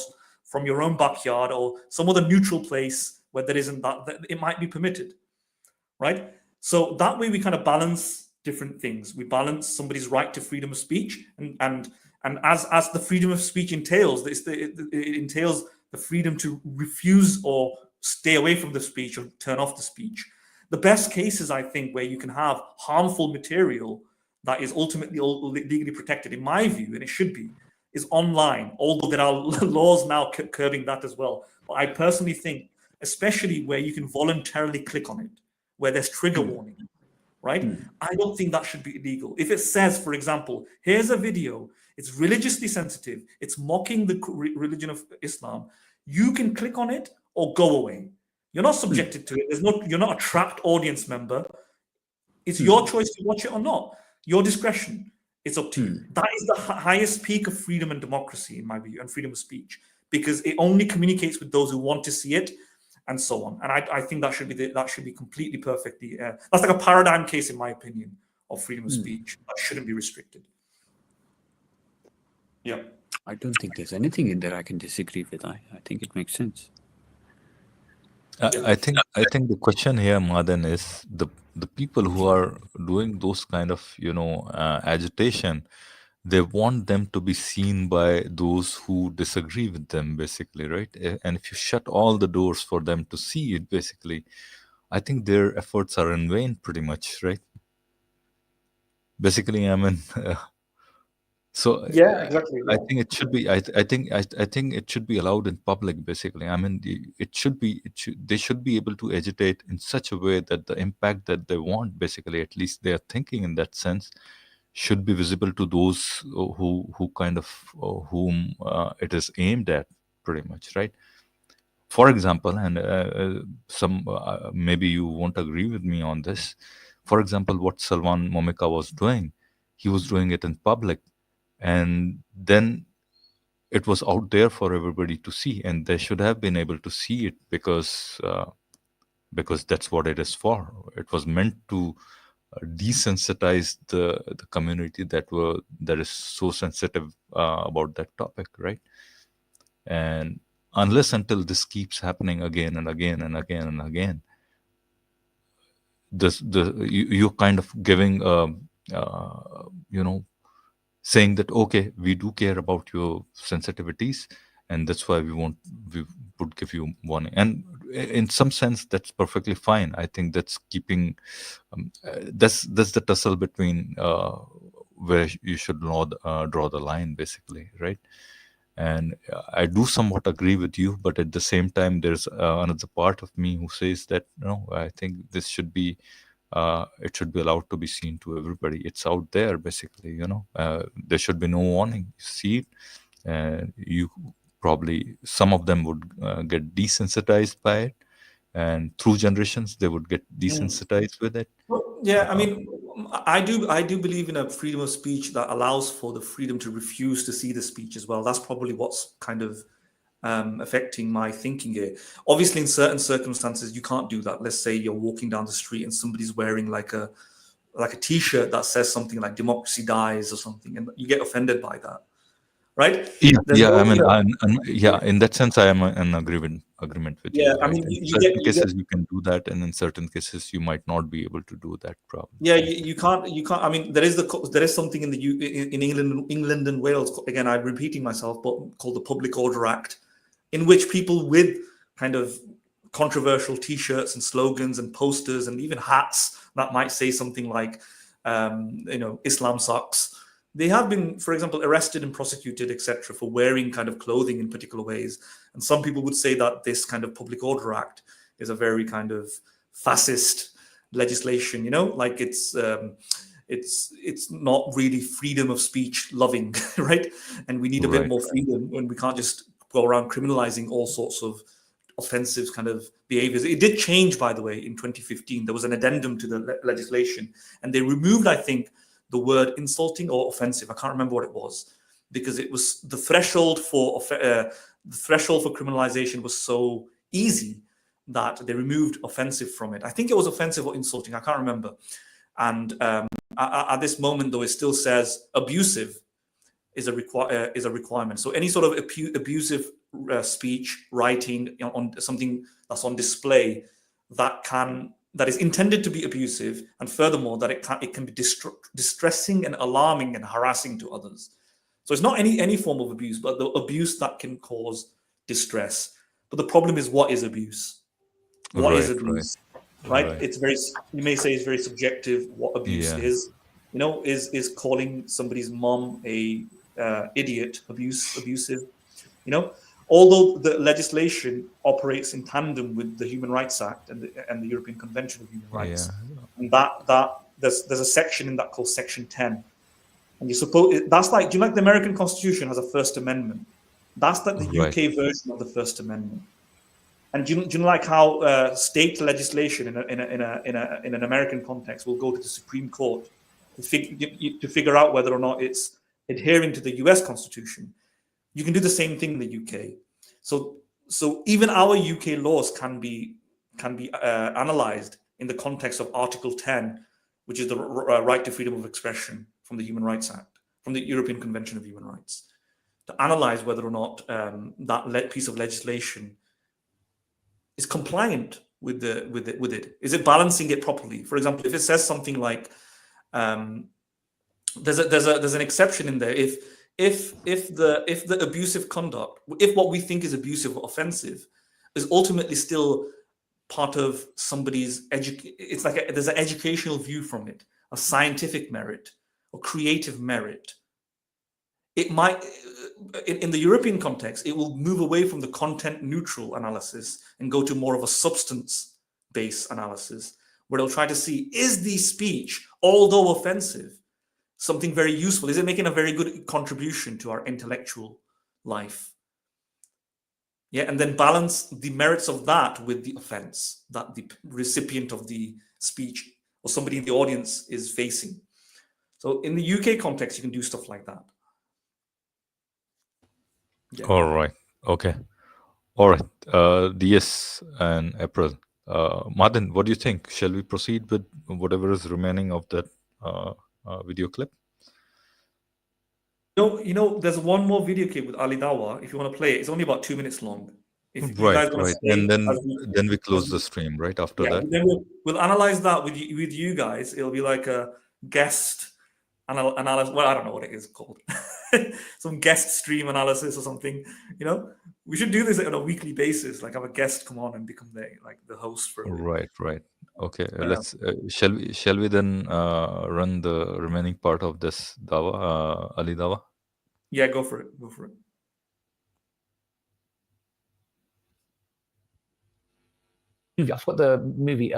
from your own backyard, or some other neutral place where there isn't that it might be permitted, right? So that way we kind of balance different things. We balance somebody's right to freedom of speech, and as the freedom of speech entails, it entails the freedom to refuse or stay away from the speech or turn off the speech. The best cases, I think, where you can have harmful material that is ultimately legally protected, in my view, and it should be, is online, although there are laws now curbing that as well. But I personally think, especially where you can voluntarily click on it, where there's trigger warning, right? I don't think that should be illegal. If it says, for example, here's a video, it's religiously sensitive, it's mocking the religion of Islam, you can click on it or go away. You're not subjected to it. You're not a trapped audience member. It's your choice to watch it or not. Your discretion. It's up to you. That is the highest peak of freedom and democracy, in my view, and freedom of speech, because it only communicates with those who want to see it, and so on. And I think that should be completely perfectly. That's like a paradigm case, in my opinion, of freedom of speech that shouldn't be restricted. Yeah. I don't think there's anything in there I can disagree with. I think it makes sense. I think the question here, Madan, is the people who are doing those kind of agitation. They want them to be seen by those who disagree with them, basically, right? And if you shut all the doors for them to see it, basically, I think their efforts are in vain, pretty much, right? Basically, I mean. So yeah, exactly. Yeah. I think it should be. I think it should be allowed in public. Basically, I mean, they should be able to agitate in such a way that the impact that they want, basically, at least they are thinking in that sense, should be visible to those who kind of whom it is aimed at, pretty much, right? For example, and some maybe you won't agree with me on this. For example, what Salwan Momika was doing, he was doing it in public. And then it was out there for everybody to see, and they should have been able to see it because that's what it is for. It was meant to desensitize the community that is so sensitive about that topic, right? And unless until this keeps happening again and again and again and again, you're kind of giving saying that okay, we do care about your sensitivities, and that's why we would give you warning. And in some sense, that's perfectly fine. I think that's keeping that's the tussle between where you should draw the line, basically, right? And I do somewhat agree with you, but at the same time, there's another part of me who says that no, I think this should be it should be allowed to be seen to everybody. It's out there, basically. There should be no warning. You see it, and you probably, some of them would get desensitized by it, and through generations they would get desensitized with it. Well, yeah, I mean, I do believe in a freedom of speech that allows for the freedom to refuse to see the speech as well. That's probably what's kind of affecting my thinking here. Obviously, in certain circumstances, you can't do that. Let's say you're walking down the street and somebody's wearing like a T-shirt that says something like "Democracy dies" or something, and you get offended by that, right? I mean, in that sense, I am in agreement with you. Yeah, I Right? mean, In you certain get cases, you can do that, and in certain cases, you might not be able to do that. Probably. yeah, you can't. I mean, there is something in in England and Wales. Again, I'm repeating myself, but called the Public Order Act, in which people with kind of controversial T-shirts and slogans and posters and even hats that might say something like, Islam sucks. They have been, for example, arrested and prosecuted, etc., for wearing kind of clothing in particular ways. And some people would say that this kind of Public Order Act is a very kind of fascist legislation. Like it's not really freedom of speech loving, right? And we need a bit more freedom, when we can't just go around criminalizing all sorts of offensive kind of behaviors. It did change, by the way, in 2015. There was an addendum to the legislation, and they removed, I think, the word insulting or offensive. I can't remember what it was, because it was the threshold for criminalization was so easy that they removed offensive from it. I think it was offensive or insulting. I can't remember. And at this moment, though, it still says abusive is a requirement. So any sort of abusive speech, writing on something that's on display that is intended to be abusive, and furthermore that it can be distressing and alarming and harassing to others. So it's not any form of abuse, but the abuse that can cause distress. But the problem is, what is abuse? What is abuse? Right? It's you may say it's very subjective what abuse is. Is calling somebody's mom a idiot abusive? Although the legislation operates in tandem with the Human Rights Act and the European Convention of Human Rights, and that there's a section in that called Section 10, and you suppose that's like, do you like the American Constitution has a First Amendment? That's like the UK version of the First Amendment. And do you like how state legislation in an American context will go to the Supreme Court to figure out whether or not it's adhering to the US Constitution? You can do the same thing in the UK. So even our UK laws can be analyzed in the context of Article 10, which is the right to freedom of expression from the Human Rights Act, from the European Convention of Human Rights, to analyze whether or not that piece of legislation is compliant with it. Is it balancing it properly? For example, if it says something like, there's an exception in there. If the abusive conduct, if what we think is abusive or offensive, is ultimately still part of somebody's it's like there's an educational view from it, a scientific merit or creative merit. It might, in the European context, it will move away from the content neutral analysis and go to more of a substance based analysis, where they'll try to see, is the speech, although offensive, something very useful? Is it making a very good contribution to our intellectual life? Yeah, and then balance the merits of that with the offense that the recipient of the speech or somebody in the audience is facing. So in the UK context, you can do stuff like that. Yeah. All right. Okay. All right. DS and April. Madan, what do you think? Shall we proceed with whatever is remaining of that video clip? There's one more video clip with Ali Dawa. If you want to play it, it's only about 2 minutes long. If you guys want to stay, and then we close the stream right after that. Then we'll analyze that with you guys. It'll be like a guest analysis. Well, I don't know what it is called. Some guest stream analysis or something. We should do this on a weekly basis. Like have a guest come on and become the host for a bit. Right. Okay, let's shall we then run the remaining part of this dawa, Ali dawa? Yeah, go for it. I forgot the movie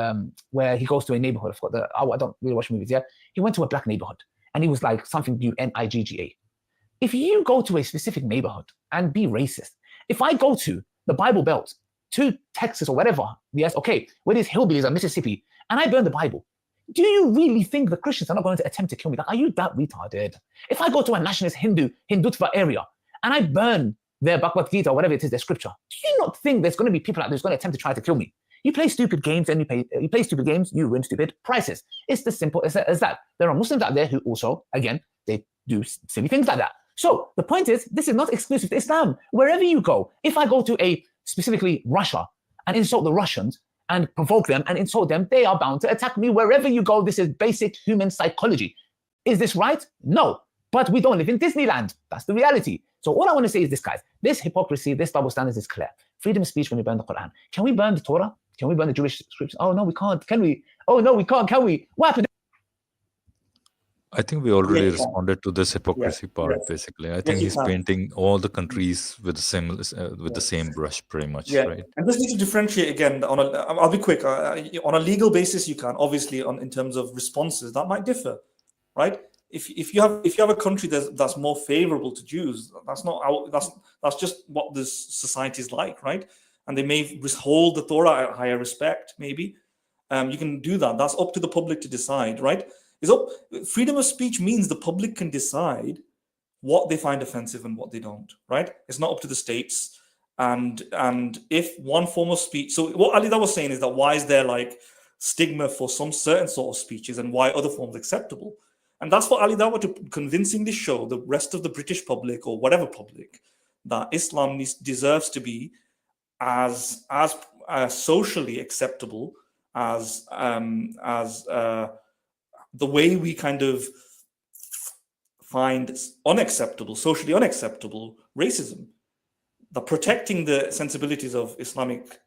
where he goes to a neighborhood. I forgot I don't really watch movies. Yeah, he went to a black neighborhood and he was like something new, Nigga. If you go to a specific neighborhood and be racist, if I go to the Bible Belt, to Texas or whatever, yes, okay, where these hillbillies are Mississippi, and I burn the Bible, do you really think the Christians are not going to attempt to kill me? Like, are you that retarded? If I go to a nationalist Hindutva area and I burn their Bhagavad Gita or whatever it is, their scripture, do you not think there's going to be people out there who's going to attempt to try to kill me? You play stupid games and you play stupid games, you win stupid prices. It's as simple as that. There are Muslims out there who also, again, they do silly things like that. So the point is, this is not exclusive to Islam. Wherever you go, if I go to specifically Russia and insult the Russians and provoke them and insult them, they are bound to attack me. Wherever you go, this is basic human psychology. Is this right? No. But we don't live in Disneyland. That's the reality. So all I want to say is this, guys. This hypocrisy, this double standards is clear. Freedom of speech when we burn the Quran. Can we burn the Torah? Can we burn the Jewish scriptures? Oh, no, we can't. Can we? Oh, no, we can't. Can we? What happened? I think we already responded to this hypocrisy part. Basically, I think he's painting all the countries with the same brush, pretty much, right? And just need to differentiate again. I'll be quick. On a legal basis, you can obviously in terms of responses that might differ, right? If you have a country that's more favorable to Jews, that's just what this society is like, right? And they may hold the Torah at higher respect. Maybe you can do that. That's up to the public to decide, right? Freedom of speech means the public can decide what they find offensive and what they don't, right? It's not up to the states. And if one form of speech, so what Ali was saying is that why is there like stigma for some certain sort of speeches and why other forms acceptable? And that's what Ali Dawah to convincingly show the rest of the British public or whatever public that Islam deserves to be as socially acceptable as the way we kind of find socially unacceptable racism. That protecting the sensibilities of Islamic,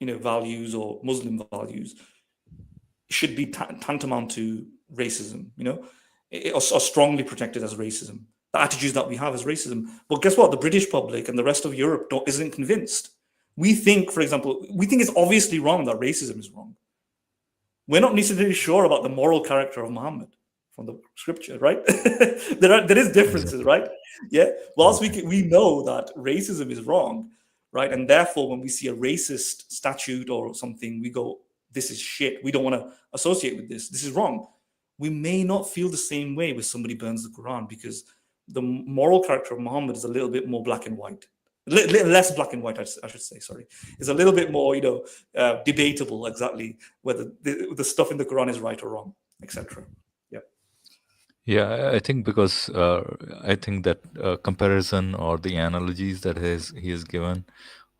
values or Muslim values should be tantamount to racism, or strongly protected as racism. The attitudes that we have as racism. But guess what? The British public and the rest of Europe isn't convinced. We think, for example, it's obviously wrong that racism is wrong. We're not necessarily sure about the moral character of Muhammad from the scripture, right? there is differences, right? Yeah. Whilst we know that racism is wrong, right? And therefore, when we see a racist statute or something, we go, this is shit. We don't want to associate with this. This is wrong. We may not feel the same way when somebody burns the Quran because the moral character of Muhammad is a little bit more black and white. Less black and white, I should say. Sorry, it's a little bit more, debatable exactly whether the stuff in the Quran is right or wrong, etc. Yeah, I think because I think that comparison or the analogies that he has given,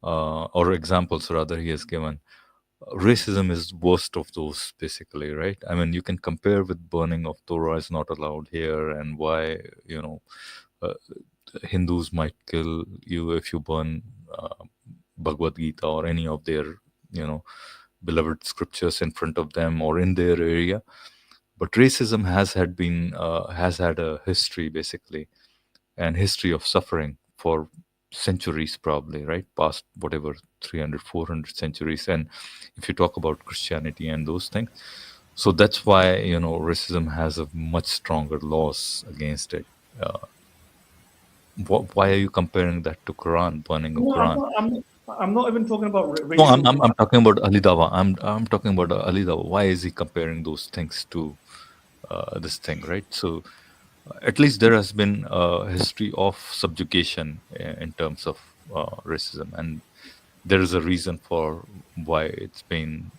or examples rather he has given, racism is worst of those, basically, right? I mean, you can compare with burning of Torah is not allowed here, and why Hindus might kill you if you burn Bhagavad Gita or any of their, beloved scriptures in front of them or in their area. But racism has had a history, basically, and history of suffering for centuries, probably, right? Past whatever 300, 400 centuries. And if you talk about Christianity and those things, so that's why racism has a much stronger laws against it. Why are you comparing that to Quran, burning of Quran? I'm not even talking about racism. No, I'm talking about Ali Dawah. I'm talking about Ali Dawah. Why is he comparing those things to this thing, right? So at least there has been a history of subjugation in terms of racism, and there is a reason for why it's been,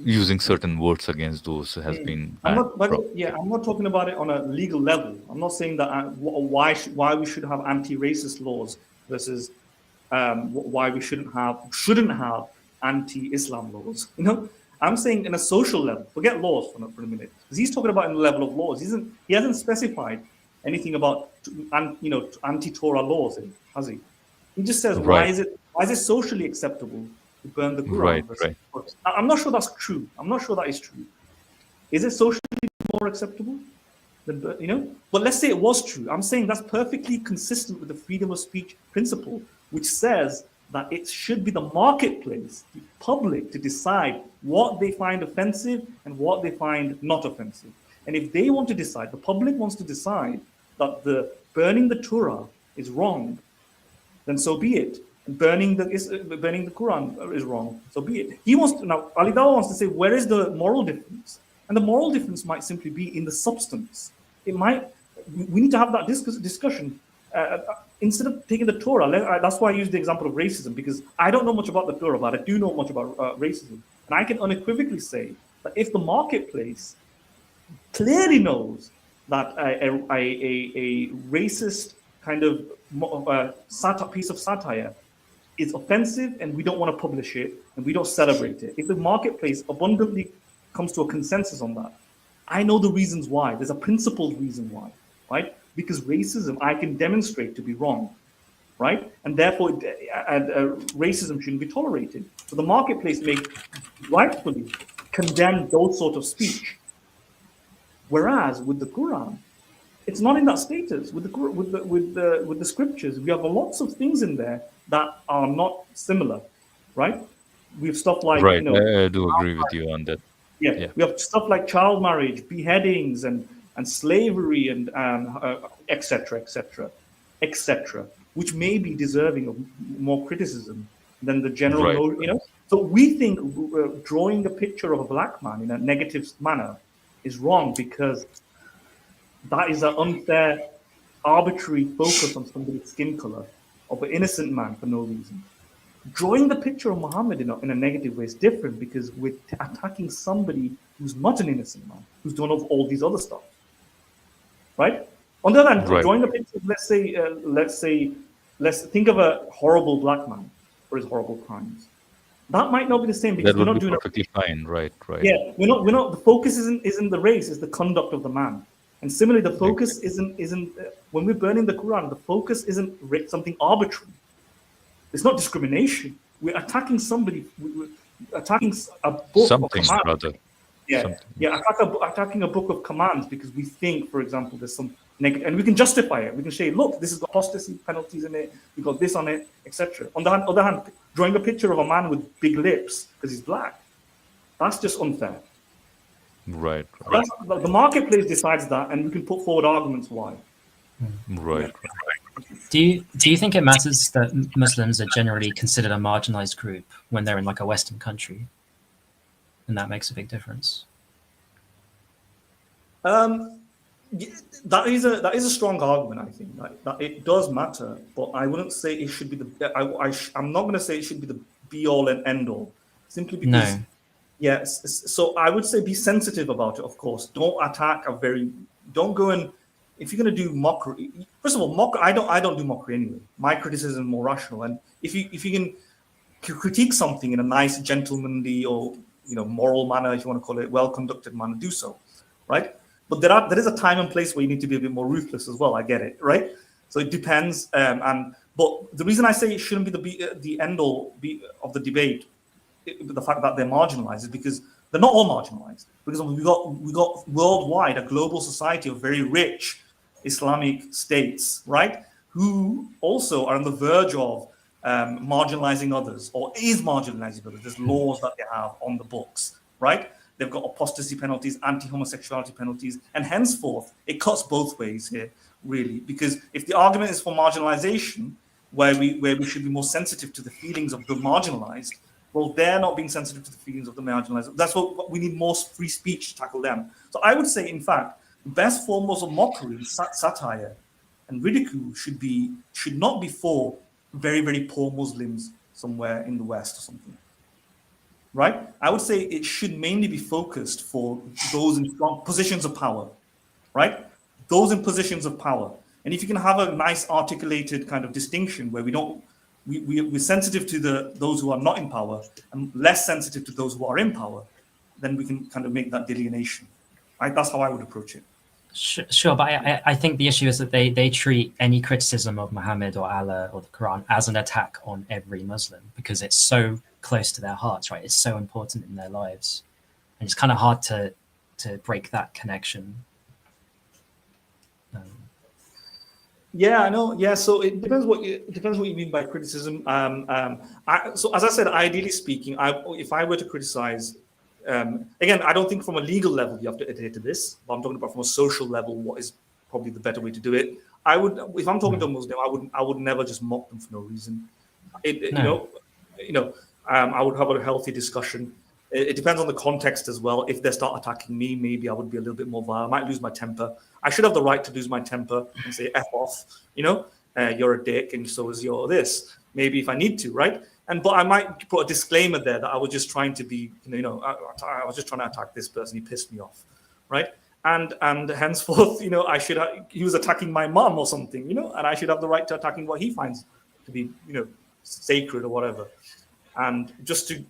using certain words against those has been banned. I'm not talking about it on a legal level. I'm not saying that why we should have anti-racist laws versus why we shouldn't have anti-Islam laws. I'm saying in a social level, forget laws for a minute, because he's talking about in the level of laws. He hasn't specified anything about anti-Torah laws, has he? He just says, why Right. is it socially acceptable to burn the Right. Quran? Right. I'm not sure that's true. I'm not sure that is true. Is it socially more acceptable? But let's say it was true. I'm saying that's perfectly consistent with the freedom of speech principle, which says that it should be the marketplace, the public, to decide what they find offensive and what they find not offensive. And if they want to decide, the public wants to decide that the burning the Torah is wrong, then so be it. Burning the Quran is wrong, so be it. Ali Dawah wants to say, where is the moral difference? And the moral difference might simply be in the substance. We need to have that discussion. Instead of taking the Torah, that's why I use the example of racism, because I don't know much about the Torah, but I do know much about racism. And I can unequivocally say that if the marketplace clearly knows that a racist kind of piece of satire is offensive and we don't want to publish it and we don't celebrate it, if the marketplace abundantly comes to a consensus on that, I know the reasons why. There's a principled reason why, right? Because racism I can demonstrate to be wrong, right? And therefore racism shouldn't be tolerated. So the marketplace may rightfully condemn those sort of speech. Whereas with the Quran, it's not in that status. With the scriptures, we have lots of things in there that are not similar, right? We have stuff like Right. I do agree with you on that. yeah, we have stuff like child marriage, beheadings, and slavery, and etc., which may be deserving of more criticism than the general, Right. So we think drawing a picture of a black man in a negative manner is wrong because that is an unfair, arbitrary focus on somebody's skin color of an innocent man for no reason. Drawing the picture of Muhammad in a negative way is different because we're attacking somebody who's not an innocent man, who's done all these other stuff, right? On the other hand, Right. drawing the picture, let's think of a horrible black man for his horrible crimes. That might not be the same because That we're would not be doing perfectly fine. Right. Right. yeah, we're not. The focus isn't the race; it's the conduct of the man. And similarly, the focus isn't when we're burning the Quran. The focus isn't something arbitrary. It's not discrimination. We're attacking somebody. We're attacking a book Something of commands. rather. Yeah, Something. attacking a book of commands because we think, for example, there's some negative, and we can justify it. We can say, look, this has got apostasy penalties in it. We got this on it, etc. On the other hand, drawing a picture of a man with big lips because he's black, that's just unfair. Right. The marketplace decides that, and we can put forward arguments why. Right. Do you think it matters that Muslims are generally considered a marginalized group when they're in like a Western country, and that makes a big difference? That is a strong argument. I think that it does matter, but I wouldn't say it should be I'm not going to say it should be the be all and end all, simply because. No. Yes, so I would say be sensitive about it. Of course, don't attack don't go and if you're going to do mockery. First of all, I don't do mockery anyway. My criticism is more rational, and if you can critique something in a nice, gentlemanly or moral manner, if you want to call it, well-conducted manner, do so, right? But there is a time and place where you need to be a bit more ruthless as well. I get it, right? So it depends. But the reason I say it shouldn't be the end all of the debate, the fact that they're marginalized, is because they're not all marginalized. Because we got worldwide a global society of very rich Islamic states, right? Who also are on the verge of marginalizing others, or is marginalizing others. There's laws that they have on the books, right? They've got apostasy penalties, anti-homosexuality penalties, and henceforth it cuts both ways here, really. Because if the argument is for marginalization, where we should be more sensitive to the feelings of the marginalized, well, they're not being sensitive to the feelings of the marginalized. That's what we need, more free speech to tackle them. So I would say, in fact, the best forms of mockery, satire, and ridicule should not be for very, very poor Muslims somewhere in the West or something. Right? I would say it should mainly be focused for those in strong positions of power, right? Those in positions of power. And if you can have a nice articulated kind of distinction where we're sensitive to those who are not in power and less sensitive to those who are in power, then we can kind of make that delineation. Right? That's how I would approach it. Sure, but I think the issue is that they treat any criticism of Muhammad or Allah or the Quran as an attack on every Muslim because it's so close to their hearts, right? It's so important in their lives, and it's kind of hard to break that connection. Yeah, I know. Yeah, so it depends what you mean by criticism. So as I said, ideally speaking, if I were to criticize, again, I don't think from a legal level you have to adhere to this, but I'm talking about from a social level, what is probably the better way to do it. If I'm talking to a Muslim, I would never just mock them for no reason. No. I would have a healthy discussion. It depends on the context as well. If they start attacking me, maybe I would be a little bit more violent. I might lose my temper. I should have the right to lose my temper and say F off, you're a dick and so is your this. Maybe if I need to, right? But I might put a disclaimer there that I was just trying to be, I was just trying to attack this person. He pissed me off, right? And henceforth, he was attacking my mom or something, and I should have the right to attacking what he finds to be, sacred or whatever. And just to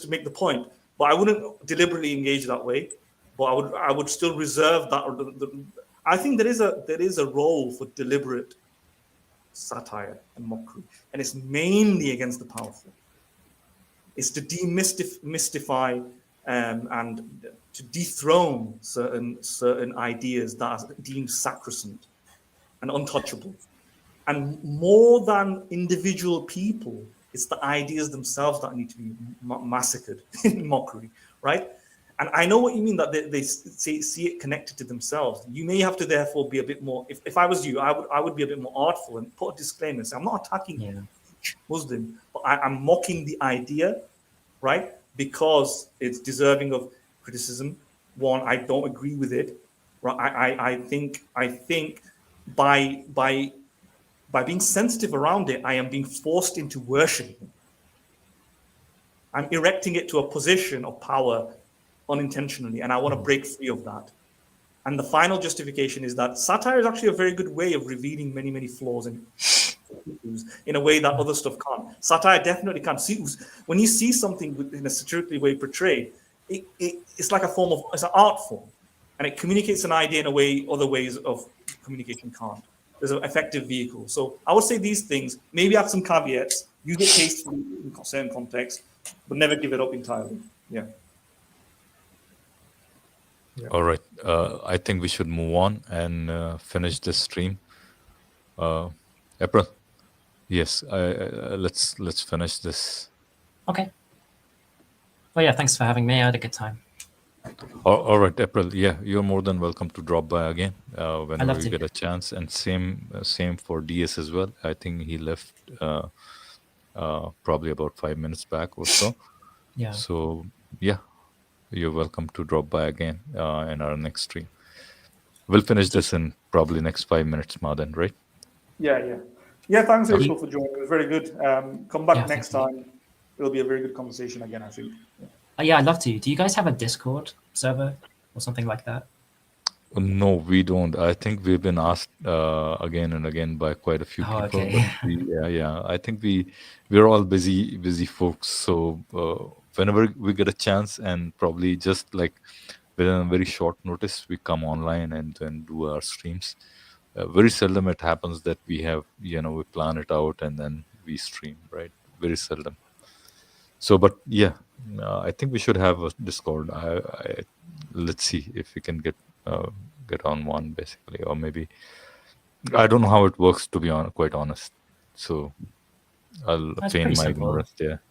make the point, but I wouldn't deliberately engage that way. But I would still reserve that. I think there is a role for deliberate satire and mockery, and it's mainly against the powerful. It's to demystify and to dethrone certain ideas that are deemed sacrosanct and untouchable. And more than individual people, it's the ideas themselves that need to be massacred in mockery, right? And I know what you mean, that they see it connected to themselves. You may have to therefore be a bit more, if I was you, I would be a bit more artful and put a disclaimer and say, I'm not attacking each Muslim, but I'm mocking the idea, right? Because it's deserving of criticism. One, I don't agree with it. Right? I think by being sensitive around it, I am being forced into worshiping. I'm erecting it to a position of power unintentionally, and I want to break free of that. And the final justification is that satire is actually a very good way of revealing many, many flaws in a way that other stuff can't. Satire definitely can't. When you see something in a satirically way portrayed, it's like it's an art form, and it communicates an idea in a way other ways of communication can't. There's an effective vehicle. So I would say these things, maybe have some caveats, use it tastefully in certain context, but never give it up entirely. Yeah. All right. I think we should move on and finish this stream. April, yes, let's finish this. Okay. Well, yeah, thanks for having me. I had a good time. All right, April. Yeah, you're more than welcome to drop by again whenever love you to. get a chance. And same for DS as well. I think he left probably about 5 minutes back or so. Yeah. So yeah, you're welcome to drop by again in our next stream. We'll finish this in probably next 5 minutes, Madan, right? Yeah. Thanks, April, for joining. It was very good. Come back next time. It'll be a very good conversation again, I think. Yeah, I'd love to. Do you guys have a Discord server or something like that? No, we don't. I think we've been asked again and again by quite a few people. Okay. But I think we're all busy folks. So whenever we get a chance, and probably just like within a very short notice, we come online and then do our streams. Very seldom it happens that we have, we plan it out and then we stream, right? Very seldom. So, but yeah, I think we should have a Discord. Let's see if we can get on one, basically, or maybe I don't know how it works, to be quite honest. So I'll feign my ignorance there.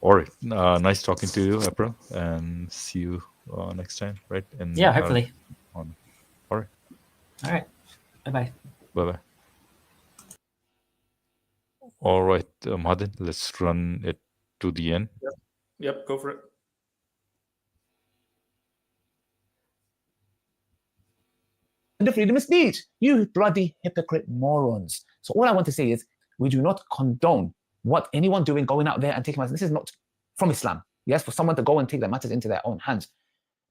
All right, nice talking to you, April, and see you next time, right? Yeah, hopefully. All right. All right. Bye-bye. Bye-bye. All right, Madan, let's run it to the end. Yep, go for it. The freedom of speech, you bloody hypocrite morons. So all I want to say is we do not condone what anyone doing, going out there and taking matters. This is not from Islam. Yes, for someone to go and take their matters into their own hands.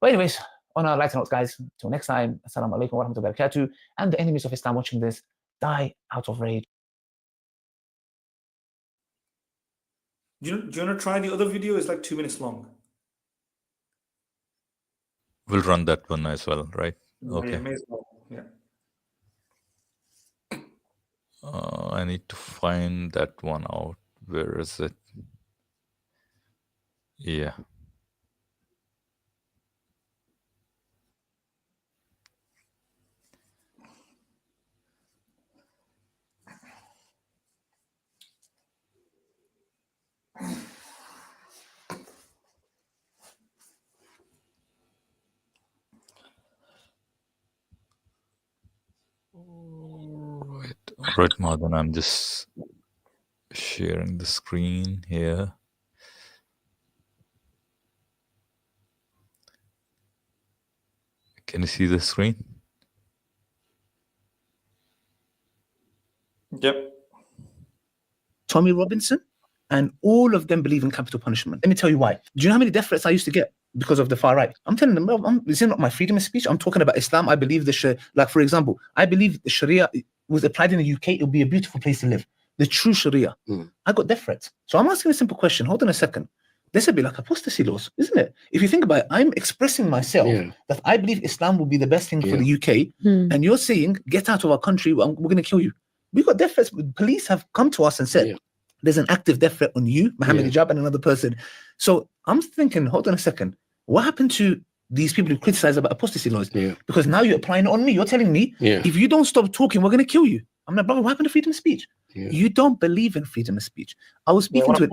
But anyways, on our lighter notes, guys, till next time, assalamu alaikum wa rahmatullahi wa barakatuh. And the enemies of Islam watching this, die out of rage. Do you want to try the other video? It's like 2 minutes long. We'll run that one as well, right? Yeah, Okay. may as well. Yeah. I need to find that one out. Where is it? Yeah. All right, Madan, I'm just sharing the screen here. Can you see the screen? Yep. Tommy Robinson, and all of them believe in capital punishment. Let me tell you why. Do you know how many death threats I used to get because of the far right? I'm telling them, this is not my freedom of speech. I'm talking about Islam. I believe like, for example, I believe the Sharia was applied in the UK. It would be a beautiful place to live. The true Sharia. I got death threats. So I'm asking a simple question. Hold on a second. This would be like apostasy laws, isn't it? If you think about it, I'm expressing myself that I believe Islam will be the best thing for the UK, and you're saying, get out of our country, we're going to kill you. We got death threats. Police have come to us and said, there's an active death threat on you, Mohammed Hijab, and another person. So I'm thinking, hold on a second. What happened to these people who criticize about apostasy laws? Because now you're applying it on me. You're telling me, if you don't stop talking, we're going to kill you. I'm like, brother, what happened to freedom of speech? You don't believe in freedom of speech. I was speaking to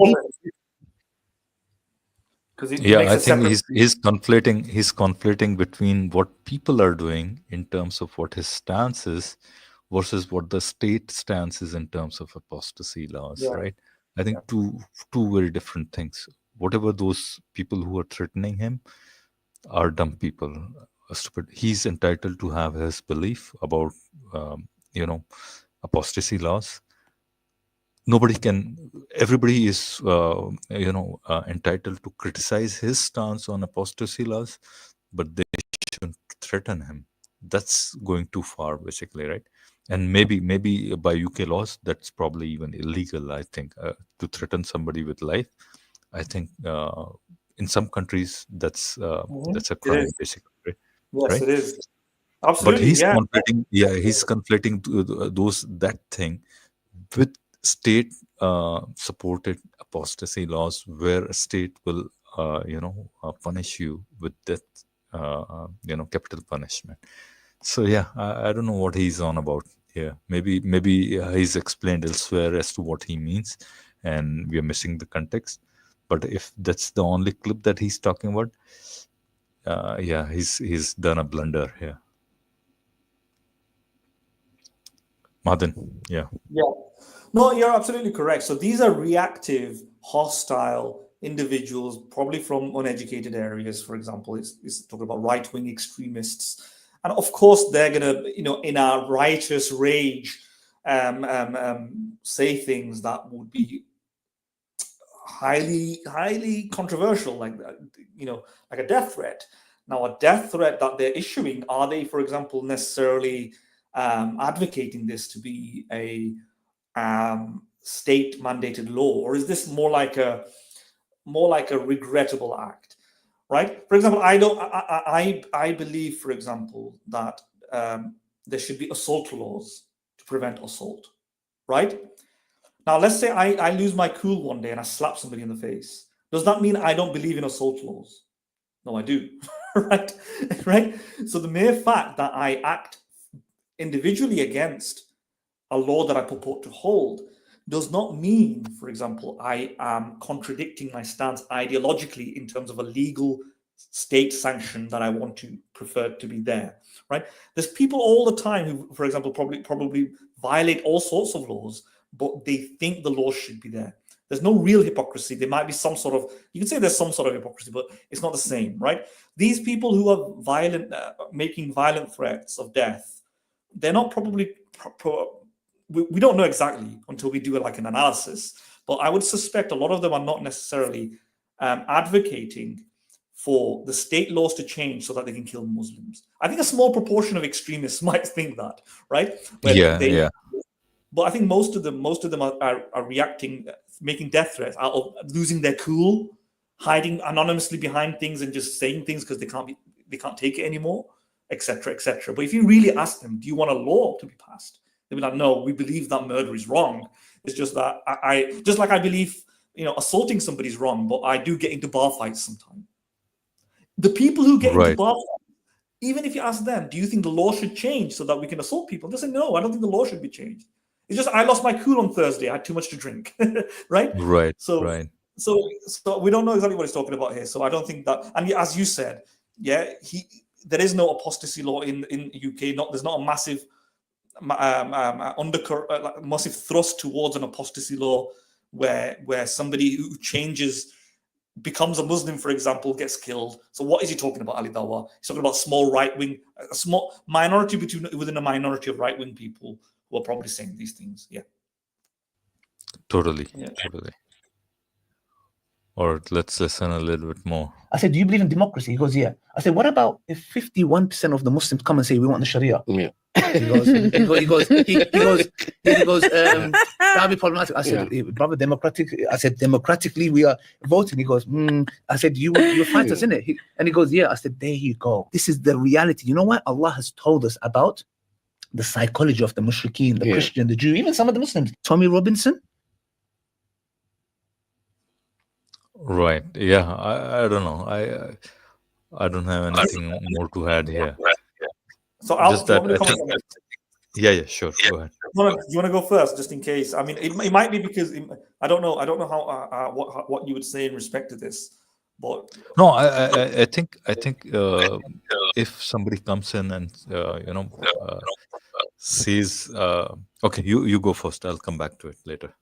I think he's conflating between what people are doing in terms of what his stance is versus what the state stance is in terms of apostasy laws, right? I think two very different things. Whatever those people who are threatening him are dumb people, stupid. He's entitled to have his belief about, apostasy laws. Everybody is, entitled to criticize his stance on apostasy laws, but they shouldn't threaten him. That's going too far, basically, right? And maybe by UK laws, that's probably even illegal, I think, to threaten somebody with life. I think in some countries, that's a crime, basically, right? Yes, right? it is. Absolutely, but he's conflating, he's conflating that thing with state supported apostasy laws, where a state will punish you with death, capital punishment. So I don't know what he's on about here. Maybe he's explained elsewhere as to what he means, and we are missing the context. But if that's the only clip that he's talking about, he's done a blunder here. Madan, Yeah. No, you're absolutely correct. So these are reactive, hostile individuals, probably from uneducated areas, for example. It's talking about right-wing extremists. And of course, they're going to, in our righteous rage, say things that would be highly controversial, like like a death threat. Now, a death threat that they're issuing, are they, for example, necessarily advocating this to be a state mandated law, or is this more like a regrettable act, right? For example, I believe, for example, that there should be assault laws to prevent assault, right? Now, let's say I lose my cool one day and I slap somebody in the face. Does that mean I don't believe in assault laws? No, I do. right? So the mere fact that I act individually against a law that I purport to hold does not mean, for example, I am contradicting my stance ideologically in terms of a legal state sanction that I want to prefer to be there, right? There's people all the time who, for example, probably violate all sorts of laws, but they think the law should be there. There's no real hypocrisy. There might be some sort of, you can say there's some sort of hypocrisy, but it's not the same, right? These people who are violent, making violent threats of death, they're not probably, we don't know exactly until we do like an analysis, but I would suspect a lot of them are not necessarily advocating for the state laws to change so that they can kill Muslims. I think a small proportion of extremists might think that, right? But I think most of them are reacting, making death threats out of losing their cool, hiding anonymously behind things and just saying things because they can't take it anymore, etc., etc. But if you really ask them, do you want a law to be passed? They'll be like, no, we believe that murder is wrong. It's just that I just like I believe, assaulting somebody is wrong, but I do get into bar fights sometimes. The people who get into Right. bar fights, even if you ask them, do you think the law should change so that we can assault people? They say, no, I don't think the law should be changed. It's just I lost my cool on Thursday. I had too much to drink, right? Right. So, Right. so we don't know exactly what he's talking about here. So I don't think that. And as you said, yeah, there is no apostasy law in UK. There's not a massive massive thrust towards an apostasy law where somebody who changes, becomes a Muslim, for example, gets killed. So what is he talking about, Ali Dawa? He's talking about small right-wing, a small minority within a minority of right-wing people who are probably saying these things. Yeah. Totally. Yeah. Totally. Or let's listen a little bit more. I said, do you believe in democracy? He goes, yeah. I said, what about if 51% of the Muslims come and say we want the Sharia? Yeah. He goes, that'll be problematic. I said, brother, I said, democratically we are voting. He goes, I said, you're fighters, innit? And he goes, yeah. I said, there you go. This is the reality. You know what? Allah has told us about the psychology of the mushrikeen, the Christian, the Jew, even some of the Muslims. Tommy Robinson. Right. Yeah. I don't know. I don't have anything more to add here. So Al, Just do you that want me to I think. comment? Yeah. Sure. Go ahead. Do you want to go first, just in case? I mean, it might be because I don't know how what you would say in respect to this, but No, I think if somebody comes in and sees. Okay, you go first. I'll come back to it later.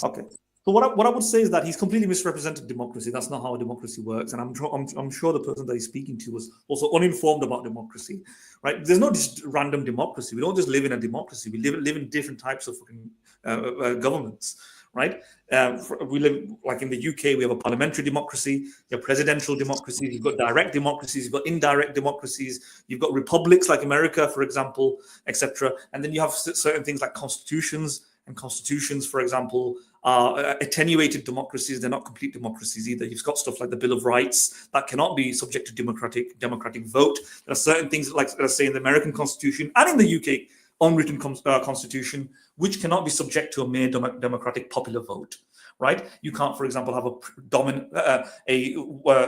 okay. So what I would say is that he's completely misrepresented democracy. That's not how democracy works, and I'm sure the person that he's speaking to was also uninformed about democracy, right? There's no just random democracy. We don't just live in a democracy. We live in different types of governments, right? We live like in the UK. We have a parliamentary democracy, you have presidential democracies, you've got direct democracies, you've got indirect democracies, you've got republics like America, for example, etc. And then you have certain things like constitutions. And constitutions, for example, are attenuated democracies. They're not complete democracies either. You've got stuff like the Bill of Rights that cannot be subject to democratic vote. There are certain things, like let's say in the American Constitution and in the UK unwritten Constitution, which cannot be subject to a mere democratic popular vote. Right? You can't, for example, have a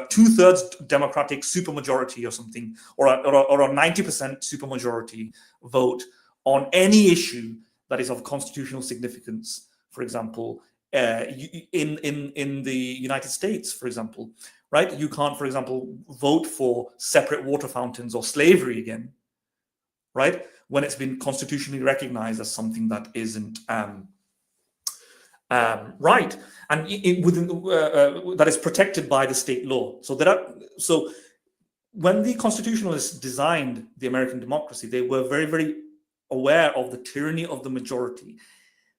2/3 democratic supermajority or something, or a 90% supermajority vote on any issue that is of constitutional significance. For example, in the United States, for example, right? You can't, for example, vote for separate water fountains or slavery again, right? When it's been constitutionally recognized as something that isn't right, and that is protected by the state law. So when the constitutionalists designed the American democracy, they were very, very aware of the tyranny of the majority.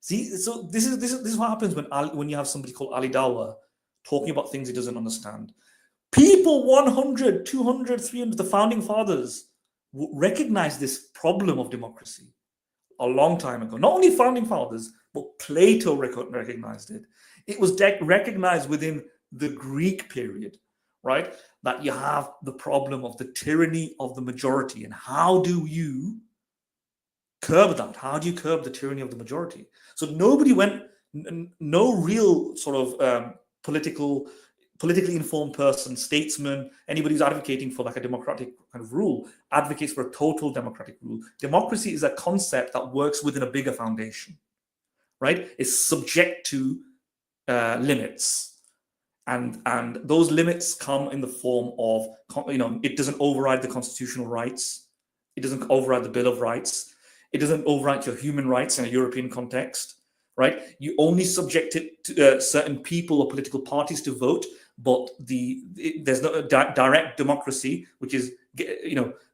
See, so this is what happens when you have somebody called Ali Dawa talking about things he doesn't understand. People 100, 200, 300, the founding fathers recognized this problem of democracy a long time ago. Not only founding fathers, but Plato recognized it. It was recognized within the Greek period, right? That you have the problem of the tyranny of the majority. And how do you curb that? How do you curb the tyranny of the majority? So nobody no real sort of politically informed person, statesman, anybody who's advocating for like a democratic kind of rule, advocates for a total democratic rule. Democracy is a concept that works within a bigger foundation, right? It's subject to limits. And those limits come in the form of, it doesn't override the constitutional rights. It doesn't override the Bill of Rights. It doesn't override your human rights in a European context, right? You only subject it to certain people or political parties to vote, but there's no direct democracy, which is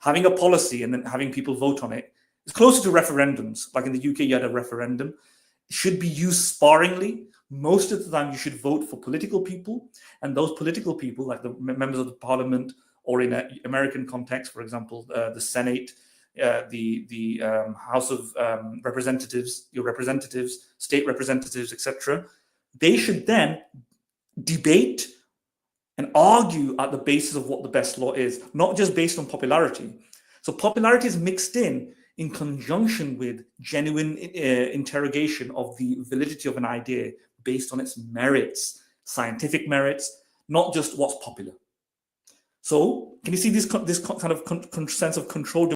having a policy and then having people vote on it. It's closer to referendums. Like in the UK, you had a referendum. It should be used sparingly. Most of the time, you should vote for political people, and those political people, like the members of the parliament, or in an American context, for example, the Senate, the House of Representatives, your representatives, state representatives, etc., they should then debate and argue at the basis of what the best law is, not just based on popularity. So popularity is mixed in conjunction with genuine interrogation of the validity of an idea based on its merits, scientific merits, not just what's popular. So can you see this kind of sense of controlled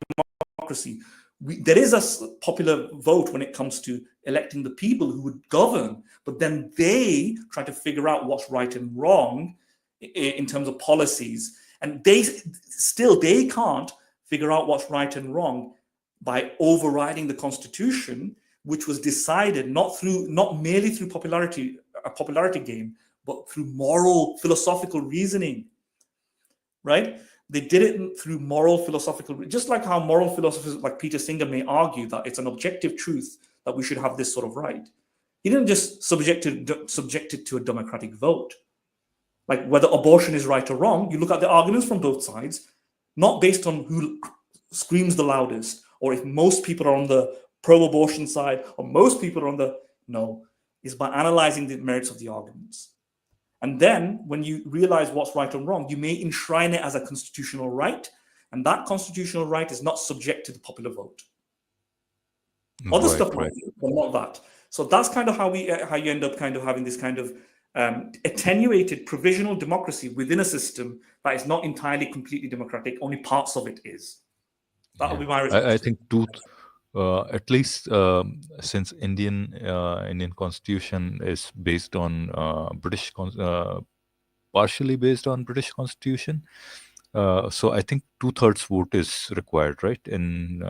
democracy? There is a popular vote when it comes to electing the people who would govern, but then they try to figure out what's right and wrong in terms of policies, and they can't figure out what's right and wrong by overriding the constitution, which was decided not merely through a popularity game, but through moral philosophical reasoning, right? They did it through moral philosophical, just like how moral philosophers like Peter Singer may argue that it's an objective truth that we should have this sort of right. He didn't just subject it to a democratic vote. Like whether abortion is right or wrong, you look at the arguments from both sides, not based on who screams the loudest, or if most people are on the pro-abortion side, or most people are on the no. It's by analyzing the merits of the arguments. And then when you realize what's right and wrong, you may enshrine it as a constitutional right, and that constitutional right is not subject to the popular vote. Other stuff, right, but not that. So that's kind of how you end up kind of having this kind of attenuated provisional democracy within a system that is not entirely completely democratic. Only parts of it is. That will be my response. I think at least since Indian Constitution is based on partially based on British Constitution, so I think 2/3 vote is required, right? In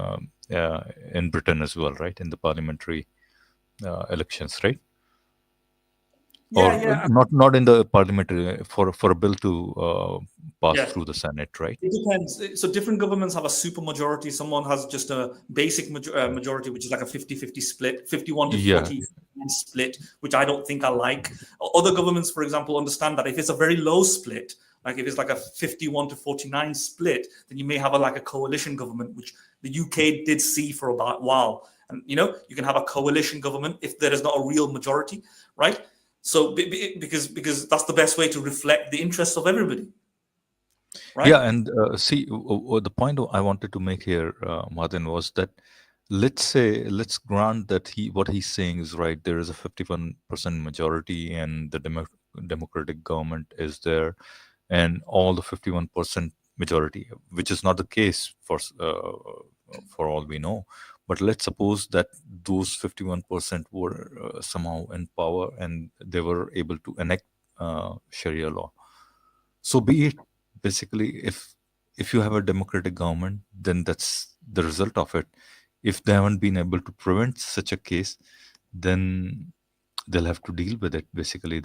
Britain as well, right? In the parliamentary elections, right? Yeah. Not in the parliamentary for a bill to pass through the Senate, right? It depends. So different governments have a super majority. Someone has just a basic majority, which is like a 50-50 split, 51 to 40 split, which I don't think I like. Other governments, for example, understand that if it's a very low split, like if it's like a 51 to 49 split, then you may have a coalition government, which the UK did see for about a while. And you can have a coalition government if there is not a real majority, right? So because that's the best way to reflect the interests of everybody. Right? Yeah, and see, the point I wanted to make here, Martin, was that let's grant that what he's saying is right. There is a 51% majority, and the democratic government is there, and all the 51% majority, which is not the case for all we know. But let's suppose that those 51% were somehow in power and they were able to enact Sharia law. So be it. Basically, if you have a democratic government, then that's the result of it. If they haven't been able to prevent such a case, then they'll have to deal with it, basically.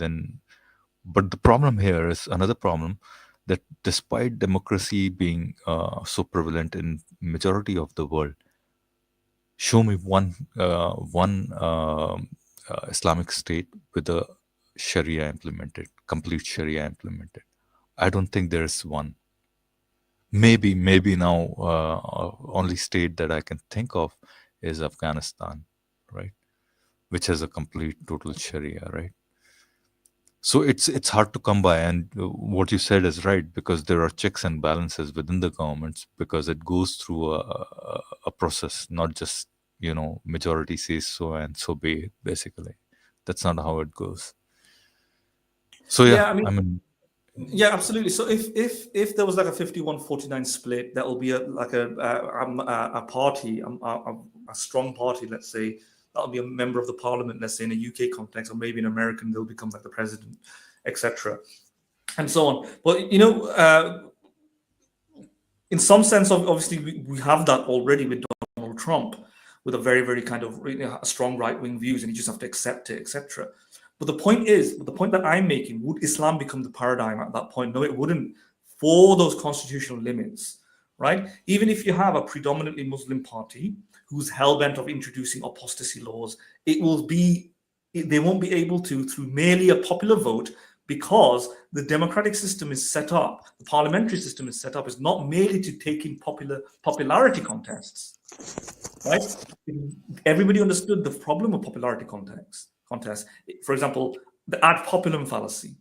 But the problem here is another problem, that despite democracy being so prevalent in majority of the world, show me one Islamic state with a Sharia implemented, complete Sharia implemented. I don't think there's one. Maybe now only state that I can think of is Afghanistan, right? Which has a complete total Sharia, right? So it's hard to come by, and what you said is right, because there are checks and balances within the governments, because it goes through a process, not just majority says so and so be it. Basically, that's not how it goes. So yeah, I mean yeah, absolutely. So if there was like a 51-49 split, that will be a party, a strong party, let's say, that'll be a member of the parliament, let's say in a UK context, or maybe in American, they'll become like the president, etc., and so on. But in some sense, obviously, we have that already with Donald Trump, with a very, very kind of strong right-wing views, and you just have to accept it, etc. But the point that I'm making, would Islam become the paradigm at that point? No, it wouldn't, for those constitutional limits, right? Even if you have a predominantly Muslim party who's hell-bent of introducing apostasy laws, they won't be able to, through merely a popular vote, because the democratic system is set up, the parliamentary system is set up, is not merely to take in popularity contests, right? Everybody understood the problem of popularity contests. For example, the ad populum fallacy,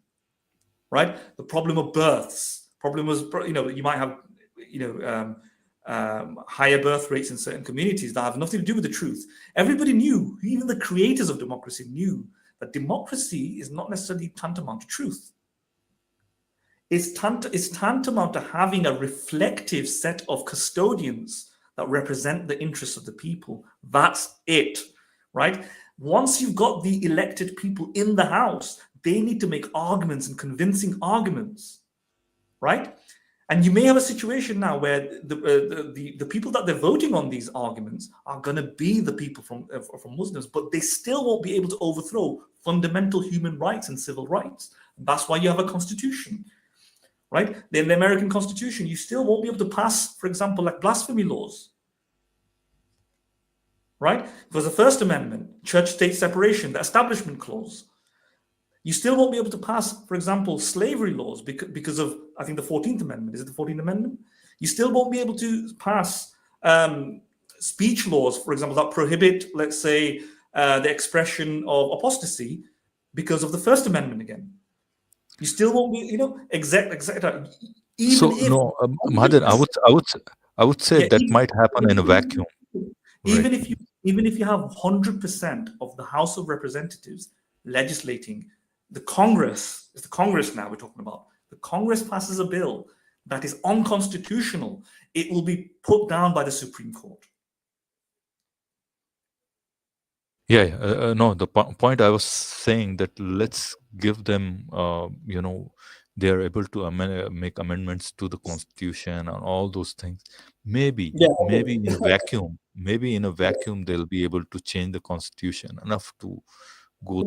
right? The problem of births. Problem was, you might have, higher birth rates in certain communities that have nothing to do with the truth. Everybody knew, even the creators of democracy knew, that democracy is not necessarily tantamount to truth. It's tantamount to having a reflective set of custodians that represent the interests of the people. That's it, right? Once you've got the elected people in the House, they need to make arguments and convincing arguments, right? And you may have a situation now where the people that they're voting on these arguments are going to be the people from Muslims, but they still won't be able to overthrow fundamental human rights and civil rights. That's why you have a constitution, right? In the American Constitution, you still won't be able to pass, for example, like blasphemy laws, right? Because the First Amendment, church-state separation, the Establishment Clause. You still won't be able to pass, for example, slavery laws because of, I think, the 14th Amendment. Is it the 14th Amendment? You still won't be able to pass speech laws, for example, that prohibit, let's say, the expression of apostasy because of the First Amendment again. You still won't be, exactly. Even So if, no, Mahathir, I would say that might happen in a vacuum. Even if you have 100% of the House of Representatives legislating, the Congress, it's the Congress now we're talking about, the Congress passes a bill that is unconstitutional, it will be put down by the Supreme Court. Yeah, no, the point I was saying that let's give them, they are able to make amendments to the Constitution and all those things. Maybe in a vacuum, they'll be able to change the Constitution enough to go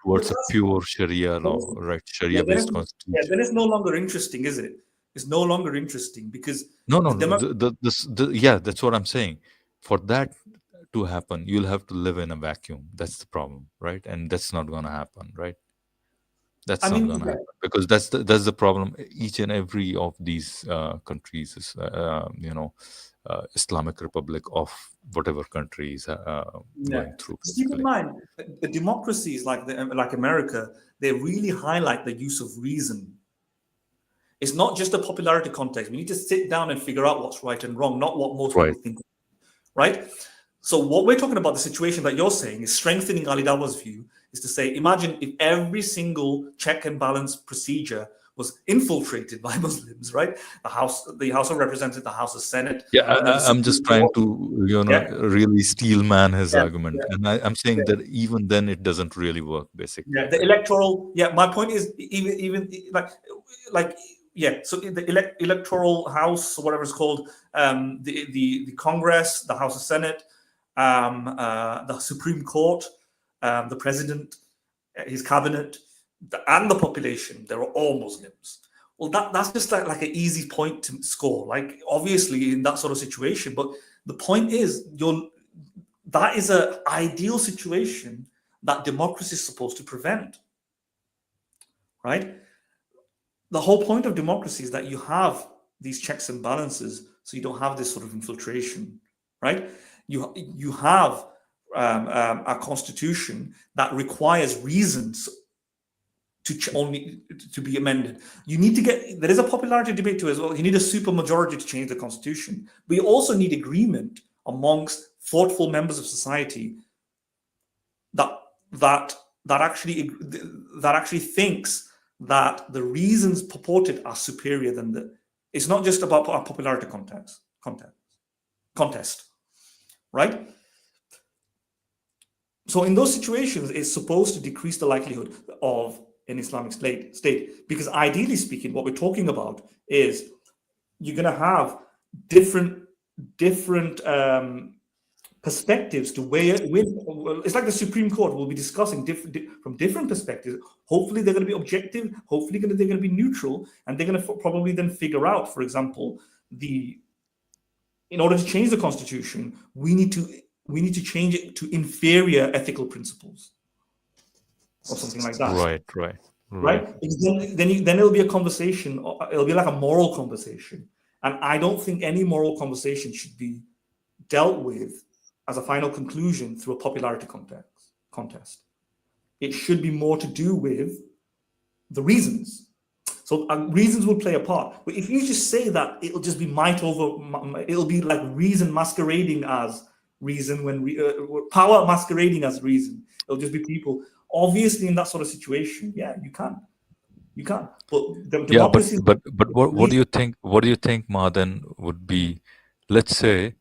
towards a pure Sharia law, right? Sharia-based Constitution. Yeah, then it's no longer interesting, is it? It's no longer interesting because No. That's what I'm saying. For that to happen, you'll have to live in a vacuum. That's the problem, right? And that's not going to happen, right? That's not going to happen because that's the problem. Each and every of these countries is, Islamic Republic of whatever countries going through. Keep in mind, the democracies like America, they really highlight the use of reason. It's not just a popularity context. We need to sit down and figure out what's right and wrong, not what most people think, right? So what we're talking about, the situation that you're saying is strengthening Ali Dawa's view, is to say, imagine if every single check and balance procedure was infiltrated by Muslims, right? The House of Representatives, the House of Senate. Yeah, I'm just trying to, really steel man his argument. And I'm saying that even then it doesn't really work, basically. Yeah, the electoral, my point is even so in the electoral house, or whatever it's called, the Congress, the House of Senate, the Supreme Court, the president, his cabinet, and the population, they're all Muslims. Well, that's just like an easy point to score, like obviously in that sort of situation. But the point is, that is an ideal situation that democracy is supposed to prevent, right? The whole point of democracy is that you have these checks and balances, so you don't have this sort of infiltration, right? You have a constitution that requires reasons to be amended. You need to there is a popularity debate too as well. You need a super majority to change the constitution, but you also need agreement amongst thoughtful members of society that actually thinks that the reasons purported are superior than it's not just about a popularity contest, right? So in those situations, it's supposed to decrease the likelihood of an Islamic state, because ideally speaking, what we're talking about is you're going to have different perspectives to weigh it with. It's like the Supreme Court will be discussing from different perspectives. Hopefully they're going to be objective, hopefully they're going to be neutral, and they're going to probably then figure out, for example, in order to change the constitution, we need to change it to inferior ethical principles or something like that. Right. right? Because then it'll be a conversation. It'll be like a moral conversation, and I don't think any moral conversation should be dealt with as a final conclusion through a popularity contest. It should be more to do with the reasons. So reasons will play a part. But if you just say that, it'll just be it'll be like reason masquerading as reason when power masquerading as reason. It'll just be people. Obviously, in that sort of situation, yeah, you can. But the democracy. But what do you think? What do you think, Madan, would be? Let's say,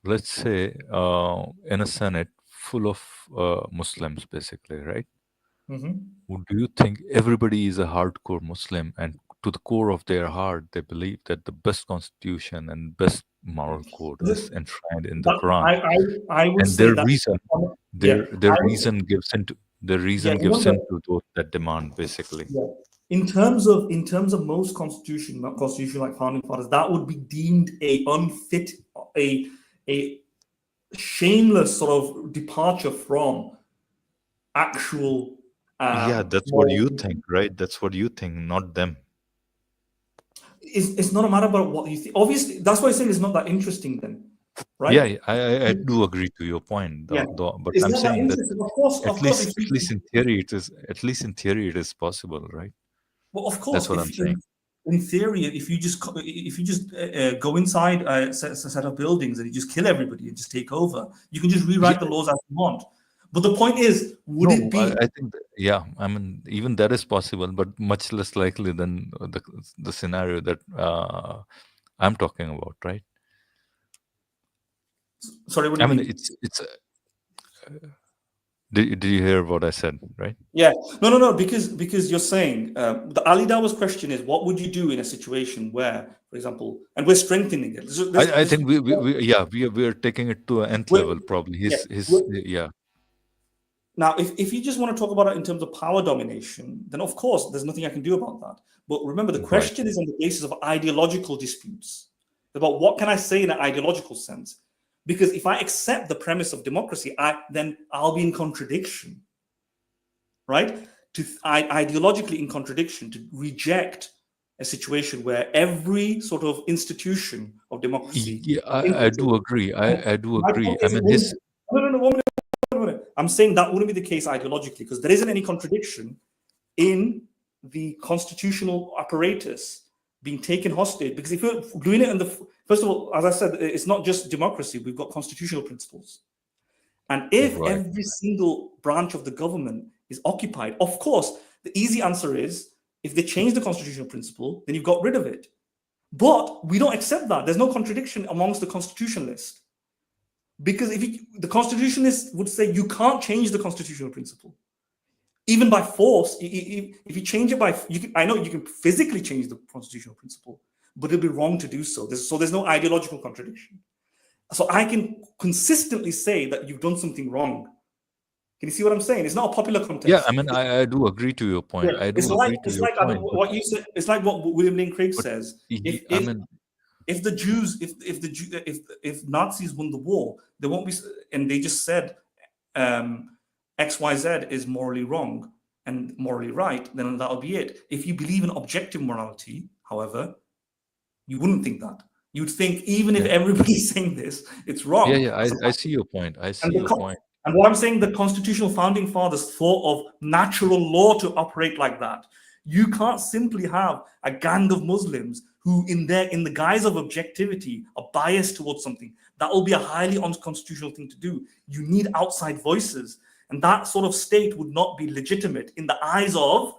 in a Senate full of Muslims, basically, right? Do you think everybody is a hardcore Muslim, and to the core of their heart, they believe that the best constitution and best moral code is enshrined in the Quran, I would and say their that. reason, their reason gives into that demand, basically. Yeah. In terms of most constitution like founding fathers, that would be deemed a unfit, a shameless sort of departure from actual. That's what you think, right? That's what you think, not them. It's not a matter about what you think. Obviously, that's why I say it's not that interesting then, right? Yeah, I do agree to your point, but It's I'm not saying that of course, at least in theory it is possible, right? Well, of course, that's what I'm saying. In theory, if you just go inside a set of buildings and you just kill everybody and just take over, you can just rewrite the laws as you want. But the point is, would it be? I think I mean, even that is possible, but much less likely than the scenario that I'm talking about, right? Sorry, what do you mean? It's. Did you hear what I said, right? Yeah, no, because you're saying the Ali Dawa's question is, what would you do in a situation where, for example, and we're strengthening it. I think we are taking it to an nth level, probably. Now, if you just want to talk about it in terms of power domination, then of course there's nothing I can do about that. But remember, the question is on the basis of ideological disputes about what can I say in an ideological sense. Because if I accept the premise of democracy, then I'll be in contradiction, right? Ideologically in contradiction, to reject a situation where every sort of institution of democracy. Yeah, I do agree. I do agree. I mean, No. I'm saying that wouldn't be the case ideologically, because there isn't any contradiction in the constitutional apparatus being taken hostage. Because if you're doing it first of all, as I said, it's not just democracy. We've got constitutional principles. And if every single branch of the government is occupied, of course, the easy answer is, if they change the constitutional principle, then you've got rid of it. But we don't accept that. There's no contradiction amongst the constitutionalists. Because the constitutionalists would say you can't change the constitutional principle. Even by force, if you change it I know you can physically change the constitutional principle, but it'll be wrong to do so. There's no ideological contradiction. So I can consistently say that you've done something wrong. Can you see what I'm saying? It's not a popular contest. Yeah, I mean, I do agree to your point. Yeah, It's what you said. It's like what William Lane Craig says. If the Jews, if Nazis won the war, there won't be, and they just said XYZ is morally wrong and morally right, then that'll be it. If you believe in objective morality, however, you wouldn't think that. You'd think even if everybody's saying this, it's wrong. I see your point. And what I'm saying, the constitutional founding fathers thought of natural law to operate like that. You can't simply have a gang of Muslims who, in the guise of objectivity, are biased towards something. That will be a highly unconstitutional thing to do. You need outside voices. And that sort of state would not be legitimate in the eyes of,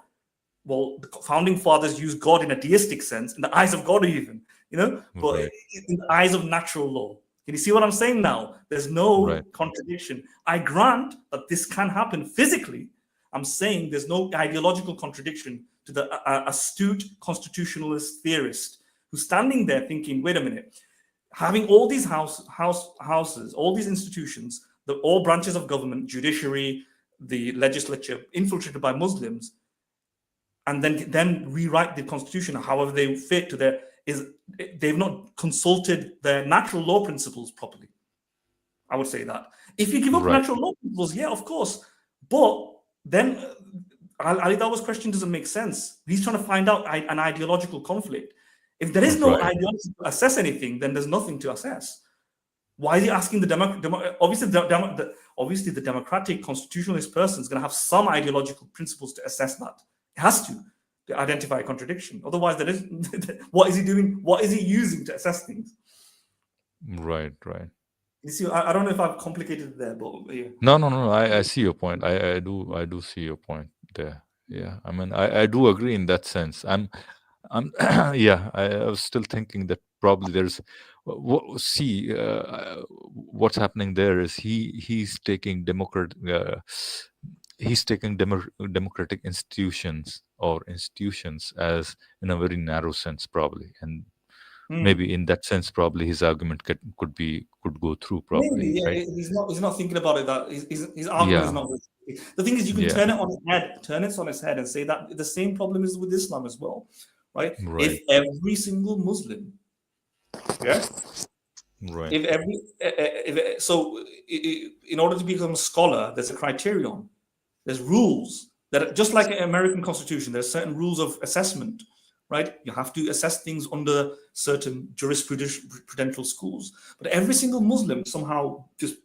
well, the founding fathers use God in a deistic sense, in the eyes of God even, but in the eyes of natural law. Can you see what I'm saying now? There's no contradiction. I grant that this can happen physically. I'm saying there's no ideological contradiction to the astute constitutionalist theorist who's standing there thinking, wait a minute, having all these houses, all these institutions, all branches of government, judiciary, the legislature, infiltrated by Muslims, and then rewrite the constitution however they fit to they've not consulted their natural law principles properly. I would say that. If you give up natural law principles, yeah, of course. But then Ali Dawa's question doesn't make sense. He's trying to find out an ideological conflict. If there is no ideology to assess anything, then there's nothing to assess. Why is he asking the obviously the democratic constitutionalist person is going to have some ideological principles to assess that. It has to identify a contradiction. Otherwise, there is what is he doing? What is he using to assess things? Right. You see, I don't know if I've complicated it there, but yeah. No. I see your point. I do see your point there. Yeah. I mean, I do agree in that sense. I'm yeah. I was still thinking that probably there's. See, what's happening there is he's taking democratic institutions as in a very narrow sense probably, and maybe in that sense probably his argument could go through probably. Maybe, yeah. Right? He's not thinking about it. That his argument is not. The thing is, you can turn it on its head, and say that the same problem is with Islam as well, right? If every single Muslim, right. In order to become a scholar, there's a criterion, there's rules that just like an American Constitution, there's certain rules of assessment, right? You have to assess things under certain jurisprudential schools. But every single Muslim somehow just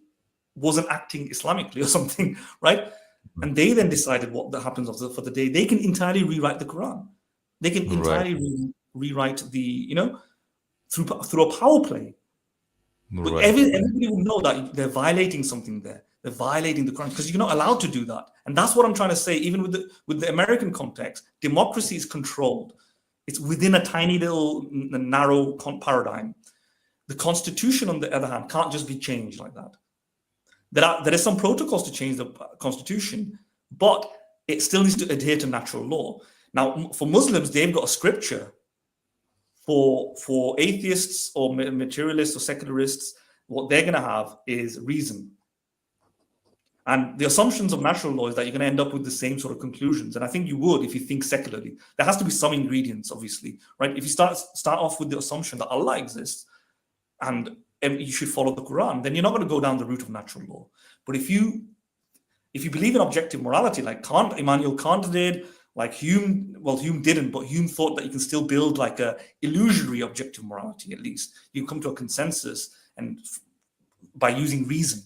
wasn't acting Islamically or something, right? And they then decided what that happens for the day. They can entirely rewrite the Quran. They can entirely rewrite through a power play. But everybody will know that they're violating something there. They're violating the Quran because you're not allowed to do that. And that's what I'm trying to say. Even with the American context, democracy is controlled. It's within a tiny little narrow paradigm. The Constitution, on the other hand, can't just be changed like that. There is some protocols to change the Constitution, but it still needs to adhere to natural law. Now, for Muslims, they've got a scripture. For atheists or materialists or secularists, what they're going to have is reason. And the assumptions of natural law is that you're going to end up with the same sort of conclusions. And I think you would if you think secularly. There has to be some ingredients, obviously, right? If you start off with the assumption that Allah exists and you should follow the Quran, then you're not going to go down the route of natural law. But if you believe in objective morality, like Immanuel Kant did, like Hume didn't, but Hume thought that you can still build like a illusory objective morality. At least you come to a consensus, and by using reason,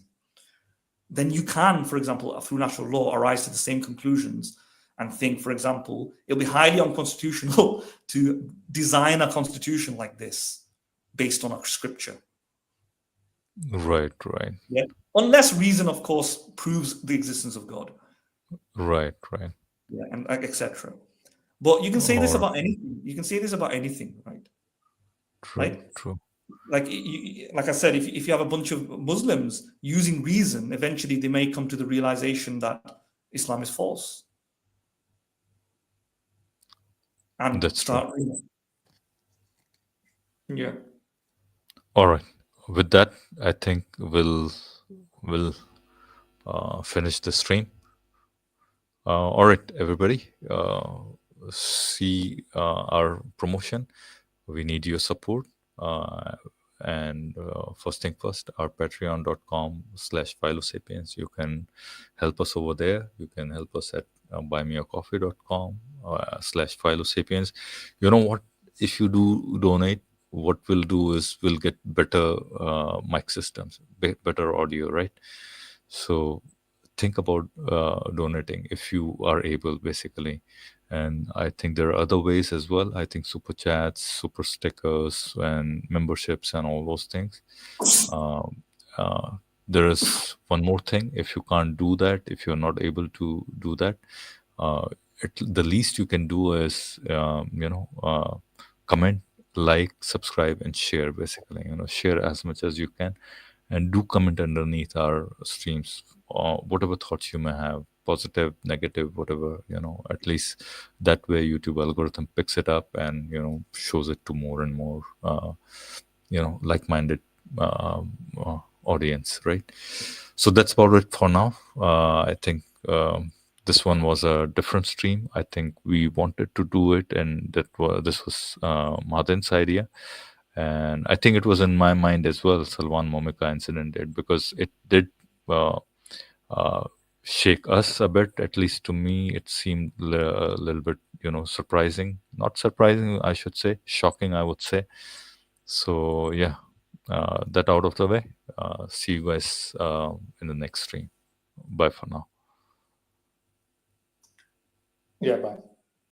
then you can, for example, through natural law, arise to the same conclusions and think, for example, it'll be highly unconstitutional to design a constitution like this based on a scripture. Right. Yeah. Unless reason, of course, proves the existence of God. Right. Yeah, and etc. But you can say this about anything. You can say this about anything, right? True. Like I said, if you have a bunch of Muslims using reason, eventually they may come to the realization that Islam is false. And that's start. true. Yeah. All right. With that, I think we'll finish the stream. All right, everybody. See our promotion. We need your support. And first thing first, our patreon.com/philosapiens. You can help us over there. You can help us at buymeacoffee.com/philosapiens. You know what? If you do donate, what we'll do is we'll get better mic systems, better audio, right? So think about donating if you are able, basically. And I think there are other ways as well. I think super chats, super stickers, and memberships and all those things. There is one more thing. If you can't do that, if you're not able to do that, the least you can do is, comment, like, subscribe, and share, basically. Share as much as you can. And do comment underneath our streams, whatever thoughts you may have, positive, negative, whatever, at least that way YouTube algorithm picks it up and, shows it to more and more, like-minded audience, right? So that's about it for now. I think this one was a different stream. I think we wanted to do it, and this was Madin's idea. And I think it was in my mind as well, Salwan Momika incident did, because it did shake us a bit. At least to me, it seemed a little bit, surprising. Not surprising, I should say. Shocking, I would say. So yeah, that out of the way. See you guys in the next stream. Bye for now. Yeah, bye.